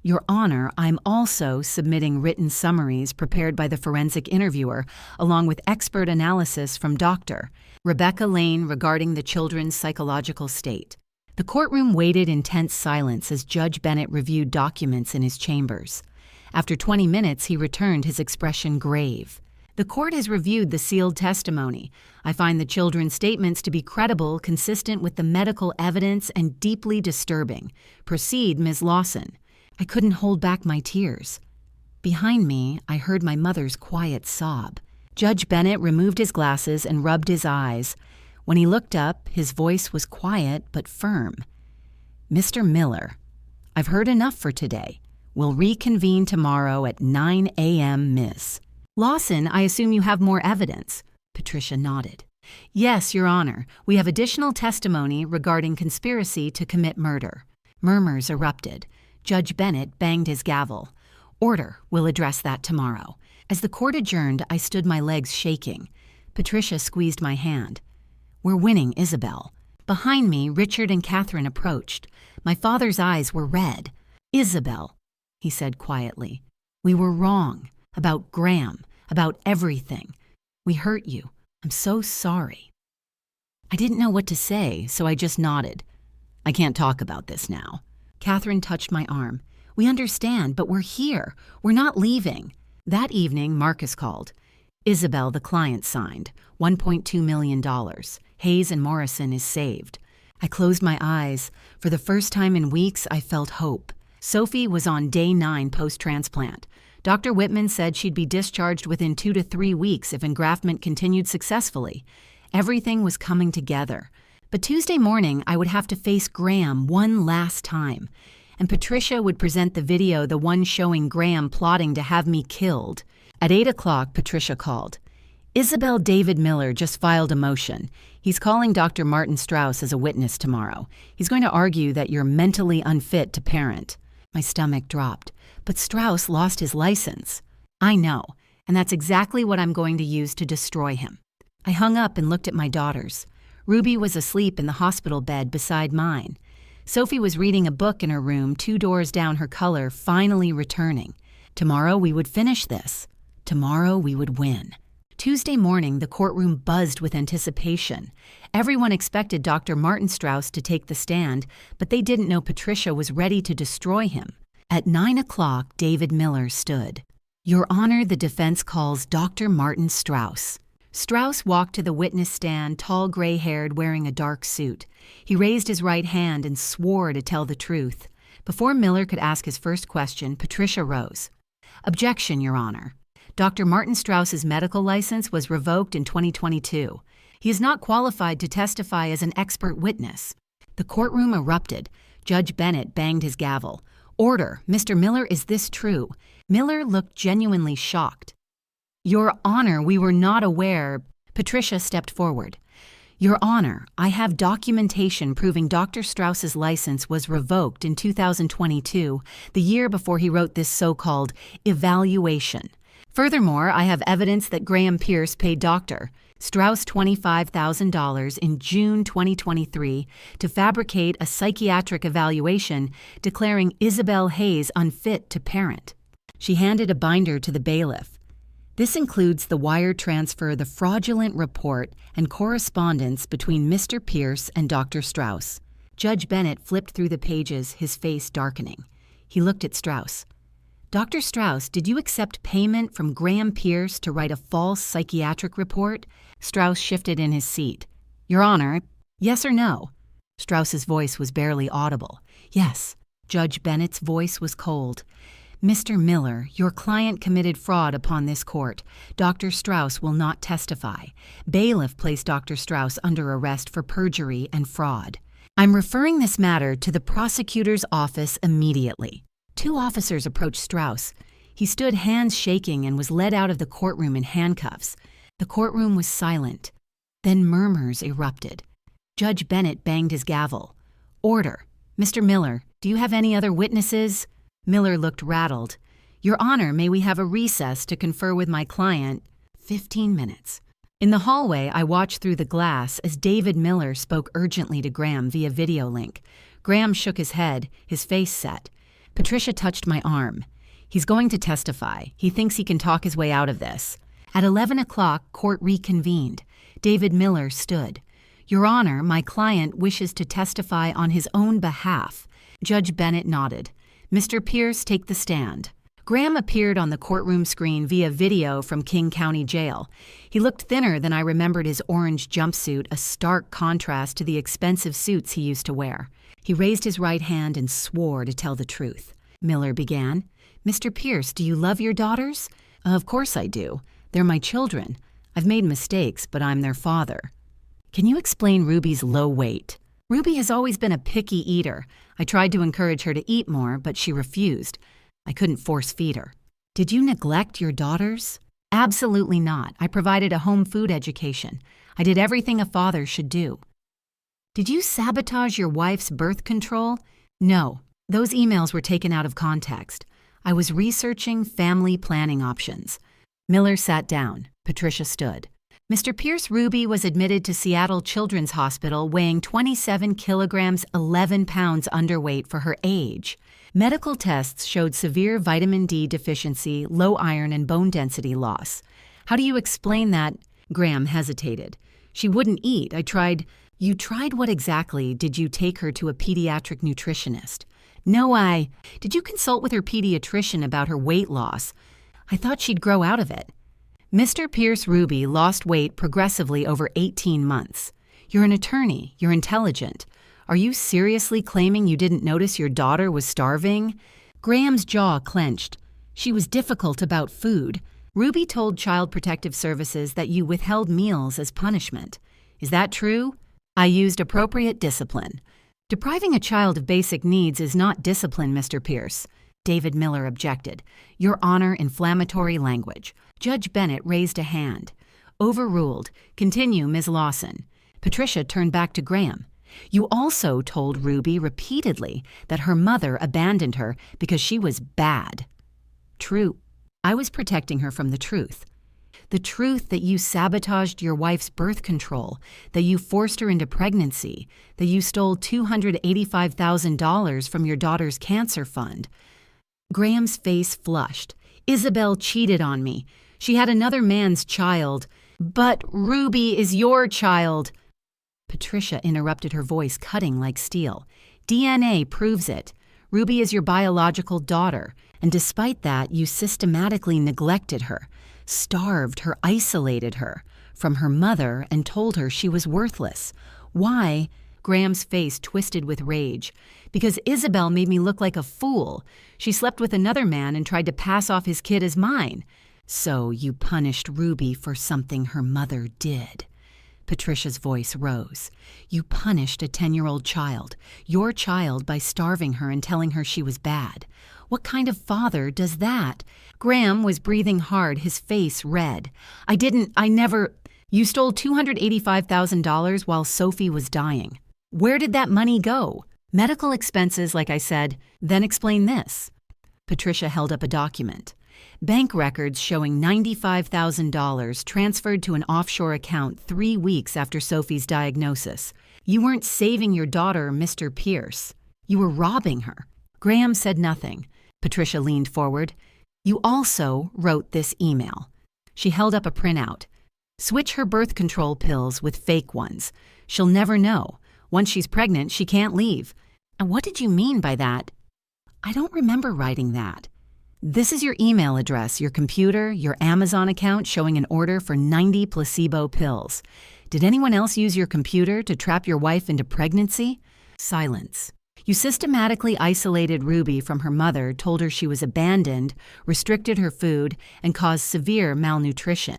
Your Honor, I'm also submitting written summaries prepared by the forensic interviewer, along with expert analysis from Dr. Rebecca Lane regarding the children's psychological state. The courtroom waited in tense silence as Judge Bennett reviewed documents in his chambers. After 20 minutes, he returned, his expression grave. The court has reviewed the sealed testimony. I find the children's statements to be credible, consistent with the medical evidence, and deeply disturbing. Proceed, Ms. Lawson. I couldn't hold back my tears. Behind me, I heard my mother's quiet sob. Judge Bennett removed his glasses and rubbed his eyes. When he looked up, his voice was quiet but firm. Mr. Miller, I've heard enough for today. We'll reconvene tomorrow at 9 a.m., Miss. Lawson, I assume you have more evidence. Patricia nodded. Yes, Your Honor. We have additional testimony regarding conspiracy to commit murder. Murmurs erupted. Judge Bennett banged his gavel. Order, we'll address that tomorrow. As the court adjourned, I stood my legs shaking. Patricia squeezed my hand. We're winning, Isabel. Behind me, Richard and Catherine approached. My father's eyes were red. Isabel, he said quietly, we were wrong. About Graham, about everything. We hurt you. I'm so sorry. I didn't know what to say, so I just nodded. I can't talk about this now. Catherine touched my arm. We understand, but we're here. We're not leaving. That evening, Marcus called. Isabel, the client, signed. $1.2 million. Hayes and Morrison is saved. I closed my eyes. For the first time in weeks, I felt hope. Sophie was on day 9 post-transplant. Dr. Whitman said she'd be discharged within 2 to 3 weeks if engraftment continued successfully. Everything was coming together. But Tuesday morning, I would have to face Graham one last time. And Patricia would present the video, the one showing Graham plotting to have me killed. At 8 o'clock, Patricia called. Isabel David Miller just filed a motion. He's calling Dr. Martin Strauss as a witness tomorrow. He's going to argue that you're mentally unfit to parent. My stomach dropped. But Strauss lost his license. I know, and that's exactly what I'm going to use to destroy him. I hung up and looked at my daughters. Ruby was asleep in the hospital bed beside mine. Sophie was reading a book in her room 2 doors down her color, finally returning. Tomorrow we would finish this. Tomorrow we would win. Tuesday morning, the courtroom buzzed with anticipation. Everyone expected Dr. Martin Strauss to take the stand, but they didn't know Patricia was ready to destroy him. At 9 o'clock, David Miller stood. Your Honor, the defense calls Dr. Martin Strauss. Strauss walked to the witness stand, tall, gray-haired, wearing a dark suit. He raised his right hand and swore to tell the truth. Before Miller could ask his first question, Patricia rose. Objection, Your Honor. Dr. Martin Strauss's medical license was revoked in 2022. He is not qualified to testify as an expert witness. The courtroom erupted. Judge Bennett banged his gavel. Order, Mr. Miller, is this true? Miller looked genuinely shocked. Your Honor, we were not aware. Patricia stepped forward. Your Honor, I have documentation proving Dr. Strauss's license was revoked in 2022, the year before he wrote this so-called evaluation. Furthermore, I have evidence that Graham Pierce paid Dr. Strauss $25,000 in June 2023 to fabricate a psychiatric evaluation declaring Isabel Hayes unfit to parent. She handed a binder to the bailiff. This includes the wire transfer, the fraudulent report, and correspondence between Mr. Pierce and Dr. Strauss. Judge Bennett flipped through the pages, his face darkening. He looked at Strauss. Dr. Strauss, did you accept payment from Graham Pierce to write a false psychiatric report? Strauss shifted in his seat. Your Honor, yes or no? Strauss's voice was barely audible. Yes. Judge Bennett's voice was cold. Mr. Miller, your client committed fraud upon this court. Dr. Strauss will not testify. Bailiff placed Dr. Strauss under arrest for perjury and fraud. I'm referring this matter to the prosecutor's office immediately. 2 officers approached Strauss. He stood hands shaking and was led out of the courtroom in handcuffs. The courtroom was silent. Then murmurs erupted. Judge Bennett banged his gavel. Order. Mr. Miller, do you have any other witnesses? Miller looked rattled. Your Honor, may we have a recess to confer with my client? 15 minutes. In the hallway, I watched through the glass as David Miller spoke urgently to Graham via video link. Graham shook his head, his face set. Patricia touched my arm. He's going to testify. He thinks he can talk his way out of this. At 11 o'clock, court reconvened. David Miller stood. Your Honor, my client wishes to testify on his own behalf. Judge Bennett nodded. Mr. Pierce, take the stand. Graham appeared on the courtroom screen via video from King County Jail. He looked thinner than I remembered his orange jumpsuit, a stark contrast to the expensive suits he used to wear. He raised his right hand and swore to tell the truth. Miller began. Mr. Pierce, do you love your daughters? Of course I do. They're my children. I've made mistakes, but I'm their father. Can you explain Ruby's low weight? Ruby has always been a picky eater. I tried to encourage her to eat more, but she refused. I couldn't force feed her. Did you neglect your daughters? Absolutely not. I provided a home food education. I did everything a father should do. Did you sabotage your wife's birth control? No. Those emails were taken out of context. I was researching family planning options. Miller sat down. Patricia stood. Mr. Pierce, Ruby was admitted to Seattle Children's Hospital weighing 27 kilograms, 11 pounds underweight for her age. Medical tests showed severe vitamin D deficiency, low iron, and bone density loss. How do you explain that? Graham hesitated. She wouldn't eat. You tried what exactly? Did you take her to a pediatric nutritionist? No, Did you consult with her pediatrician about her weight loss? I thought she'd grow out of it. Mr. Pierce, Ruby lost weight progressively over 18 months. You're an attorney. You're intelligent. Are you seriously claiming you didn't notice your daughter was starving? Graham's jaw clenched. She was difficult about food. Ruby told Child Protective Services that you withheld meals as punishment. Is that true? I used appropriate discipline. Depriving a child of basic needs is not discipline, Mr. Pierce. David Miller objected. Your Honor, inflammatory language. Judge Bennett raised a hand. Overruled. Continue, Ms. Lawson. Patricia turned back to Graham. You also told Ruby repeatedly that her mother abandoned her because she was bad. True. I was protecting her from the truth. The truth that you sabotaged your wife's birth control, that you forced her into pregnancy, that you stole $285,000 from your daughter's cancer fund. Graham's face flushed. Isabel cheated on me. She had another man's child. But Ruby is your child. Patricia interrupted, her voice cutting like steel. DNA proves it. Ruby is your biological daughter, and despite that, you systematically neglected her, starved her, isolated her from her mother, and told her she was worthless. Why? Graham's face twisted with rage. Because Isabel made me look like a fool. She slept with another man and tried to pass off his kid as mine. So you punished Ruby for something her mother did. Patricia's voice rose. You punished a 10-year-old child, your child, by starving her and telling her she was bad. What kind of father does that? Graham was breathing hard, his face red. I never. You stole $285,000 while Sophie was dying. Where did that money go? Medical expenses, like I said. Then explain this. Patricia held up a document. Bank records showing $95,000 transferred to an offshore account 3 weeks after Sophie's diagnosis. You weren't saving your daughter, Mr. Pierce. You were robbing her. Graham said nothing. Patricia leaned forward. You also wrote this email. She held up a printout. Switch her birth control pills with fake ones. She'll never know. Once she's pregnant, she can't leave. And what did you mean by that? I don't remember writing that. This is your email address, your computer, your Amazon account showing an order for 90 placebo pills. Did anyone else use your computer to trap your wife into pregnancy? Silence. You systematically isolated Ruby from her mother, told her she was abandoned, restricted her food, and caused severe malnutrition.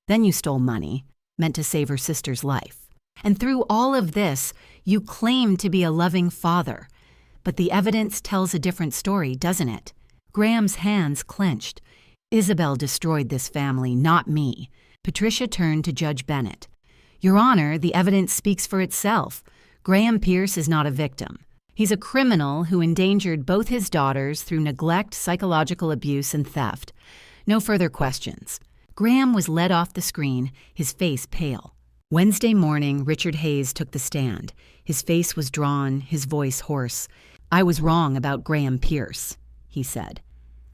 Then you stole money, meant to save her sister's life. And through all of this, you claim to be a loving father. But the evidence tells a different story, doesn't it? Graham's hands clenched. Isabel destroyed this family, not me. Patricia turned to Judge Bennett. Your Honor, the evidence speaks for itself. Graham Pierce is not a victim. He's a criminal who endangered both his daughters through neglect, psychological abuse, and theft. No further questions. Graham was led off the screen, his face pale. Wednesday morning, Richard Hayes took the stand. His face was drawn, his voice hoarse. I was wrong about Graham Pierce, he said.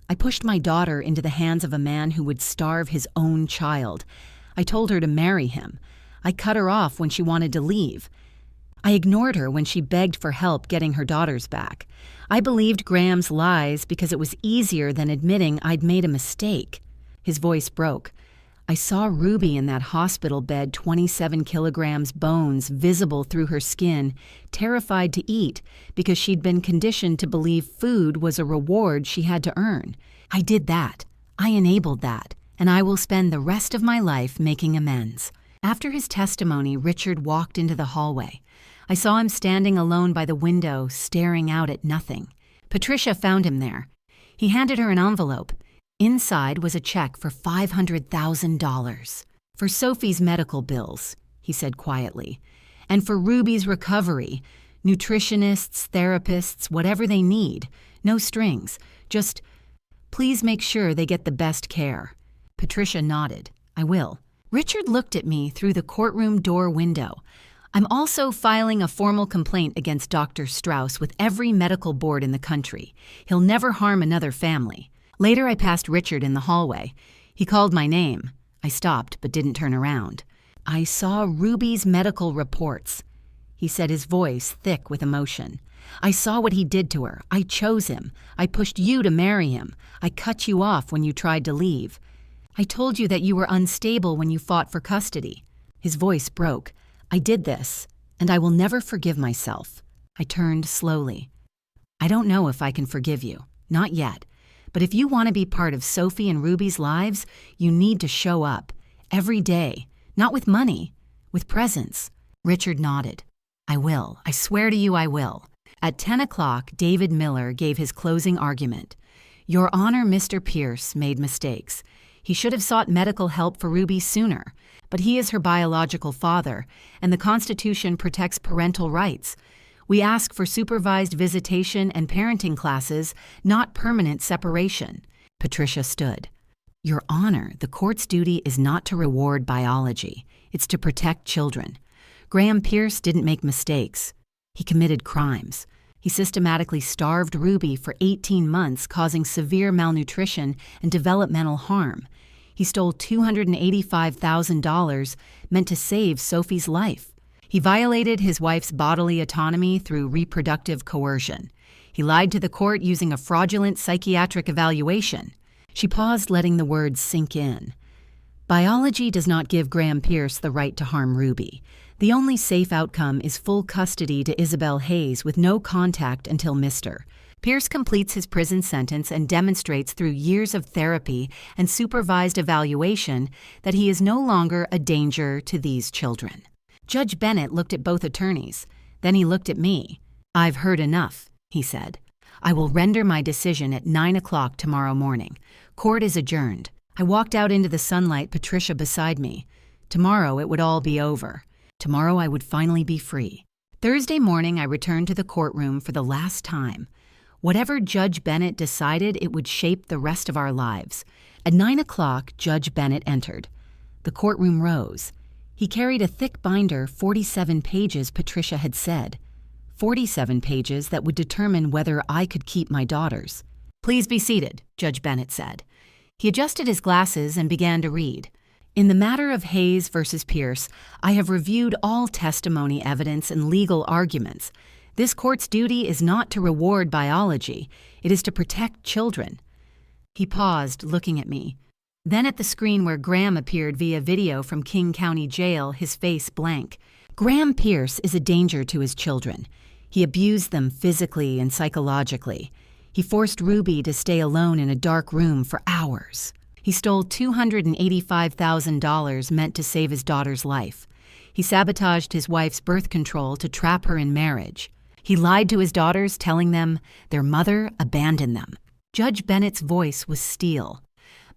I pushed my daughter into the hands of a man who would starve his own child. I told her to marry him. I cut her off when she wanted to leave. I ignored her when she begged for help getting her daughters back. I believed Graham's lies because it was easier than admitting I'd made a mistake. His voice broke. I saw Ruby in that hospital bed, 27 kilograms bones visible through her skin, terrified to eat because she'd been conditioned to believe food was a reward she had to earn. I did that. I enabled that, and I will spend the rest of my life making amends. After his testimony, Richard walked into the hallway. I saw him standing alone by the window, staring out at nothing. Patricia found him there. He handed her an envelope. Inside was a check for $500,000. For Sophie's medical bills, he said quietly, and for Ruby's recovery, nutritionists, therapists, whatever they need. No strings. Just, please make sure they get the best care. Patricia nodded. I will. Richard looked at me through the courtroom door window. I'm also filing a formal complaint against Dr. Strauss with every medical board in the country. He'll never harm another family. Later, I passed Richard in the hallway. He called my name. I stopped, but didn't turn around. I saw Ruby's medical reports. He said, his voice thick with emotion. I saw what he did to her. I chose him. I pushed you to marry him. I cut you off when you tried to leave. I told you that you were unstable when you fought for custody. His voice broke. I did this, and I will never forgive myself. I turned slowly. I don't know if I can forgive you. Not yet. But if you want to be part of Sophie and Ruby's lives, you need to show up. Every day. Not with money. With presence. Richard nodded. I will. I swear to you I will. At 10 o'clock, David Miller gave his closing argument. Your Honor, Mr. Pierce made mistakes. He should have sought medical help for Ruby sooner. But he is her biological father, and the Constitution protects parental rights. We ask for supervised visitation and parenting classes, not permanent separation. Patricia stood. Your Honor, the court's duty is not to reward biology. It's to protect children. Graham Pierce didn't make mistakes. He committed crimes. He systematically starved Ruby for 18 months, causing severe malnutrition and developmental harm. He stole $285,000 meant to save Sophie's life. He violated his wife's bodily autonomy through reproductive coercion. He lied to the court using a fraudulent psychiatric evaluation. She paused, letting the words sink in. Biology does not give Graham Pierce the right to harm Ruby. The only safe outcome is full custody to Isabel Hayes with no contact until Mr. Pierce completes his prison sentence and demonstrates through years of therapy and supervised evaluation that he is no longer a danger to these children. Judge Bennett looked at both attorneys. Then he looked at me. I've heard enough, he said. I will render my decision at 9 o'clock tomorrow morning. Court is adjourned. I walked out into the sunlight, Patricia beside me. Tomorrow it would all be over. Tomorrow I would finally be free. Thursday morning I returned to the courtroom for the last time. Whatever Judge Bennett decided, it would shape the rest of our lives. At 9 o'clock, Judge Bennett entered. The courtroom rose. He carried a thick binder, 47 pages, Patricia had said. 47 pages that would determine whether I could keep my daughters. Please be seated, Judge Bennett said. He adjusted his glasses and began to read. In the matter of Hayes versus Pierce, I have reviewed all testimony evidence and legal arguments. This court's duty is not to reward biology. It is to protect children. He paused, looking at me. Then at the screen where Graham appeared via video from King County Jail, his face blank. Graham Pierce is a danger to his children. He abused them physically and psychologically. He forced Ruby to stay alone in a dark room for hours. He stole $285,000 meant to save his daughter's life. He sabotaged his wife's birth control to trap her in marriage. He lied to his daughters, telling them their mother abandoned them. Judge Bennett's voice was steel.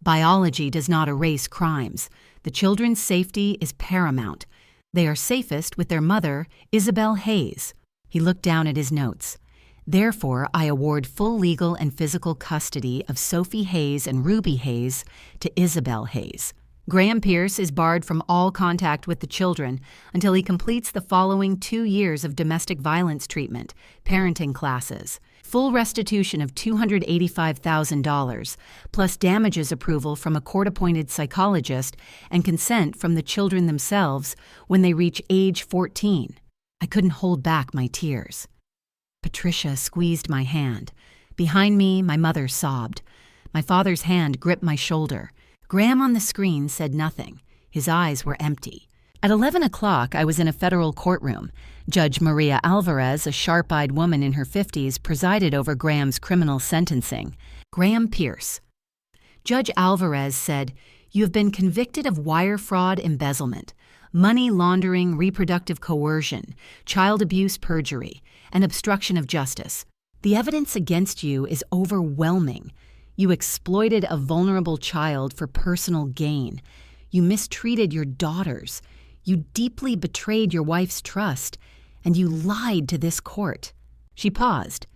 Biology does not erase crimes. The children's safety is paramount. They are safest with their mother, Isabel Hayes. He looked down at his notes. Therefore, I award full legal and physical custody of Sophie Hayes and Ruby Hayes to Isabel Hayes. Graham Pierce is barred from all contact with the children until he completes the following 2 years of domestic violence treatment, parenting classes, full restitution of $285,000, plus damages approval from a court-appointed psychologist and consent from the children themselves when they reach age 14. I couldn't hold back my tears. Patricia squeezed my hand. Behind me, my mother sobbed. My father's hand gripped my shoulder. Graham on the screen said nothing. His eyes were empty. At 11 o'clock, I was in a federal courtroom. Judge Maria Alvarez, a sharp-eyed woman in her 50s, presided over Graham's criminal sentencing. Graham Pierce. Judge Alvarez said, "You have been convicted of wire fraud, embezzlement, money laundering, reproductive coercion, child abuse, perjury, and obstruction of justice. The evidence against you is overwhelming. You exploited a vulnerable child for personal gain. You mistreated your daughters. You deeply betrayed your wife's trust, and you lied to this court." She paused.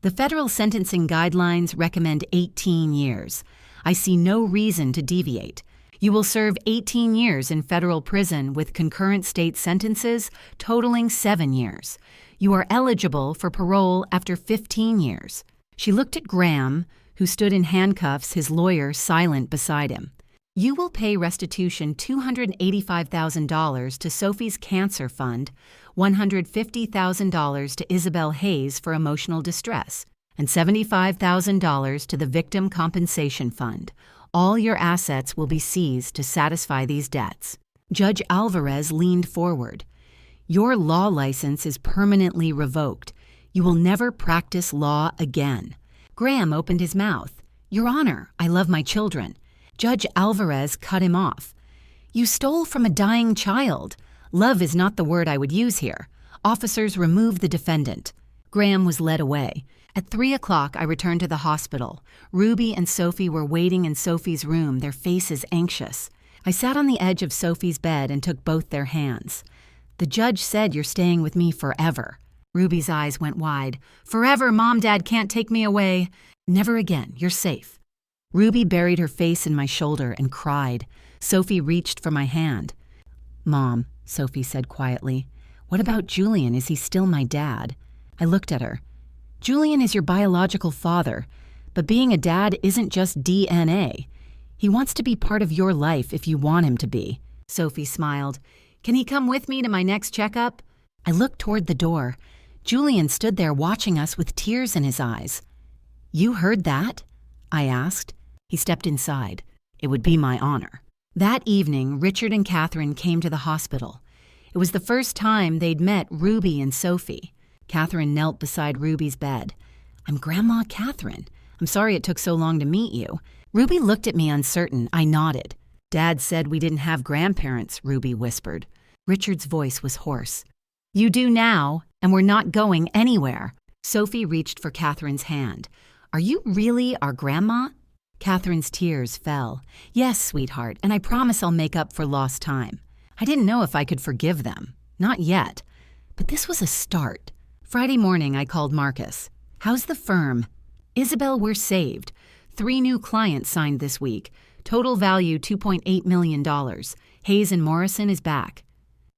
The federal sentencing guidelines recommend 18 years. I see no reason to deviate. You will serve 18 years in federal prison with concurrent state sentences totaling 7 years. You are eligible for parole after 15 years. She looked at Graham, who stood in handcuffs, his lawyer silent beside him. You will pay restitution $285,000 to Sophie's cancer fund, $150,000 to Isabel Hayes for emotional distress, and $75,000 to the Victim Compensation Fund. All your assets will be seized to satisfy these debts. Judge Alvarez leaned forward. Your law license is permanently revoked. You will never practice law again. Graham opened his mouth. Your Honor, I love my children. Judge Alvarez cut him off. You stole from a dying child. Love is not the word I would use here. Officers removed the defendant. Graham was led away. At 3 o'clock, I returned to the hospital. Ruby and Sophie were waiting in Sophie's room, their faces anxious. I sat on the edge of Sophie's bed and took both their hands. The judge said you're staying with me forever. Ruby's eyes went wide. Forever, Mom, Dad can't take me away. Never again, you're safe. Ruby buried her face in my shoulder and cried. Sophie reached for my hand. Mom, Sophie said quietly, what about Julian? Is he still my dad? I looked at her. Julian is your biological father, but being a dad isn't just DNA. He wants to be part of your life if you want him to be. Sophie smiled. Can he come with me to my next checkup? I looked toward the door. Julian stood there watching us with tears in his eyes. You heard that? I asked. He stepped inside. It would be my honor. That evening, Richard and Catherine came to the hospital. It was the first time they'd met Ruby and Sophie. Catherine knelt beside Ruby's bed. I'm Grandma Catherine. I'm sorry it took so long to meet you. Ruby looked at me uncertain. I nodded. Dad said we didn't have grandparents, Ruby whispered. Richard's voice was hoarse. You do now, and we're not going anywhere. Sophie reached for Catherine's hand. Are you really our grandma? Catherine's tears fell. Yes, sweetheart, and I promise I'll make up for lost time. I didn't know if I could forgive them. Not yet. But this was a start. Friday morning, I called Marcus. How's the firm? Isabel, we're saved. 3 new clients signed this week. Total value $2.8 million. Hayes and Morrison is back.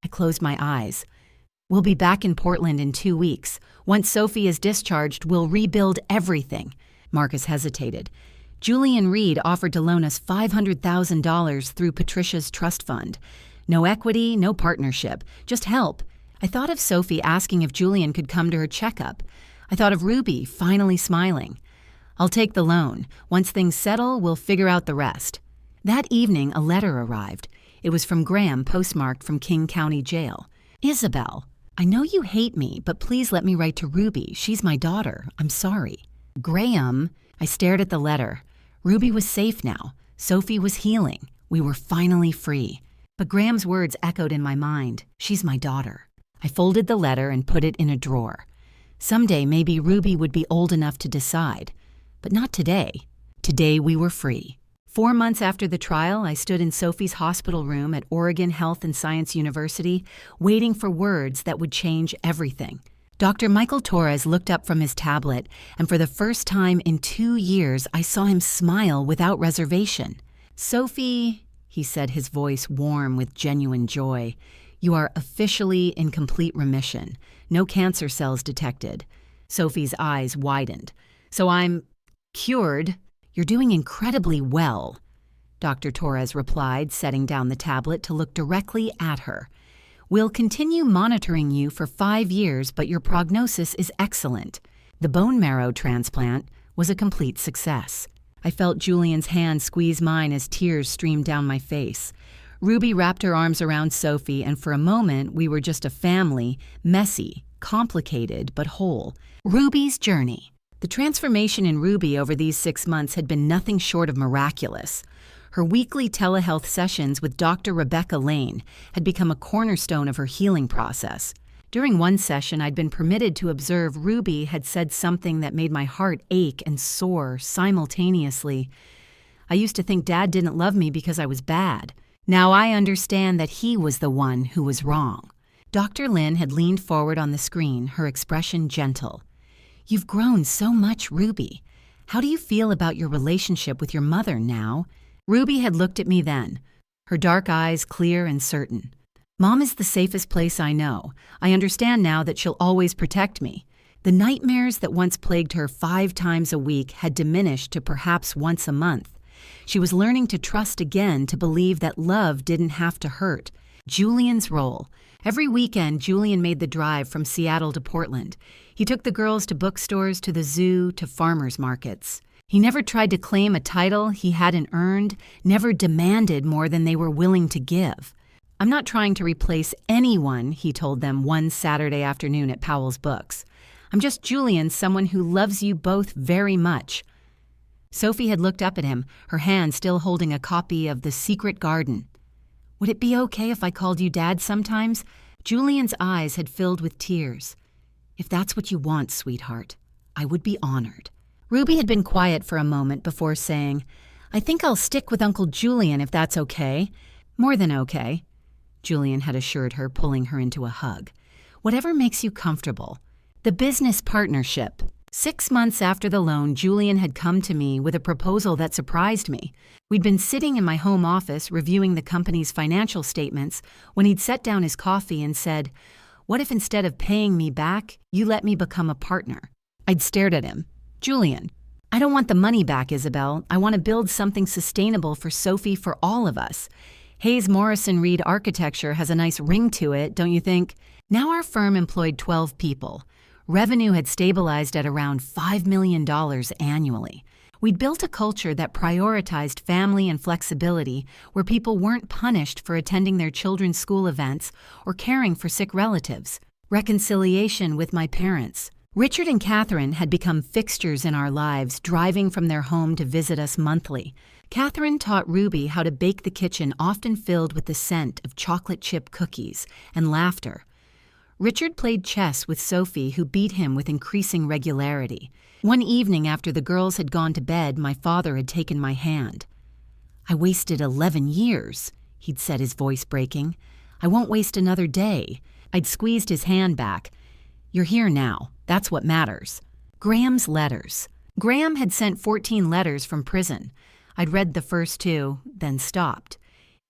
I closed my eyes. We'll be back in Portland in 2 weeks. Once Sophie is discharged, we'll rebuild everything. Marcus hesitated. Julian Reed offered to loan us $500,000 through Patricia's trust fund. No equity, no partnership, just help. I thought of Sophie asking if Julian could come to her checkup. I thought of Ruby finally smiling. I'll take the loan. Once things settle, we'll figure out the rest. That evening, a letter arrived. It was from Graham, postmarked from King County Jail. Isabel, I know you hate me, but please let me write to Ruby. She's my daughter. I'm sorry. Graham, I stared at the letter. Ruby was safe now. Sophie was healing. We were finally free. But Graham's words echoed in my mind. She's my daughter. I folded the letter and put it in a drawer. Someday maybe Ruby would be old enough to decide. But not today. Today we were free. 4 months after the trial, I stood in Sophie's hospital room at Oregon Health and Science University, waiting for words that would change everything. Dr. Michael Torres looked up from his tablet, and for the first time in 2 years, I saw him smile without reservation. "Sophie," he said, his voice warm with genuine joy, "you are officially in complete remission. No cancer cells detected." Sophie's eyes widened. "So I'm cured?" "You're doing incredibly well," Dr. Torres replied, setting down the tablet to look directly at her. "We'll continue monitoring you for 5 years, but your prognosis is excellent." The bone marrow transplant was a complete success. I felt Julian's hand squeeze mine as tears streamed down my face. Ruby wrapped her arms around Sophie, and for a moment we were just a family, messy, complicated, but whole. Ruby's journey. The transformation in Ruby over these 6 months had been nothing short of miraculous. Her weekly telehealth sessions with Dr. Rebecca Lane had become a cornerstone of her healing process. During one session, I'd been permitted to observe Ruby had said something that made my heart ache and soar simultaneously. "I used to think Dad didn't love me because I was bad. Now I understand that he was the one who was wrong." Dr. Lynn had leaned forward on the screen, her expression gentle. "You've grown so much, Ruby. How do you feel about your relationship with your mother now?" Ruby had looked at me then, her dark eyes clear and certain. "Mom is the safest place I know. I understand now that she'll always protect me." The nightmares that once plagued her 5 times a week had diminished to perhaps once a month. She was learning to trust again, to believe that love didn't have to hurt. Julian's role. Every weekend, Julian made the drive from Seattle to Portland. He took the girls to bookstores, to the zoo, to farmers markets. He never tried to claim a title he hadn't earned, never demanded more than they were willing to give. "I'm not trying to replace anyone," he told them one Saturday afternoon at Powell's Books. "I'm just Julian, someone who loves you both very much." Sophie had looked up at him, her hand still holding a copy of The Secret Garden. "Would it be okay if I called you Dad sometimes?" Julian's eyes had filled with tears. "If that's what you want, sweetheart, I would be honored." Ruby had been quiet for a moment before saying, "I think I'll stick with Uncle Julian if that's okay." "More than okay," Julian had assured her, pulling her into a hug. "Whatever makes you comfortable." The business partnership. 6 months after the loan, Julian had come to me with a proposal that surprised me. We'd been sitting in my home office reviewing the company's financial statements when he'd set down his coffee and said, "What if instead of paying me back, you let me become a partner?" I'd stared at him. "Julian, I don't want the money back, Isabel. I want to build something sustainable for Sophie, for all of us. Hayes Morrison Reed Architecture has a nice ring to it, don't you think?" Now our firm employed 12 people. Revenue had stabilized at around $5 million annually. We'd built a culture that prioritized family and flexibility, where people weren't punished for attending their children's school events or caring for sick relatives. Reconciliation with my parents. Richard and Catherine had become fixtures in our lives, driving from their home to visit us monthly. Catherine taught Ruby how to bake the kitchen, often filled with the scent of chocolate chip cookies and laughter. Richard played chess with Sophie, who beat him with increasing regularity. One evening after the girls had gone to bed, my father had taken my hand. "I wasted 11 years, he'd said, his voice breaking. "I won't waste another day." I'd squeezed his hand back. "You're here now. That's what matters." Graham's letters. Graham had sent 14 letters from prison. I'd read the first 2, then stopped.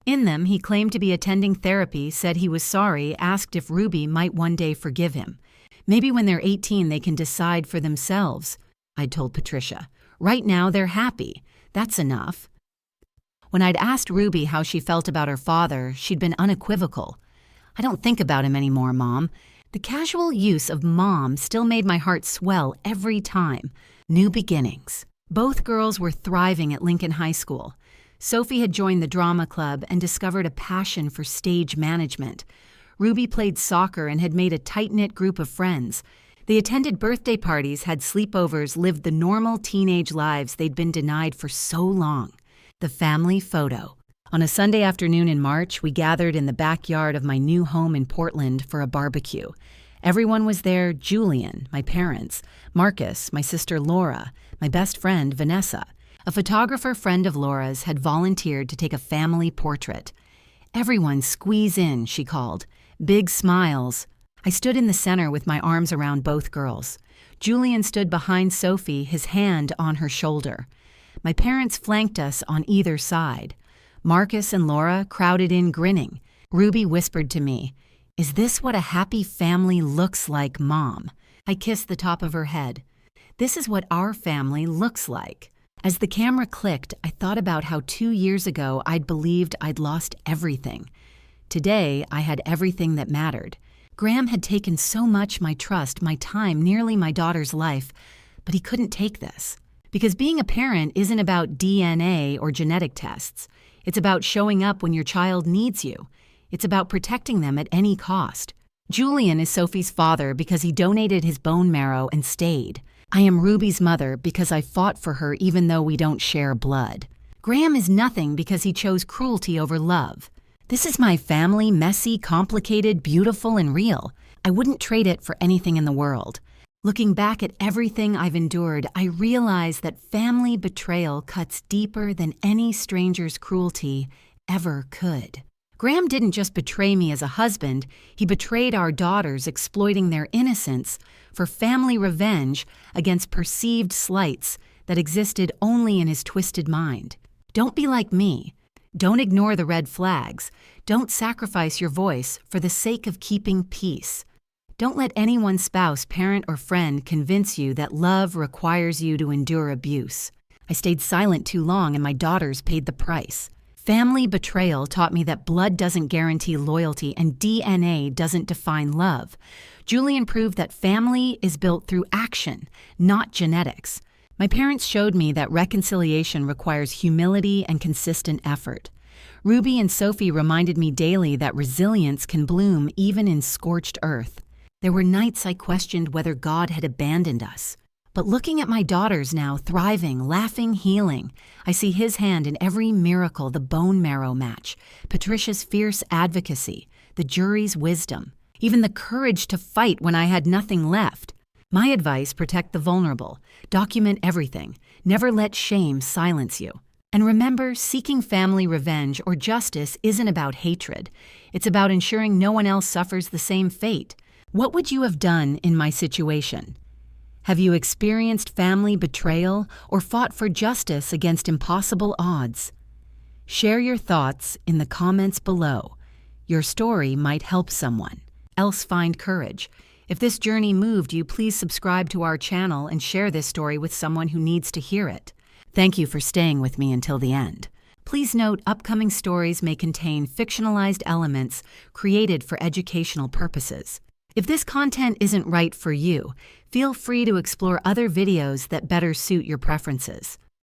In them, he claimed to be attending therapy, said he was sorry, asked if Ruby might one day forgive him. "Maybe when they're 18, they can decide for themselves," I'd told Patricia. "Right now, they're happy. That's enough." When I'd asked Ruby how she felt about her father, she'd been unequivocal. "I don't think about him anymore, Mom." The casual use of Mom still made my heart swell every time. New beginnings. Both girls were thriving at Lincoln High School. Sophie had joined the drama club and discovered a passion for stage management. Ruby played soccer and had made a tight-knit group of friends. They attended birthday parties, had sleepovers, lived the normal teenage lives they'd been denied for so long. The family photo. On a Sunday afternoon in March, we gathered in the backyard of my new home in Portland for a barbecue. Everyone was there: Julian, my parents, Marcus, my sister Laura, my best friend Vanessa. A photographer friend of Laura's had volunteered to take a family portrait. "Everyone squeeze in," she called. Big smiles. I stood in the center with my arms around both girls. Julian stood behind Sophie, his hand on her shoulder. My parents flanked us on either side. Marcus and Laura crowded in grinning. Ruby whispered to me, "Is this what a happy family looks like, Mom?" I kissed the top of her head. "This is what our family looks like." As the camera clicked, I thought about how 2 years ago I'd believed I'd lost everything. Today, I had everything that mattered. Graham had taken so much: my trust, my time, nearly my daughter's life, but he couldn't take this. Because being a parent isn't about DNA or genetic tests. It's about showing up when your child needs you. It's about protecting them at any cost. Julian is Sophie's father because he donated his bone marrow and stayed. I am Ruby's mother because I fought for her even though we don't share blood. Graham is nothing because he chose cruelty over love. This is my family, messy, complicated, beautiful, and real. I wouldn't trade it for anything in the world. Looking back at everything I've endured, I realize that family betrayal cuts deeper than any stranger's cruelty ever could. Graham didn't just betray me as a husband, he betrayed our daughters, exploiting their innocence for family revenge against perceived slights that existed only in his twisted mind. Don't be like me. Don't ignore the red flags. Don't sacrifice your voice for the sake of keeping peace. Don't let anyone's spouse, parent, or friend convince you that love requires you to endure abuse. I stayed silent too long and my daughters paid the price. Family betrayal taught me that blood doesn't guarantee loyalty and DNA doesn't define love. Julian proved that family is built through action, not genetics. My parents showed me that reconciliation requires humility and consistent effort. Ruby and Sophie reminded me daily that resilience can bloom even in scorched earth. There were nights I questioned whether God had abandoned us. But looking at my daughters now, thriving, laughing, healing, I see His hand in every miracle: the bone marrow match, Patricia's fierce advocacy, the jury's wisdom, even the courage to fight when I had nothing left. My advice: protect the vulnerable, document everything, never let shame silence you. And remember, seeking family revenge or justice isn't about hatred. It's about ensuring no one else suffers the same fate. What would you have done in my situation? Have you experienced family betrayal or fought for justice against impossible odds? Share your thoughts in the comments below. Your story might help someone else find courage. If this journey moved you, please subscribe to our channel and share this story with someone who needs to hear it. Thank you for staying with me until the end. Please note, upcoming stories may contain fictionalized elements created for educational purposes. If this content isn't right for you, feel free to explore other videos that better suit your preferences.